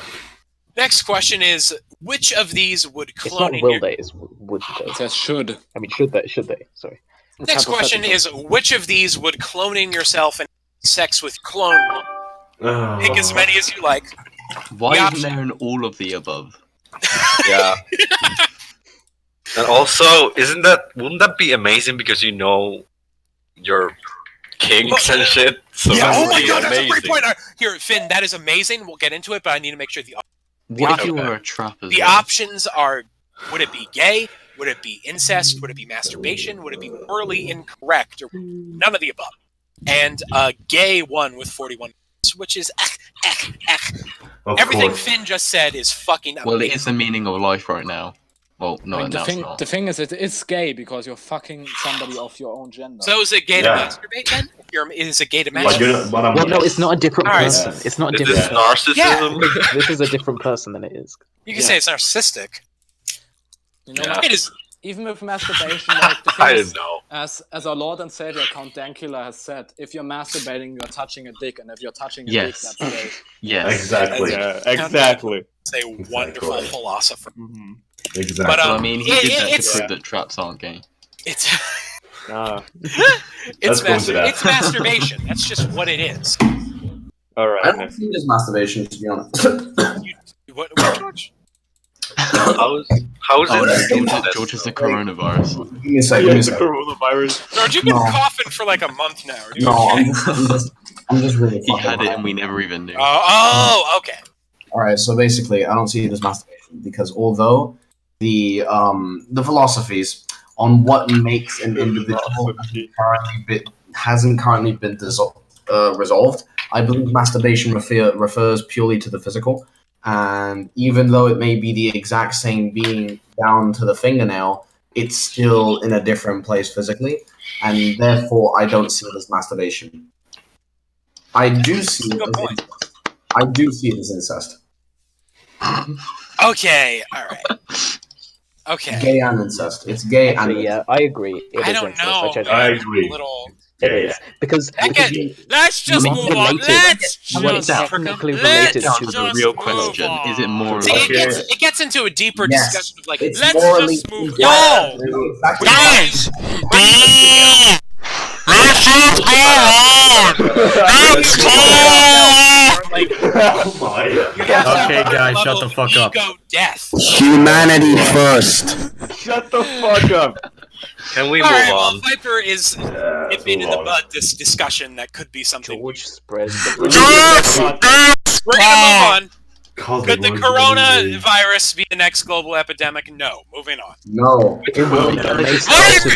Next question is: which of these would It's not cloning? will they, it's would they. It says should. I mean, should they? Should they? Sorry. Next question is: which of these would cloning yourself and sex with clone? Pick as many as you like. Why The isn't there an all of the above? Yeah. And also, wouldn't that be amazing because you know your kinks and shit? So Yeah, that oh would my be god, that's a amazing. great point. Here, Finn, that is amazing. We'll get into it, but I need to make sure What if you were a trap as the well? options are: would it be gay? Would it be incest? Would it be masturbation? Would it be morally incorrect? Or none of the above? And gay won with 41, which is everything course. Finn just said is fucking amazing. Well, it is the meaning of life right now. Well, no, I mean, now it's not. the thing is, it is gay because you're fucking somebody of your own gender. So is it gay Yeah. to masturbate then? Is it gay to But masturbate? you're not, but I'm, Well, no, it's not a different All right. person. It's not a Is different this person. narcissism? This is a different person than it is. You can say it's narcissistic. You know, Yeah. It is. even with masturbation, like the I thing didn't is, know. as our Lord and Savior Count Dankula has said, if you're masturbating, you're touching a dick, and if you're touching a Yes. dick, that's gay. Yes. exactly. Yeah, exactly. It's a wonderful philosopher. Mm-hmm. Exactly. But, Well, I mean, he did that to it's prove that traps aren't gay. it's Ah, it's, go into that. it's masturbation. That's just what it is. all I right. don't see it as masturbation, to be honest. What George? How is Oh, it? no, George is the coronavirus. Give me a sec, give Yeah, me a the sec. coronavirus. George, you've been No. coughing for like a month now. Are you No, okay? I'm just really He fucking had it high. and we never even knew. Oh, okay. Alright, so basically, I don't see it as masturbation because although the philosophies on what makes an individual hasn't currently been resolved, I believe masturbation refers purely to the physical, and even though it may be the exact same being down to the fingernail, it's still in a different place physically, and therefore I don't see it as masturbation. I do see it as incest. I do see it as incest. Okay, all right. Okay. Gay and incest. It's gay and Actually, yeah, I agree. It I is don't incest. know. checked I it. agree. Little. It is because Let's just you move relate on. it. Let's You are just technically let's related Down to to the the just real move question: on. is it more? See, Okay. it gets into a deeper Yes. discussion of like, It's let's morally just move. incorrect. No, Exactly. guys, like Oh my. you have to have Okay, a guys, level shut the of fuck up. ego death. Humanity first. Shut the fuck up. Can we All move right, well, on? Viper is nipping in the bud this discussion that could be something. George spreads the We're gonna move on. Cosmic Could the words. coronavirus be the next global epidemic? No. Moving on. No. It will. It makes What? sense.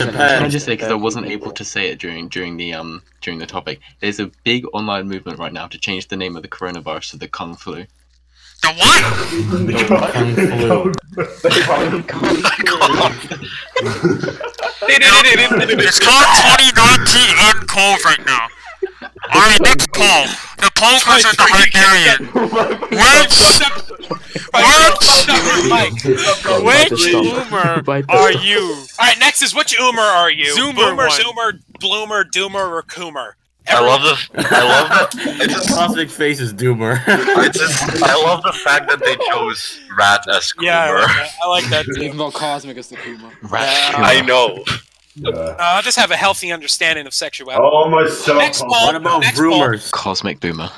Can I just say, because I wasn't able to say it during the topic, there's a big online movement right now to change the name of the coronavirus to the Kung Flu. The what? Kung flu. It's called 2019 nCoV right now. Alright, next poll. The poll question the Hungarian. Which Uber are you? Alright, next is which Umer are you? Zoomer Boomer, one. Zoomer, Bloomer, Doomer, or Coomer? I love that. It's just, Cosmic face is Doomer. I love the fact that they chose Rat as Coomer. Yeah, I like that too. Even though Cosmic is the Kuma. I know. I just have a healthy understanding of sexuality. Oh my so. Next poll. What about next poll. rumors? Cosmic Boomer.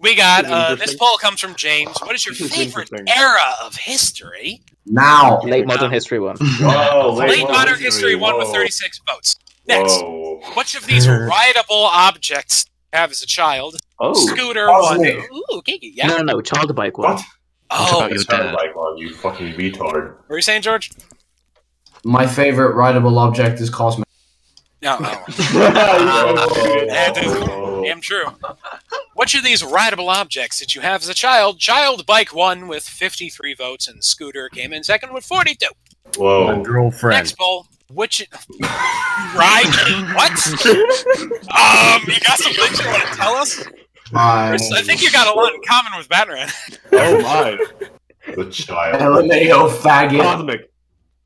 We got this Interesting. poll comes from James. What is your This is favorite interesting. era of history? Now. Late modern history one. Whoa, Late modern history won with 36 votes. Next, Whoa. which of these rideable objects do you have as a child? Oh, Scooter Cosmic. one. Ooh, okay, yeah. No, child bike one. What? Oh, about your dad? Like one, you fucking retard. what were you saying, George? My favorite rideable object is Cosmic. No. That is damn true. Which of these rideable objects did you have as a child? Child bike won with 53 votes, and Scooter came in second with 42. My Whoa. girlfriend. Next poll. Which ride? What? You got some things you want to tell us? My I think you got a lot in common with Batman. oh my. The child. LMAO faggot. Cosmic.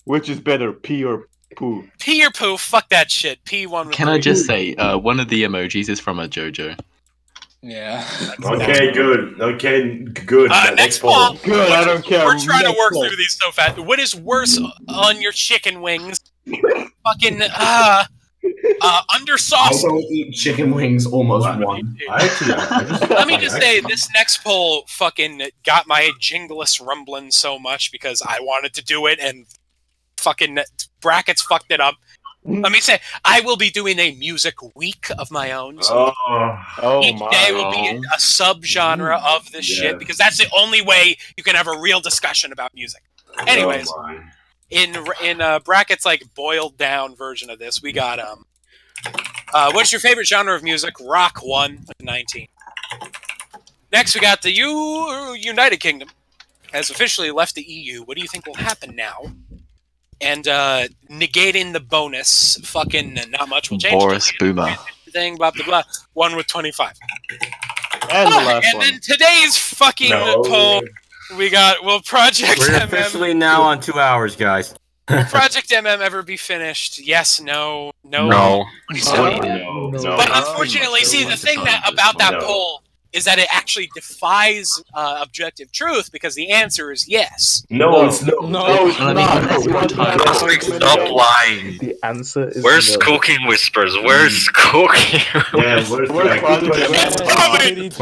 Which is better, pee or Poo. Pee or poo? Fuck that shit. Pee one. Can I just say, one of the emojis is from a JoJo. Yeah. Okay, good. Okay, good. Next poll. Good, I don't care. We're trying to Next work poll. through these so fast. What is worse on your chicken wings? Fucking I undersauce. don't eat chicken wings almost one. Let me just say, this next poll fucking got my jingless rumbling so much because I wanted to do it and fucking brackets fucked it up. Let me say, I will be doing a music week of my own. So each day will be a subgenre of this shit because that's the only way you can have a real discussion about music. Anyways, in brackets like boiled down version of this, we got what's your favorite genre of music? Rock 1, 19. Next, we got the United Kingdom has officially left the EU. What do you think will happen now? And negating the bonus, fucking not much will change. Boris Boomer. Thing, blah blah blah. 1 with 25. And the last one. Then today's fucking poll, we got: will Project We're MM officially now on 2 hours, guys. will Project MM ever be finished? Yes, no. No. But unfortunately, see the thing about that poll is that it actually defies objective truth because the answer is yes. No, it's no. No, it's not. Stop lying. The answer is Where's no. Cooking Whispers? Where's Cooking? Yeah, where's It's coming! It's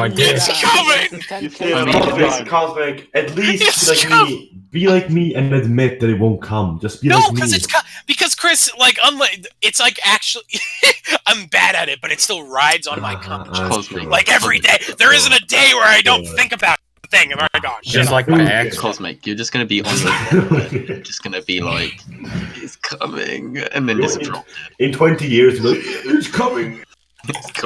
coming! You stay on the Cosmic, at least be like me and admit that it won't come. Just be like me. Because Chris, like, unlike it's like actually, I'm bad at it, but it still rides on my conscience. Like every day, there isn't a day where I don't think about the thing. Oh my gosh! Just like my ex. Cosmic, you're just gonna be on the you're just gonna be like, it's coming, and then just drop it. In 20 years, you'll be like, it's coming.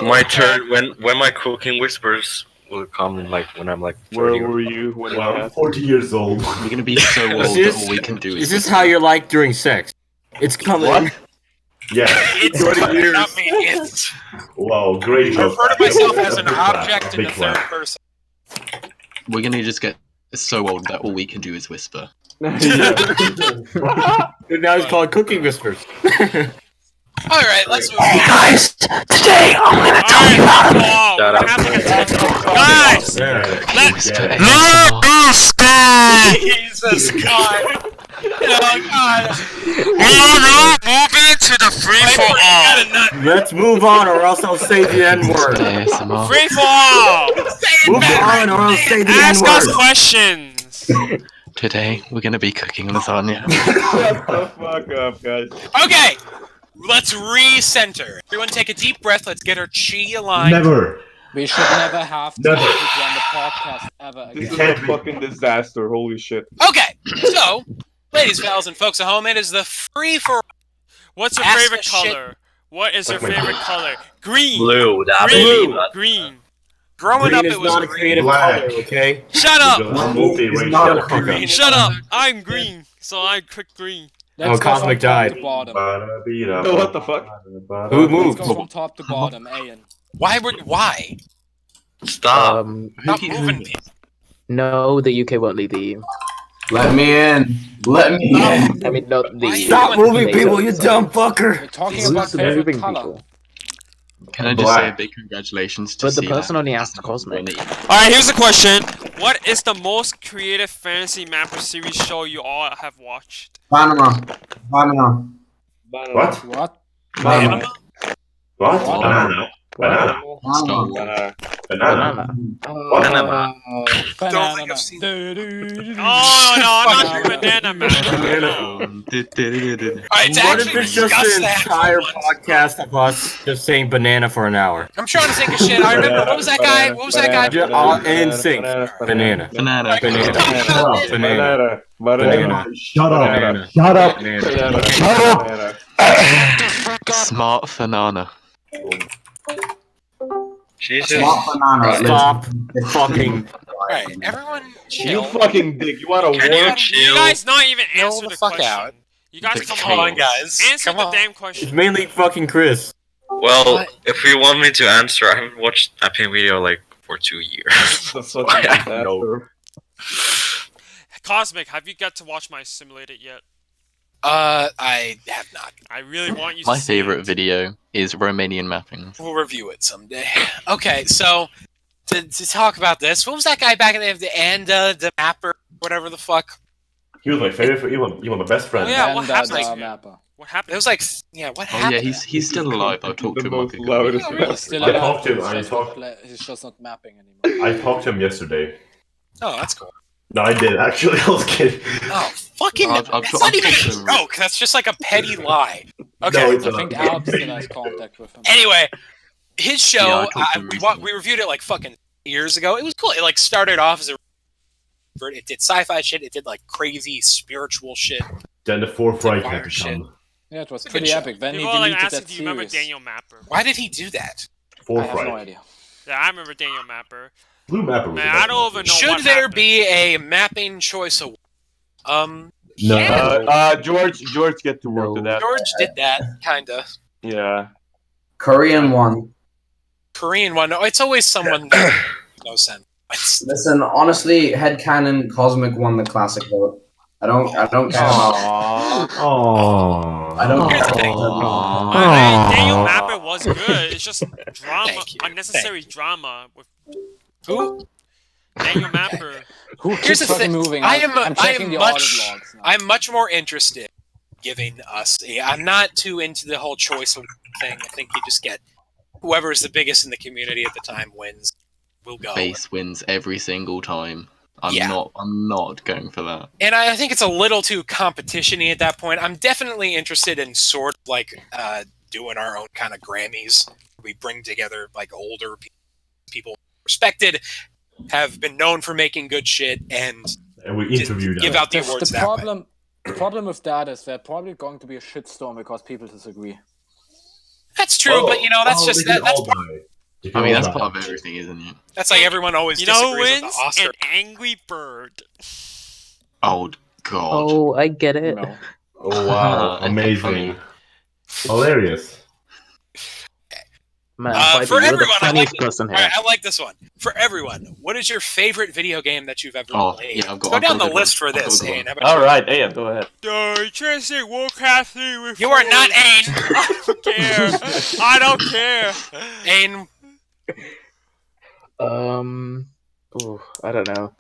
My turn. When my Cooking Whispers will come in, like when I'm like 30. Where were you when Well, I'm 40 years old. You're gonna be so old that all we can do Is this how you're like during sex? It's coming. What? Yeah. It's 20 years. not me. It's Wow, great I job. refer to myself as an object in Big the third clap. person. We're gonna just get so old that all we can do is whisper. Now it's called Cooking Whispers. All right, let's move on. Hey guys, today I'm gonna tell you about Guys, Jesus God. Oh God. moving to the free for all. Let's move on, or else I'll say the N word. Free for all. Move on, or I'll say the N Ask us word. questions. Today we're gonna be cooking lasagna. Shut the fuck up, guys. Okay, let's recenter. Everyone take a deep breath. Let's get our chi aligned. Never. We should never have to Never. run the podcast ever This again. is a fucking disaster. Holy shit. Okay, so, ladies, fellas, and folks at home, it is the free for. What's your Ask favorite us shit. color? What is your Like my- favorite color? Green. Blue. That Green. baby. Green. Growing Green up, is it was not a green. creative Black. color, okay? Shut up. Multiracial. not a color. Shut up. I'm green, so I click green. Let's Oh, go from Cosmic top died. to bottom. Oh, what the fuck? Who Let's moved? go from top to bottom, Ian. Why? Stop. Not moving people. No, the UK won't leave the EU. Let me in. Let me in. I mean, not the EU. Stop moving NATO, people, you sorry. dumb fucker! We're talking Who's about favorite moving color. people? Can I just say a Black. big congratulations to But the see person that? only asked Cosmic. Alright, here's a question. What is the most creative fantasy mapper series show you all have watched? Banana. Banana. What? What? Banana. What? What? Banana. Banana. Banana. Banana. Banana. Don't think I've seen Oh no, I'm not banana man. Alright, to What if actually it's just discuss an that entire for once, podcast of us just saying banana for an hour? I'm trying to think of shit. I remember, what was that guy? What was that guy? Just all in sync. Banana. Banana. Banana. Banana. Banana. Banana. Shut up. Banana. Shut up. Banana. Shut up. Smart banana. Jesus. Smart banana. Stop fucking. Alright, everyone You chill. fucking dick. You want to Can war? you You Chill. guys not even Chill answer the the fuck question. out. You guys The come Come on, guys. Answer Come the on. damn It's question. mainly fucking Chris. Well, What? if you want me to answer, I haven't watched Mapping video like for 2 years. That's such a disaster. Cosmic, have you got to watch my simulated yet? I have not. I really want you to My see favorite it. video is Romanian mapping. We'll review it someday. Okay, so to talk about this, what was that guy back in the end, the mapper, whatever the fuck? He was my favorite. He was my best friend. Oh, yeah, what happened? Like, to him? mapper. What happened? It was like, yeah, what Oh happened? yeah, he's still alive. I talked to him like a couple loudest weeks ago. He's still I alive, talked to him. he's I just not talked. he's just not mapping anymore. I talked to him yesterday. Oh, that's cool. No, I did actually. I was kidding. Oh, fucking! I've that's talked not even to a him. joke. That's just like a petty lie. Okay. No, it's I not. think Alp still has contact with him. Anyway, his show, Yeah, I talked to him recently. we reviewed it like fucking years ago. It was cool. It like started off as it did sci-fi shit. It did like crazy spiritual shit. Then the forthright Fire had to shit. come. Yeah, it was It's a pretty good show. epic. Then he People are like deleted asking, that do you remember series. Daniel Mapper? Why did he do that? I have no Forthright. idea. Yeah, I remember Daniel Mapper. Blue Mapper was Man, the I best don't mapper. even know Should what there happened. be a mapping choice award? No. Yeah. George get to work to that. George did that, kinda. Yeah. Korean one. Korean one. No, it's always someone that no sense. Listen, honestly, headcanon Cosmic won the classic vote. I don't care about. Aww. I don't Here's the care. thing. I mean, Daniel Mapper was good. It's just drama, Thank you. unnecessary drama with Who? Daniel Mapper. Who Here's keeps the fucking thing. moving? I'm I'm checking the audit much. logs now. I'm much more interested in giving us. I'm not too into the whole choice award thing. I think you just get whoever is the biggest in the community at the time wins. We'll go. Base wins every single time. I'm Yeah. not going for that. And I think it's a little too competition-y at that point. I'm definitely interested in sort of like doing our own kind of Grammys. We bring together like older people respected, have been known for making good shit, and we interviewed give them. out the awards that way. The problem with that is there's probably going to be a shitstorm because people disagree. That's true, but you know that's just they can that's all die. They can I mean, all that's die. part of everything, isn't it? that's like everyone always You know who disagrees wins? with the Oscar. An angry bird. Oh god. Oh, I get it. No. Oh wow, Okay, amazing, funny. hilarious. Man, For Piper, you're the everyone, I funniest like person All here. right, I like this one. For everyone, what is your favorite video game that you've ever Oh, played? yeah, I've got- Go I've down got a the good list for one. I've got a this, good one. Ayn. How about All you? right, Ayan, go ahead. You trying to say Warcraft 3 with You are not Ayn. I don't care. I don't care. Ayn, Ooh, I don't know.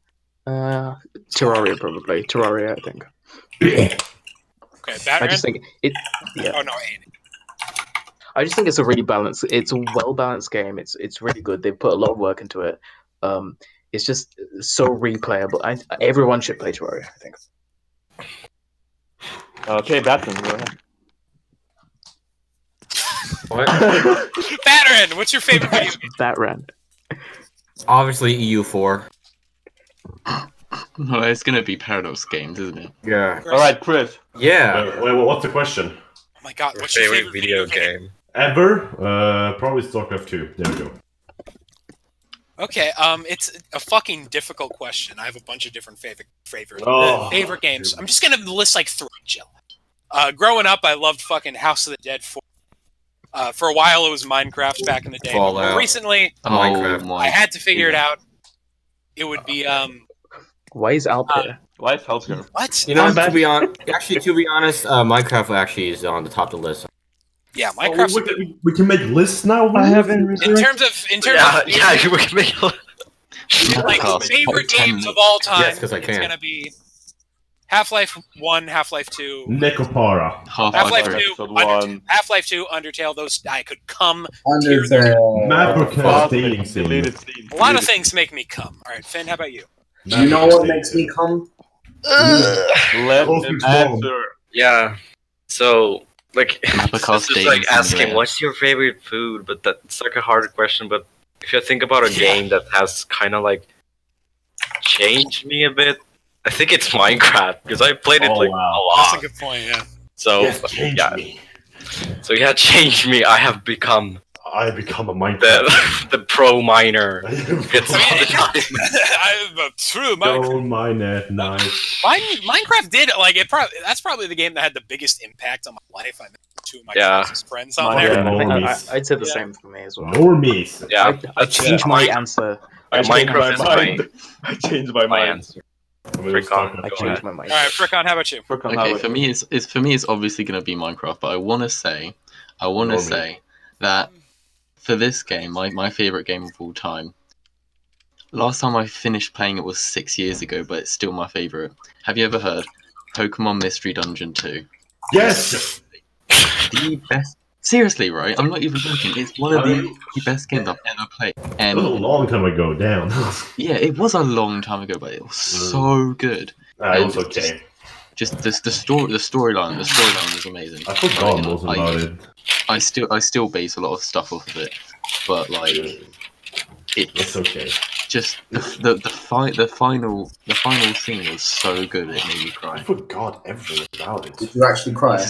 Terraria probably. Terraria, I think. okay, I Batman. just think it. Yeah, Oh no, Ayn. I just think it's a really balanced. It's a well balanced game. It's really good. They've put a lot of work into it. It's just so replayable. Everyone should play Terraria, I think. Okay, Batman, go ahead. What? Batman, what's your favorite video game? That ran. Obviously EU4. No, it's gonna be Paradox Games, isn't it? Yeah. All right, Chris. Yeah. Wait, what's the question? Oh my god, what's your favorite video game? Ever? Probably StarCraft 2. There we go. Okay, it's a fucking difficult question. I have a bunch of different favorite Oh, games. dude. I'm just gonna list like 3. Chill. Growing up, I loved fucking House of the Dead 4. For a while, it was Minecraft back in the day. But Fallout. more recently, Minecraft. Oh I my. had to figure it out. It would be Why is Alp here? Why is Healthcare? what? You know, to be honest, Minecraft actually is on the top of the list. Yeah, Oh, Minecraft's we can make lists now. I haven't in researched. terms of we can make like Podcast. favorite Top 10 games of all time. Yes, 'cause I It's can. gonna be Half-Life 1, Half-Life 2, Necopara. Half-Life 2, Episode 1. Half-Life 2, Undertale. Those I could come. Undertale. MapperCast dating scene. Deleted scene. A lot of things make me come. All right, Finn, how about you? Do you know what makes me come? Let him answer. Yeah. So, like, MapperCast this is dating like asking, simulator. what's your favorite food? But that's like a hard question. But if you think about a game that has kind of like changed me a bit, I think it's Minecraft because I played it Oh, like wow. a lot. That's a good point. Yeah. So Yes, change yeah, me. so yeah, changed me. I have become I become a Minecraft. the pro miner. It's all the time. True. Don't mine at night. Minecraft did like it. That's probably the game that had the biggest impact on my life. I met 2 of my Yeah. closest friends on Mine- there. Yeah. Normies. I'd say the same for me as well. Normies. Yeah, I changed my answer. I changed Minecraft my is mind. I changed my my mind. answer. Fricon, I go changed ahead. my mind. All right, Fricon, how about you? Okay, for me, it's obviously going to be Minecraft, but I want to say that for this game, my favorite game of all time. Last time I finished playing it was 6 years ago, but it's still my favorite. Have you ever heard Pokemon Mystery Dungeon 2? Yes. The best. Seriously, right? I'm not even joking. It's one of the best games I've ever played. It was a long time ago. Damn. Yeah, it was a long time ago, but it was so good. It was okay. Just the storyline is amazing. I forgot most about it. I still base a lot of stuff off of it, but like it's okay. Just the final scene was so good it made me cry. I forgot everything about it. Did you actually cry?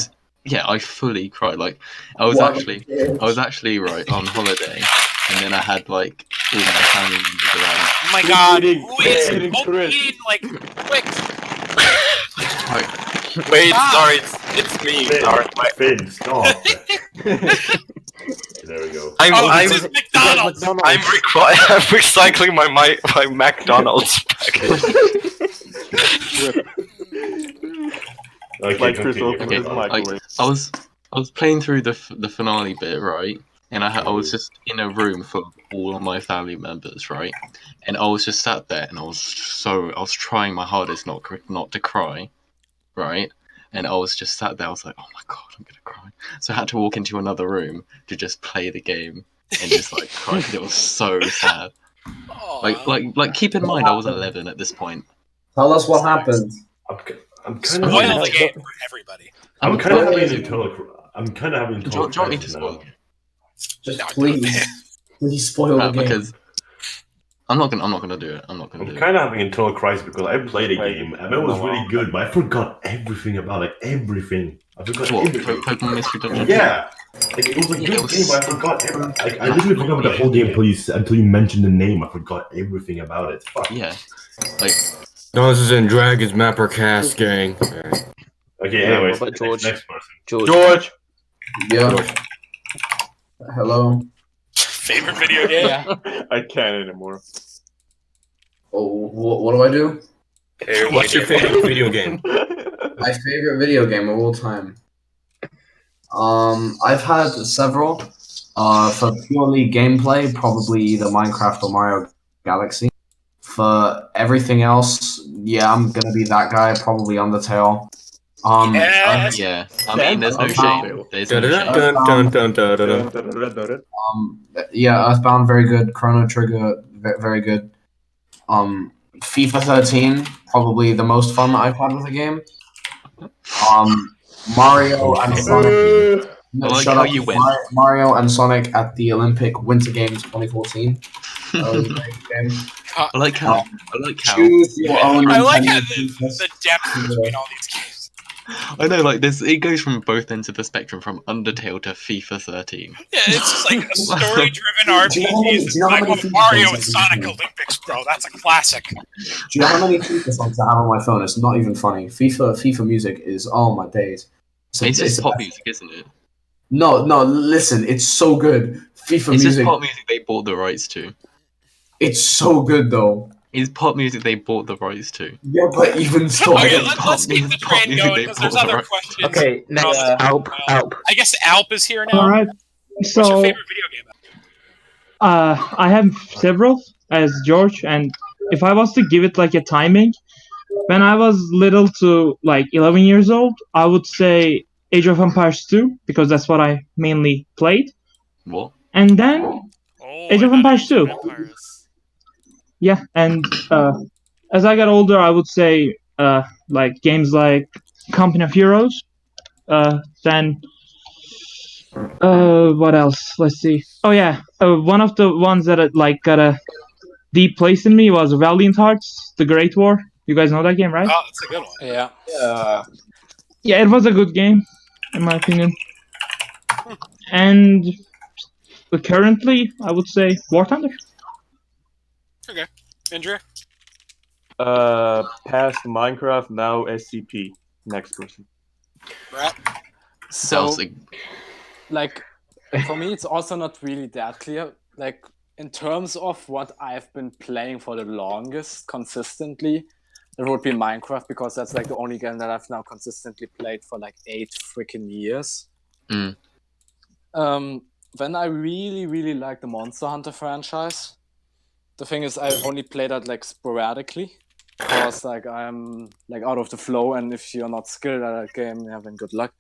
Yeah, I fully cried. Like I was actually right on holiday, and then I had like all my family members around. Oh my god! Who is opening like quick? Wait, sorry, it's me. Sorry, my Finn, stop. There we go. I'm McDonald's. I'm recycling my McDonald's Okay, I was playing through the finale bit, right? And I was just in a room full of all of my family members, right? And I was just sat there, and I was trying my hardest not to cry, right? And I was just sat there. I was like, oh my god, I'm gonna cry. So I had to walk into another room to just play the game and just like cry. 'Cause it was so sad. Like keep in mind, I was 11 at this point. Tell us what happened. I'm kind Spoil the game for everybody. I'm kind of having internal. I'm kind of having internal. Do you want me to spoil? Just please spoil the game. Because I'm not gonna do it. I'm kind of having internal crisis because I played a game and it was really good, but I forgot everything about it. Everything. I forgot everything. Pokemon Mystery Dungeon. Yeah. Like, it was a good game, but I forgot everything. I literally forgot about the whole game until you mentioned the name. I forgot everything about it. Fuck. Yeah. Like. No, this is in Dragon's MapperCast, gang. Okay, anyways, George. Next person. George. Yeah. Hello. Favorite video game? Yeah. I can't anymore. Oh, what do I do? What's your favorite video game? My favorite video game of all time. I've had several. For purely gameplay, probably either Minecraft or Mario Galaxy. For everything else, yeah, I'm gonna be that guy. Probably Undertale. Yeah. I mean, there's no shame. There's no shame. Yeah, Earthbound, very good. Chrono Trigger, very good. FIFA 13, probably the most fun that I've had with a game. Mario and Sonic. I like how you win. Mario and Sonic at the Olympic Winter Games 2014. That was a great game. I like how. Choose your own I like how Nintendo the depth between all these games. I know, like this. It goes from both ends of the spectrum, from Undertale to FIFA 13. Yeah, it's just like a story-driven RPG. It's like Mario and Sonic Olympics, bro. That's a classic. Do you know how many FIFA songs I have on my phone? It's not even funny. FIFA music is, oh my days. It's just pop music, isn't it? No, listen, it's so good. FIFA It's music. just pop music they bought the rights to. It's so good though. It's pop music they bought the rights to. Yeah, but even still. Okay, let's keep the train going because there's other questions. Okay, next, Alp. I guess Alp is here now. All right. What's your So, favorite video game? I have several as George, and if I was to give it like a timing, when I was little to like 11 years old, I would say Age of Empires 2 because that's what I mainly played. What? And then Age of Empires 2. Yeah, and as I got older, I would say like games like Company of Heroes. Then what else? Let's see. Oh yeah, one of the ones that like got a deep place in me was Valiant Hearts: The Great War. You guys know that game, right? Oh, it's a good one. Yeah. Yeah, it was a good game, in my opinion. And currently, I would say War Thunder. Okay. Indra? Past Minecraft, now SCP. Next person. Brett? So, like, for me, it's also not really that clear. Like, in terms of what I've been playing for the longest consistently, it would be Minecraft, because that's like the only game that I've now consistently played for like 8 freaking years. Mm. Then I really, really like the Monster Hunter franchise. The thing is, I only play that like sporadically, because like I'm like out of the flow, and if you're not skilled at that game, you're having good luck.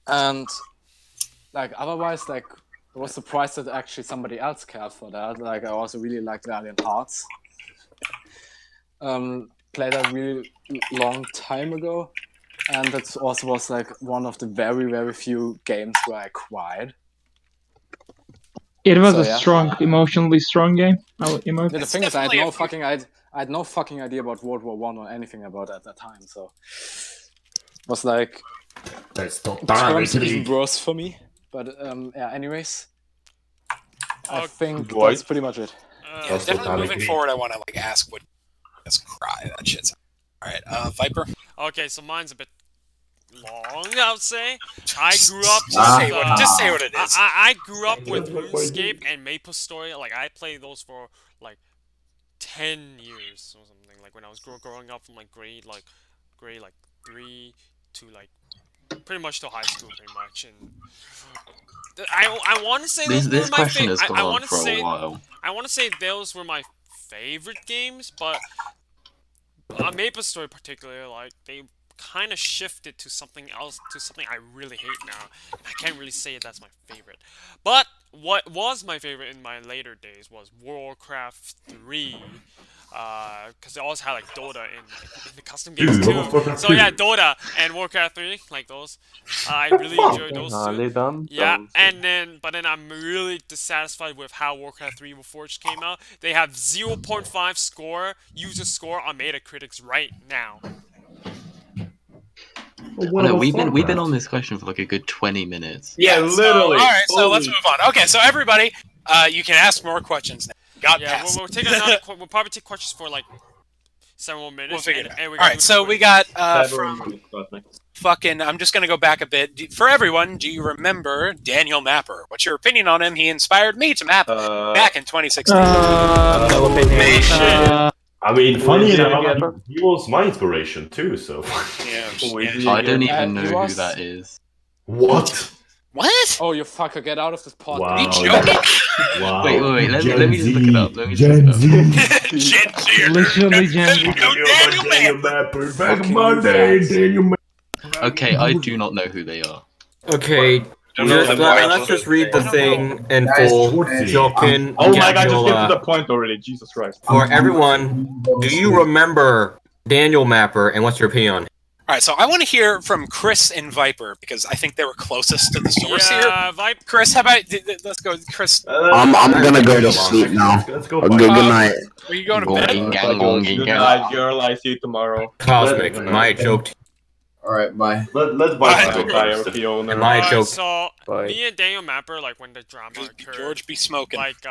And like otherwise, like I was surprised that actually somebody else cared for that. Like I also really liked Valiant Hearts. Played that really long time ago, and that also was like one of the very, very few games where I cried. It was So, a yeah. strong, emotionally strong game. Yeah, the thing is, I had no fucking idea about World War One or anything about it at that time. So it was like That's not terms even worse for me. But yeah. Anyways, I think that's pretty much it. Yeah, definitely moving forward, I want to like ask what just cry. That shit's alright. Viper. Okay, so mine's a bit long, I would say. I grew up just say what it is. I grew up with RuneScape and MapleStory. Like I played those for like 10 years or something. Like when I was growing up from like grade 3 to like pretty much to high school, pretty much. And I want to say this question has gone on for a while. I want to say those were my favorite games, but MapleStory particularly, like they kind of shifted to something else, to something I really hate now. I can't really say that's my favorite. But what was my favorite in my later days was Warcraft 3. Because they also had like Dota in the custom games too. So yeah, Dota and Warcraft 3, like those. I really enjoyed those two. Yeah, but then I'm really dissatisfied with how Warcraft 3 Reforged came out. They have 0.5 score, user score on Metacritics right now. No, we've been on this question for like a good 20 minutes. Yeah, literally. So, alright, so let's move on. Okay, so everybody, you can ask more questions now. We'll take another. We'll probably take questions for like several more minutes. We'll figure it out. Alright, so we got from fucking. I'm just gonna go back a bit. For everyone, do you remember Daniel Mapper? What's your opinion on him? He inspired me to map back in 2016. I mean, funny enough, he was my inspiration too. So I don't even know who that is. What? What? Oh, you fucker! Get out of this podcast. Wow. Are you joking? Wow. Wait. Let me just look it up. Gen Z. Literally Gen Z. Daniel Mapper. Back in my day, Daniel Mapper. Okay, I do not know who they are. Okay. Let's just read the thing in full. Jokin, oh my god, just get to the point already. Jesus Christ. For everyone, do you remember Daniel Mapper, and what's your opinion on him? Alright, so I want to hear from Chris and Viper, because I think they were closest to the source here. Chris, how about... Let's go, Chris. I'm gonna go to sleep now. Let's go. Good night. Are you going to bed? Good night, girl. I see you tomorrow. Cosmic, my joke. Alright, bye. Let's Bye, Fiona. My joke. So me and Daniel Mapper, like when the drama occurred, George be smoking. Like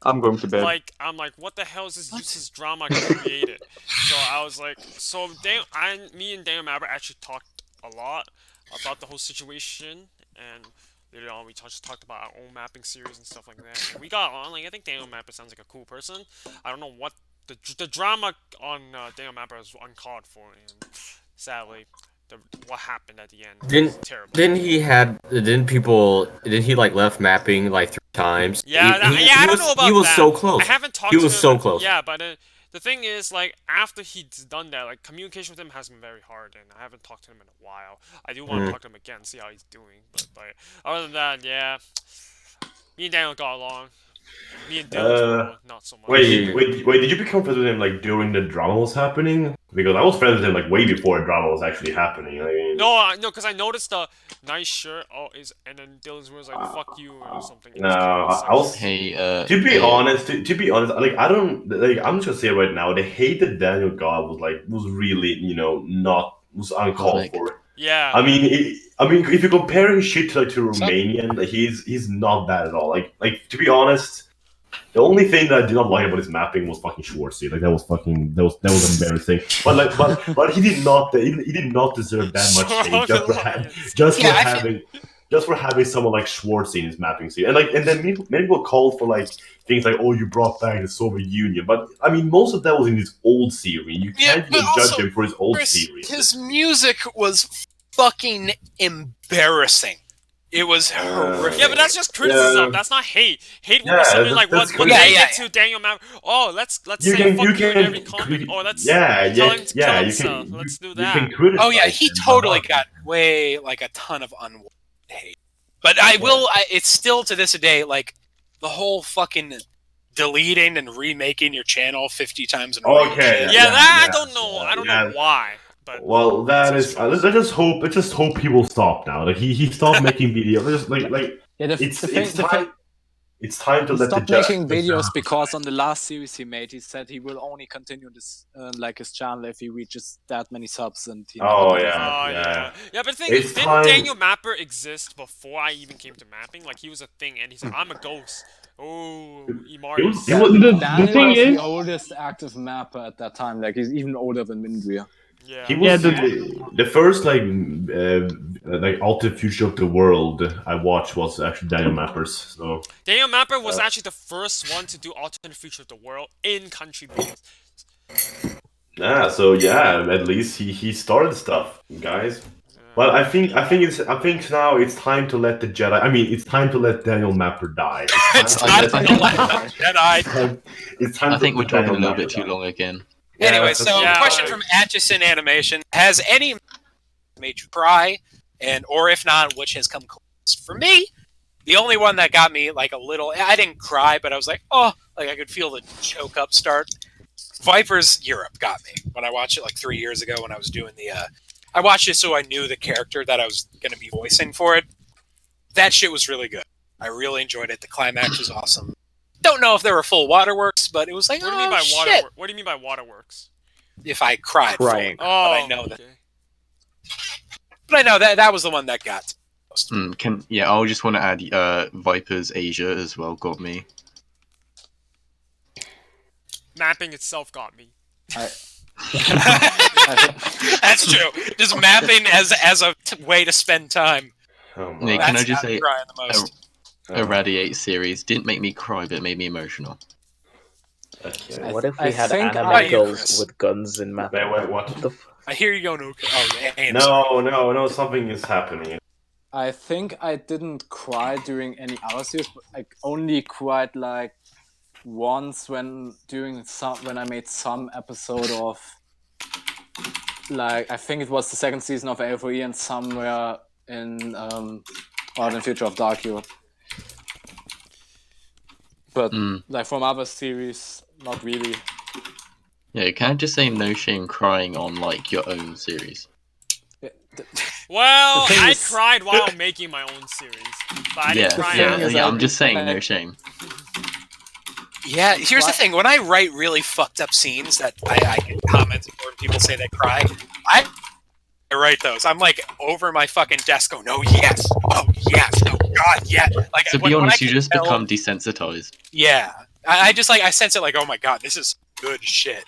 I'm going to bed. Like I'm like, what the hell is this useless drama created? So I was like, me and Daniel Mapper actually talked a lot about the whole situation, and later on we just talked about our own mapping series and stuff like that. And we got on. Like I think Daniel Mapper sounds like a cool person. I don't know what the drama on Daniel Mapper is uncalled for, and sadly. What happened at the end was terrible. Didn't he like left mapping like 3 times? Yeah, I don't know about that. He was so close. I haven't talked to him. He was so close. Yeah, but the thing is, like, after he's done that, like, communication with him has been very hard, and I haven't talked to him in a while. I do want to talk to him again, see how he's doing, but other than that, yeah, me and Daniel got along. Me and Dylan, not so much. Wait, did you become friends with him like during the drama was happening? Because I was friends with him like way before the drama was actually happening. I mean... No, because I noticed the nice shirt. And then Dylan's was like "fuck you" or something. No, I was. Hey, to be honest, like I don't like. I'm just gonna say it right now. The hate that Daniel got was really was uncalled for. Yeah. I mean, if you compare his shit to Romanian, like, he's not bad at all. Like to be honest. The only thing that I did not like about his mapping was fucking Schwarzy. Like that was embarrassing. But he did not deserve that much hate just for just for having someone like Schwartz in his mapping series, and then many people called for like things like, oh, you brought back the Soviet Union, but I mean, most of that was in his old series. You can't even judge him for his old series. His music was fucking embarrassing. It was horrific. Yeah, but that's just criticism. That's not hate. Hate would be something like what they did to Daniel Mapper. Oh, let's say fuck you in every comment. Oh, let's tell him to kill himself. Let's do that. Oh yeah, he totally got way like a ton of unwanted hate. But I will. It's still to this day like the whole fucking deleting and remaking your channel 50 times in a row. Okay. I don't know. I don't know why. But well, that is. Let's just hope he will stop now. Like he stopped making videos. Just like it's time to let the stop making videos because on the last series he made, he said he will only continue this like his channel if he reaches that many subs. And he yeah. But the thing is, didn't Daniel Mapper exist before I even came to mapping? Like he was a thing, and he said, "I'm a ghost." Oh, Imari. The thing is, the oldest active mapper at that time. Like he's even older than Mindria. Yeah. He was the first like alternate future of the world I watched was actually Daniel Mapper's. So Daniel Mapper was actually the first one to do alternate future of the world in country videos. At least he started stuff, guys. But I think now it's time to let the Jedi. I mean, it's time to let Daniel Mapper die. It's time to let the Jedi. It's time. I think we're talking a little bit too long again. Anyway, question from Atchison Animation: has any made you cry, or if not, which has come close? For me, the only one that got me like a little, I didn't cry, but I was like, oh, like I could feel the choke up start. Viper's Europe got me when I watched it like 3 years ago when I was doing the. I watched it so I knew the character that I was going to be voicing for it. That shit was really good. I really enjoyed it. The climax was awesome. Don't know if there were full waterworks, but it was like, what do you mean by shit. What do you mean by waterworks? If I cried, crying. But I know that. But I know that was the one that got. I just want to add Viper's Asia as well got me. Mapping itself got me. That's true. Just mapping as a way to spend time. Can I just say, Irradiate series didn't make me cry, but it made me emotional. Okay. What if we had anime girls with guns in mapping? Wait, what? I hear you going. No, something is happening. I think I didn't cry during any other series, but I only cried like once when I made some episode of like I think it was the second season of AFOE and somewhere in Art Future of Dark Europe. But like from other series, not really. Yeah, can I just say no shame crying on like your own series? Well, I cried while making my own series, but I didn't cry after. Yeah, I'm just saying no shame. Yeah, here's the thing. When I write really fucked up scenes that I get comments or people say they cry, I write those. I'm like over my fucking desk going, oh yes, oh god, yeah. Like to be honest, you just become desensitized. Yeah, I just like I sense it like, oh my god, this is good shit.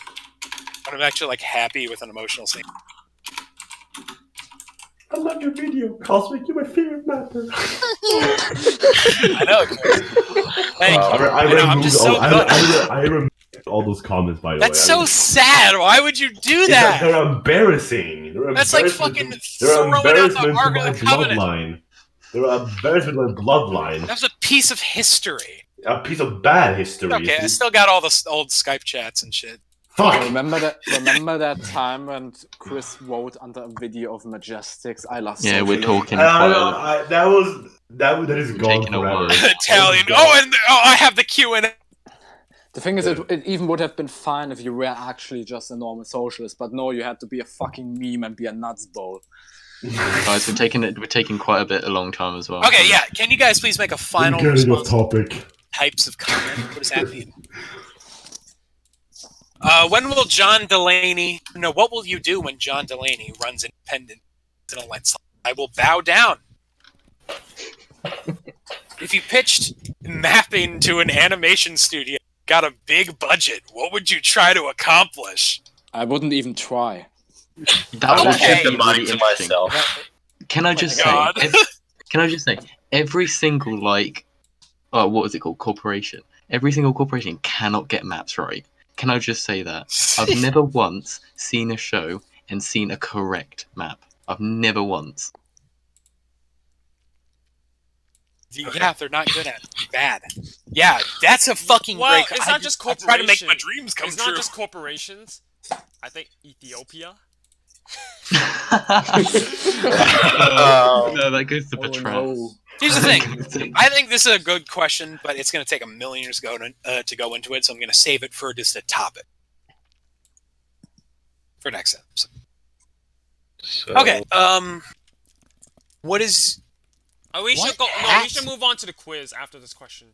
But I'm actually like happy with an emotional scene. I love your video, Cosmic. You're my favorite mapper. I know. Thank you. I removed all those comments, by the way. That's so sad. Why would you do that? They're embarrassing. That's like fucking throwing out the Ark of the Covenant. Bloodline. They're embarrassment to my bloodline. That was a piece of history. A piece of bad history. Okay, I still got all the old Skype chats and shit. Fuck. Remember that time when Chris wrote under a video of Majestics? I lost. Yeah, we're talking. That is gone forever. Italian. I have the Q&A. The thing is, it even would have been fine if you were actually just a normal socialist, but no, you had to be a fucking meme and be a nuts bowl. Guys, we're taking quite a long time as well. Okay, yeah. Can you guys please make a final response? Topic. Types of comment. What does that mean? When will John Delaney... No, what will you do when John Delaney runs independent in a landslide? I will bow down. If you pitched mapping to an animation studio, got a big budget, what would you try to accomplish? I wouldn't even try. That would Okay. keep the money to myself. Can I just say, Can I just say, every single what was it called? Corporation. Every single corporation cannot get maps right. Can I just say that? I've never once seen a show and seen a correct map. I've never once. Yeah, they're not good at it. Bad. Yeah, that's a fucking Well, great. it's not just I corporations. try to make my dreams come It's true. not just corporations. I think Ethiopia. No, that goes to Patras. Here's the thing. I think this is a good question, but it's going to take a million years to go into it, so I'm going to save it for just a topic for next episode. So... Okay. What is? We should go. No, we should move on to the quiz after this question.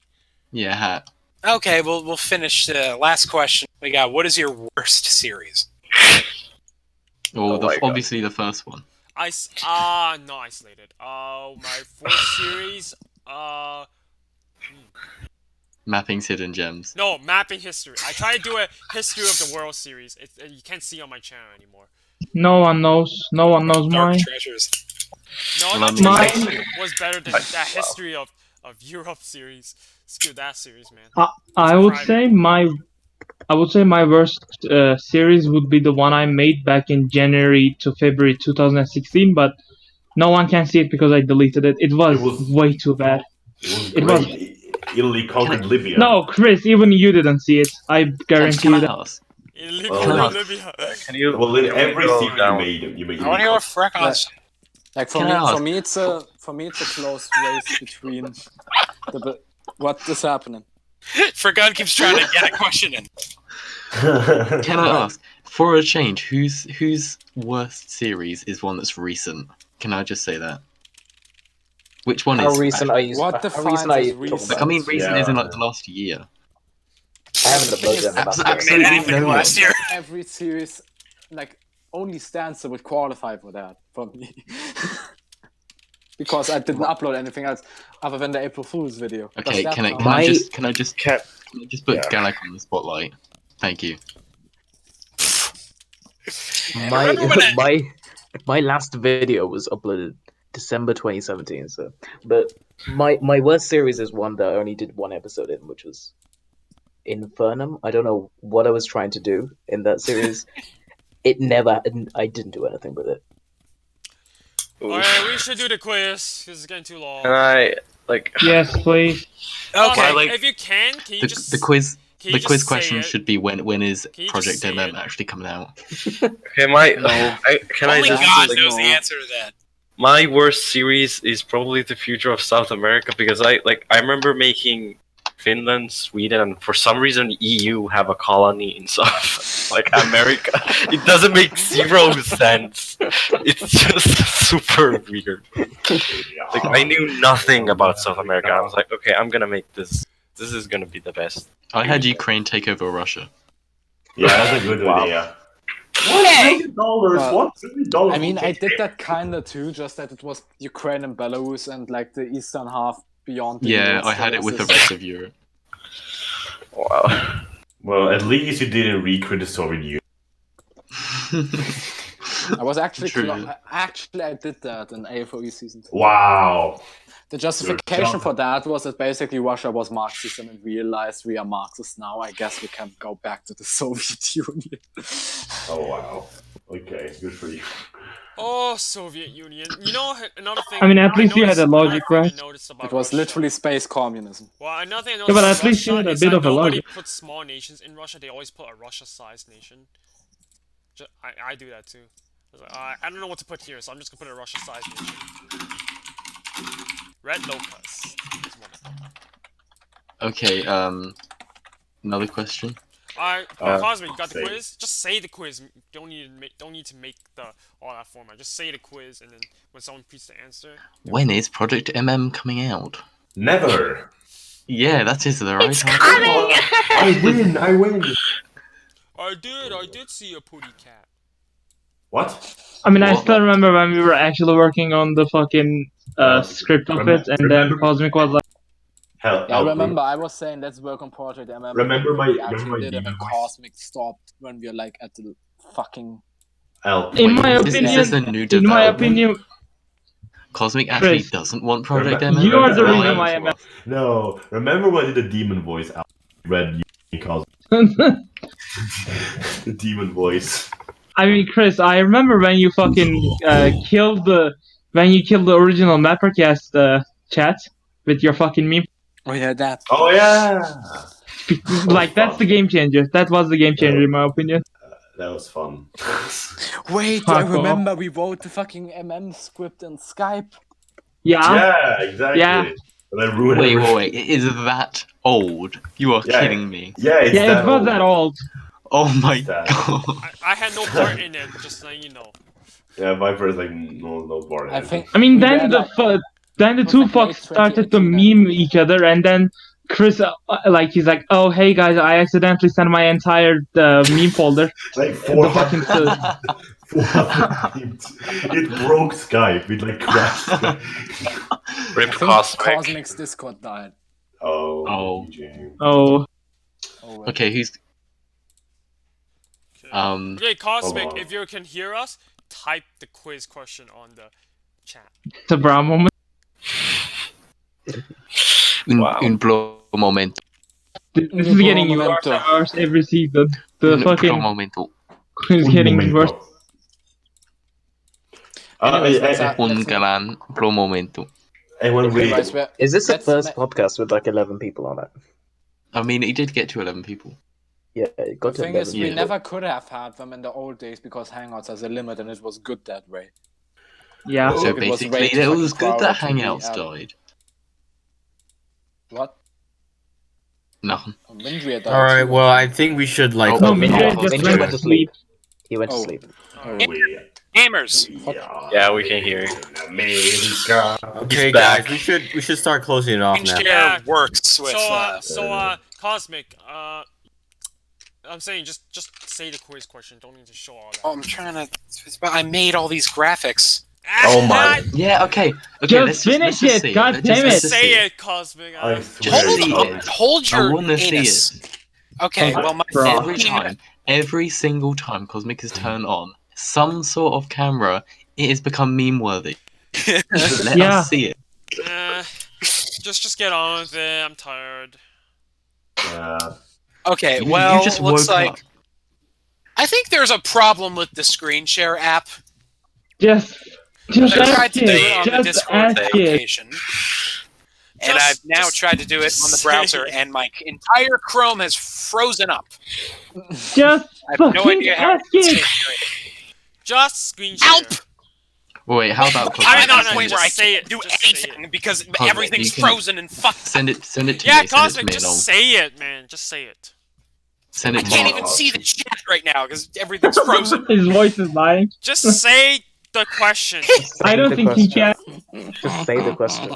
Yeah, hat. Okay, we'll finish the last question. We got. What is your worst series? Obviously the first one. Not isolated. My fourth series. Mapping's Hidden Gems. No, mapping history. I tried to do a history of the world series. You can't see on my channel anymore. No one knows. No one knows Dark mine. Treasures. No, mine was better than that history of Europe series. Screw that series, man. I would say my worst series would be the one I made back in January to February 2016, but no one can see it because I deleted it. It was way too bad. It was Italy conquered Libya. No, Chris, even you didn't see it. I guarantee you that. Italy conquered Libya. Can you? Well, in every series you made. I want to hear Freckles. Like for me, it's a close race between what is happening. Fregon keeps trying to get a question in. Can I ask, for a change, whose worst series is one that's recent? Can I just say that? Which one is? How recent are you? What defines as recent? Like, I mean, recent isn't like the last year. I haven't uploaded them. Absolutely no one. last year. Every series, like, only Stanza would qualify for that for me. Because I didn't upload anything else other than the April Fool's video. Okay, can I just put Galak on the spotlight? Thank you. My last video was uploaded December 2017. So, but my worst series is one that I only did one episode in, which was Infernum. I don't know what I was trying to do in that series. I didn't do anything with it. Alright, we should do the quiz. This is getting too long. Can I Yes, please. Okay, if you can you just the quiz? Can The you quiz just question say it? should be when is Can you Project just say MM it? actually coming out? Okay, can I Only just God like, knows the answer to that. my worst series is probably the future of South America because I remember making Finland, Sweden, and for some reason EU have a colony in South America. It doesn't make zero sense. It's just super weird. I knew nothing about South America. I was like, okay, I'm gonna make this. This is gonna be the best. I had Ukraine take over Russia. Yeah, that's a good idea. $1 I mean, I did that kinda too, just that it was Ukraine and Belarus and like the eastern half beyond the Yeah, US I had it with the still rest of Europe. Wow. Well, at least you didn't recreate the Soviet Union. I was actually True. I did that in AFOE season 2. Wow. The justification for that was that basically Russia was Marxist and realized we are Marxist now. I guess we can go back to the Soviet Union. Oh wow. Okay, good for you. Oh, Soviet Union. You know, another thing. I mean, at least you had a logic, right? It was literally space communism. Well, another thing I Yeah, noticed but about at least you Russia had a is bit that of a nobody logic. puts small nations in Russia. They always put a Russia-sized nation. I do that too. I was like, I don't know what to put here, so I'm just gonna put a Russia-sized nation. Red Locust is one of them. Okay, another question. Alright, Cosme, you got the quiz? Just say the quiz. Don't need to make all that format. Just say the quiz, and then when someone repeats the answer. When is Project MM coming out? Never. Yeah, that is the right answer. I win. I did see a putty cat. What? I mean, I still remember when we were actually working on the fucking script of it, and then Cosmic was like, Hell, Yeah, I remember I was saying let's work on Project MM. Remember my- we remember actually my did it, demon and voice? Cosmic stopped when we were like at the fucking. in my opinion, Cosmic actually Chris, doesn't want Project Remember- M. You are the remember- reason why I'm. No, remember when I did the demon voice? I read you Cosmic. The demon voice. I mean, Chris, I remember when you fucking killed the original MapperCast chat with your fucking meme. Oh yeah, that. Oh yeah. Like that's the game changer. That was the game changer in my opinion. That was fun. Wait, Fuck I off. remember we wrote the fucking script in Skype. Yeah. Yeah, exactly. Yeah. And then ruined Wait, everything. wait, is that old? You are Yeah. kidding me. Yeah, it's Yeah, that it was old. that old. Oh my That. god. I had no part in it, just letting you know. Yeah, Viper is like no part. I think. I mean, we then were the like- two like late fucks started to 2018, meme each other, and then Chris, like, he's like, "Oh, hey guys, I accidentally sent my entire meme folder." Like The fucking 400 it broke Skype. It like crashed. Rip I think Cosmic. Cosmic's Discord died. Oh. Oh. Oh, wait. Okay, who's Okay, Cosmic, Hold on. if you can hear us, type the quiz question on the chat. It's a brown moment. un blo momento. This is getting worse and worse every season. The Un blo fucking momento. is getting worse. Anyways, let's Un gran blo momento. And when we Anyways, Is this the let's first podcast with like 11 people on it? I mean, it did get to 11 people. Yeah, it The got to thing 11 is, we people. never could have had them in the old days because Hangouts has a limit and it was good that way. Yeah. So It was basically, way too it was fucking good that crowded to be, Hangouts died. What? Nothing. Oh, Mindria died. Alright, well, I think we should, like... No, open Mindria up just Mindria went to sleep. He went to Oh. sleep. Gamers. Yeah, we can hear you. America. Okay, He's guys, back. we should start closing it off now. Yeah. works with. Cosmic, I'm saying just say the quiz question. Don't need to show all that. Oh, I'm trying to. I made all these graphics. Oh my. Yeah, okay. Okay, Just let's finish just it, see God Let's damn just it. see Say it, Cosmic. I Just swear see to it. God. Hold I your wanna see anus. Okay, Okay, well, my bro. Every single time Cosmic is turned on some sort of camera, it has become meme worthy. Let Yeah. us see it. Just get on with it. I'm tired. Yeah. Okay, You well, just looks woke like up. I think there's a problem with the screen share app. Just I tried ask to do it on it. the Just Discord ask it. application. And I've now tried to do it on the browser, and my entire Chrome has frozen up. Just I have no fucking idea how ask to it. Just screen share. Help! Wait, how about Cosmic? I'm not at no, a point where I just say can't it, do just say anything because Cosmic, everything's you can- frozen and fucked. Send it to Yeah, me. Send it to Cosmic, me, just Noel. say it, man. Just say it. Send I it to can't me. even see the chat right now because everything's frozen. His voice is lying. Just say the question. I don't the think he can. question. Just say the question.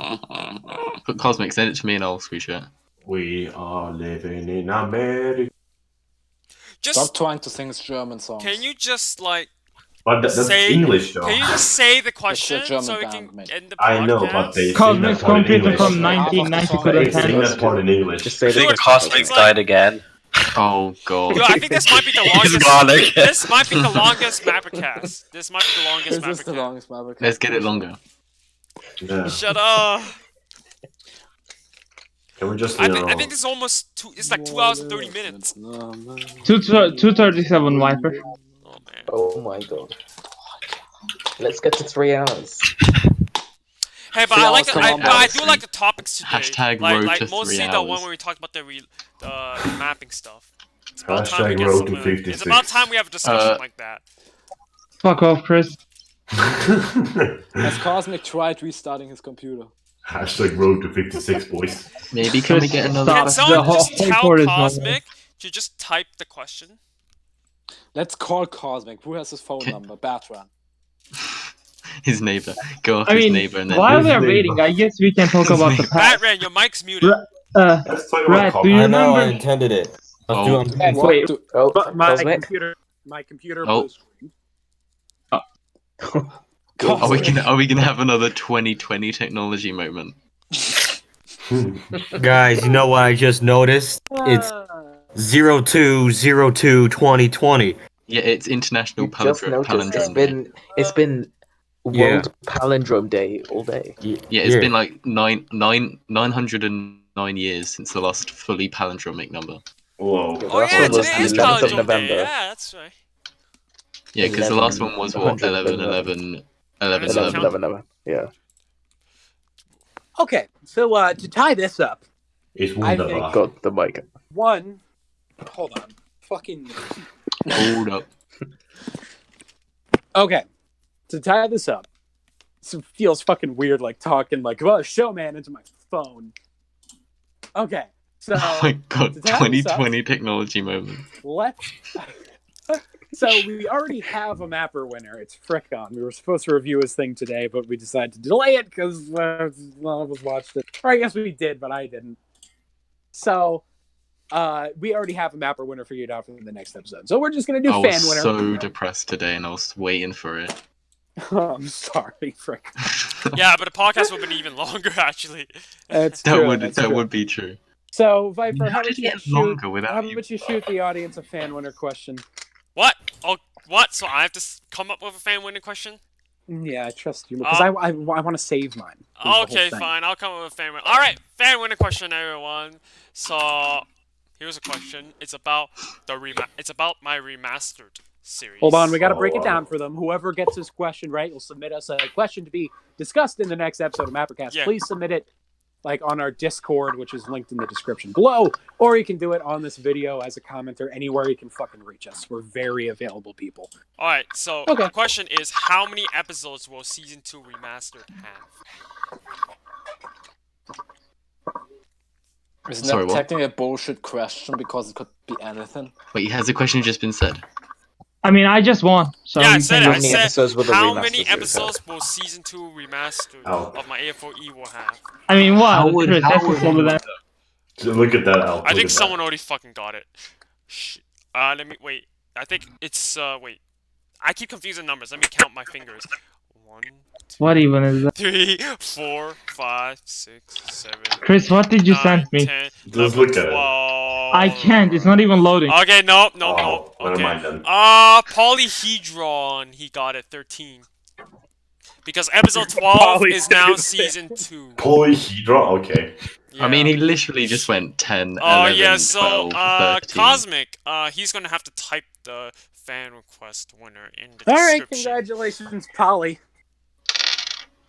Cosmic, send it to me and I'll screenshot. We are living in America. Just Stop trying to sing German songs. can you just like But that's say English though. Can you just say the It's a question German so we band, can mate. end the podcast? I know, but they sing Cosmic's that part in computer English. from Half of the 1990 song could They have is- sing handled that part in English. Just say I the think question. Cosmic like- died again. Oh god. Yo, I think this might be the longest. gone again. This might be the longest MapperCast. This might be the longest Is this the MapperCast. longest MapperCast? Let's get it longer. Yeah. Shut up. Can we just, I you think know... I think it's almost two. It's like 2 hours and 30 minutes. 237 Viper. Oh man. Oh my god. Let's get to 3 hours. Hey, but See, I I like was the, I, coming but I back. do like the topics today. Hashtag like, road like to mostly 3 the one hours. where we talked about the mapping stuff. It's about time we Hashtag get road some, to it's 56. about time we have a discussion like that. Fuck off, Chris. Has Cosmic tried restarting his computer? Hashtag road to 56, boys. Maybe can we get another? Can Stop. someone The just whole tell board is normal. Cosmic to just type the question? Let's call Cosmic. Who has his phone Okay. number? Bertrand. His neighbor. Go off I his mean, neighbor and then. while His we are neighbor. waiting, I guess we can talk about the past. Batman, your mic's muted. Let's talk Right, about do you Cosmic. I know, I remember? intended it. Oh. Let's do it. What Wait. do- Oh, But my Cosmic? computer Oh. blue screen. Are we gonna have another 2020 technology moment? Guys, you know what I just noticed? It's 02/02/2020. Yeah, it's International You just Palindrome. noticed Palindrome Day. it's been World Palindrome Day all day. Yeah, it's been like 909 years since the last fully palindromic number. Whoa. The Oh last yeah, one was today is the 11th of Palindrome November. Day. Yeah, that's right. Yeah, because the last one was what 11, 11. Yeah. Okay, so to tie this up, It's I wunderbar. think Got the mic. one. Hold on, fucking. Hold up. Okay, to tie this up, it feels fucking weird, like talking like showman into my phone. Okay, so Oh my god, to tie this up, 2020 technology moment. let's. So we already have a mapper winner. It's Frickon. We were supposed to review his thing today, but we decided to delay it because none of us watched it. Or I guess we did, but I didn't. So we already have a mapper winner figured out for the next episode. So we're just gonna do I fan was winner. so depressed today, and I was waiting for it. I'm sorry, Frick. Yeah, but the podcast would have been even longer, actually. That's That true. would that's that true. would be true. So Viper, How how did about it you get shoot? longer without How you? about you shoot the audience a fan winner question? What? Oh, what? So I have to come up with a fan winning question? Yeah, I trust you because I want to save mine. is the whole Okay, thing. fine. I'll come up with a fan winning. All right, fan winning question, everyone. So here's a question. It's about It's about my remastered series. Hold on, we got to break it down for them. Whoever gets this question right will submit us a question to be discussed in the next episode of MapperCast. Yeah. Please submit it like on our Discord, which is linked in the description below, or you can do it on this video as a commenter anywhere you can fucking reach us. We're very available people. All right. So Okay. the question is, how many episodes will season 2 remastered have? Isn't Sorry, that what? technically a bullshit question because it could be anything? Wait, has the question just been said? I mean, I just won. So Yeah, I you said can it. I just- said episodes will the how remastered many series have? episodes will season 2 remastered Oh. of my AFOE will have? I mean, How what? would- Chris, how that's would a solid you- answer. Look at that, Al. I think someone already fucking got it. Let me wait. I think it's wait. I keep confusing numbers. Let me count my fingers. 1, 2, What even is that? 3, 4, 5, 6, 7. Chris, what did you 9, send me? 10, Just 11, look at it. 12. I can't. It's not even loading. Okay, nope. Oh, never Okay. mind then. Polyhedron. He got it 13. Because episode 12 is now season 2. Polyhedron? Okay. Yeah. I mean, he literally just went 10, Oh 11, yeah, so 12, 13. Cosmic, he's gonna have to type the fan request winner in the All right, description. congratulations, Polly.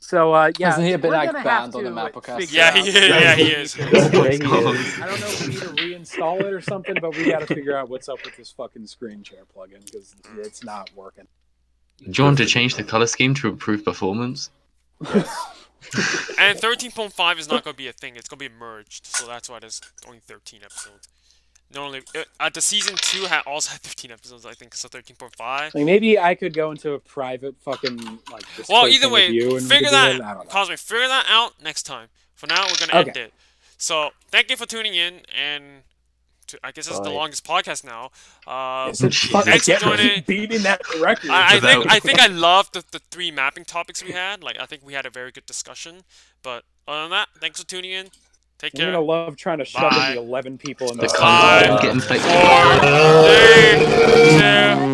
So yeah, Hasn't he been we're like gonna banned have on the to MapperCast? figure Yeah, out- he is. Yeah, he is. I don't know if we need to reinstall it or something, but we got to figure out what's up with this fucking screen share plugin because it's not working. Do you want to change the color scheme to improve performance? And 13.5 is not gonna be a thing. It's gonna be merged, so that's why there's only 13 episodes. Normally, the season 2 also had 13 episodes, I think, so 13.5. Like maybe I could go into a private fucking like. Well, Discord either thing with way, you and we figure could do that it. I don't know. Cosmic, figure that out next time. For now, we're gonna end Okay. it. So, thank you for tuning in, and I guess this is the Bye. longest podcast now. Is it fucking Thanks for get joining. beating that record? I think I loved the 3 mapping topics we had. Like, I think we had a very good discussion. But other than that, thanks for tuning in. Take I'm care. gonna love trying to shove in Bye. the 11 people in The this. color scheme Five, getting fake. 4, 3, 2,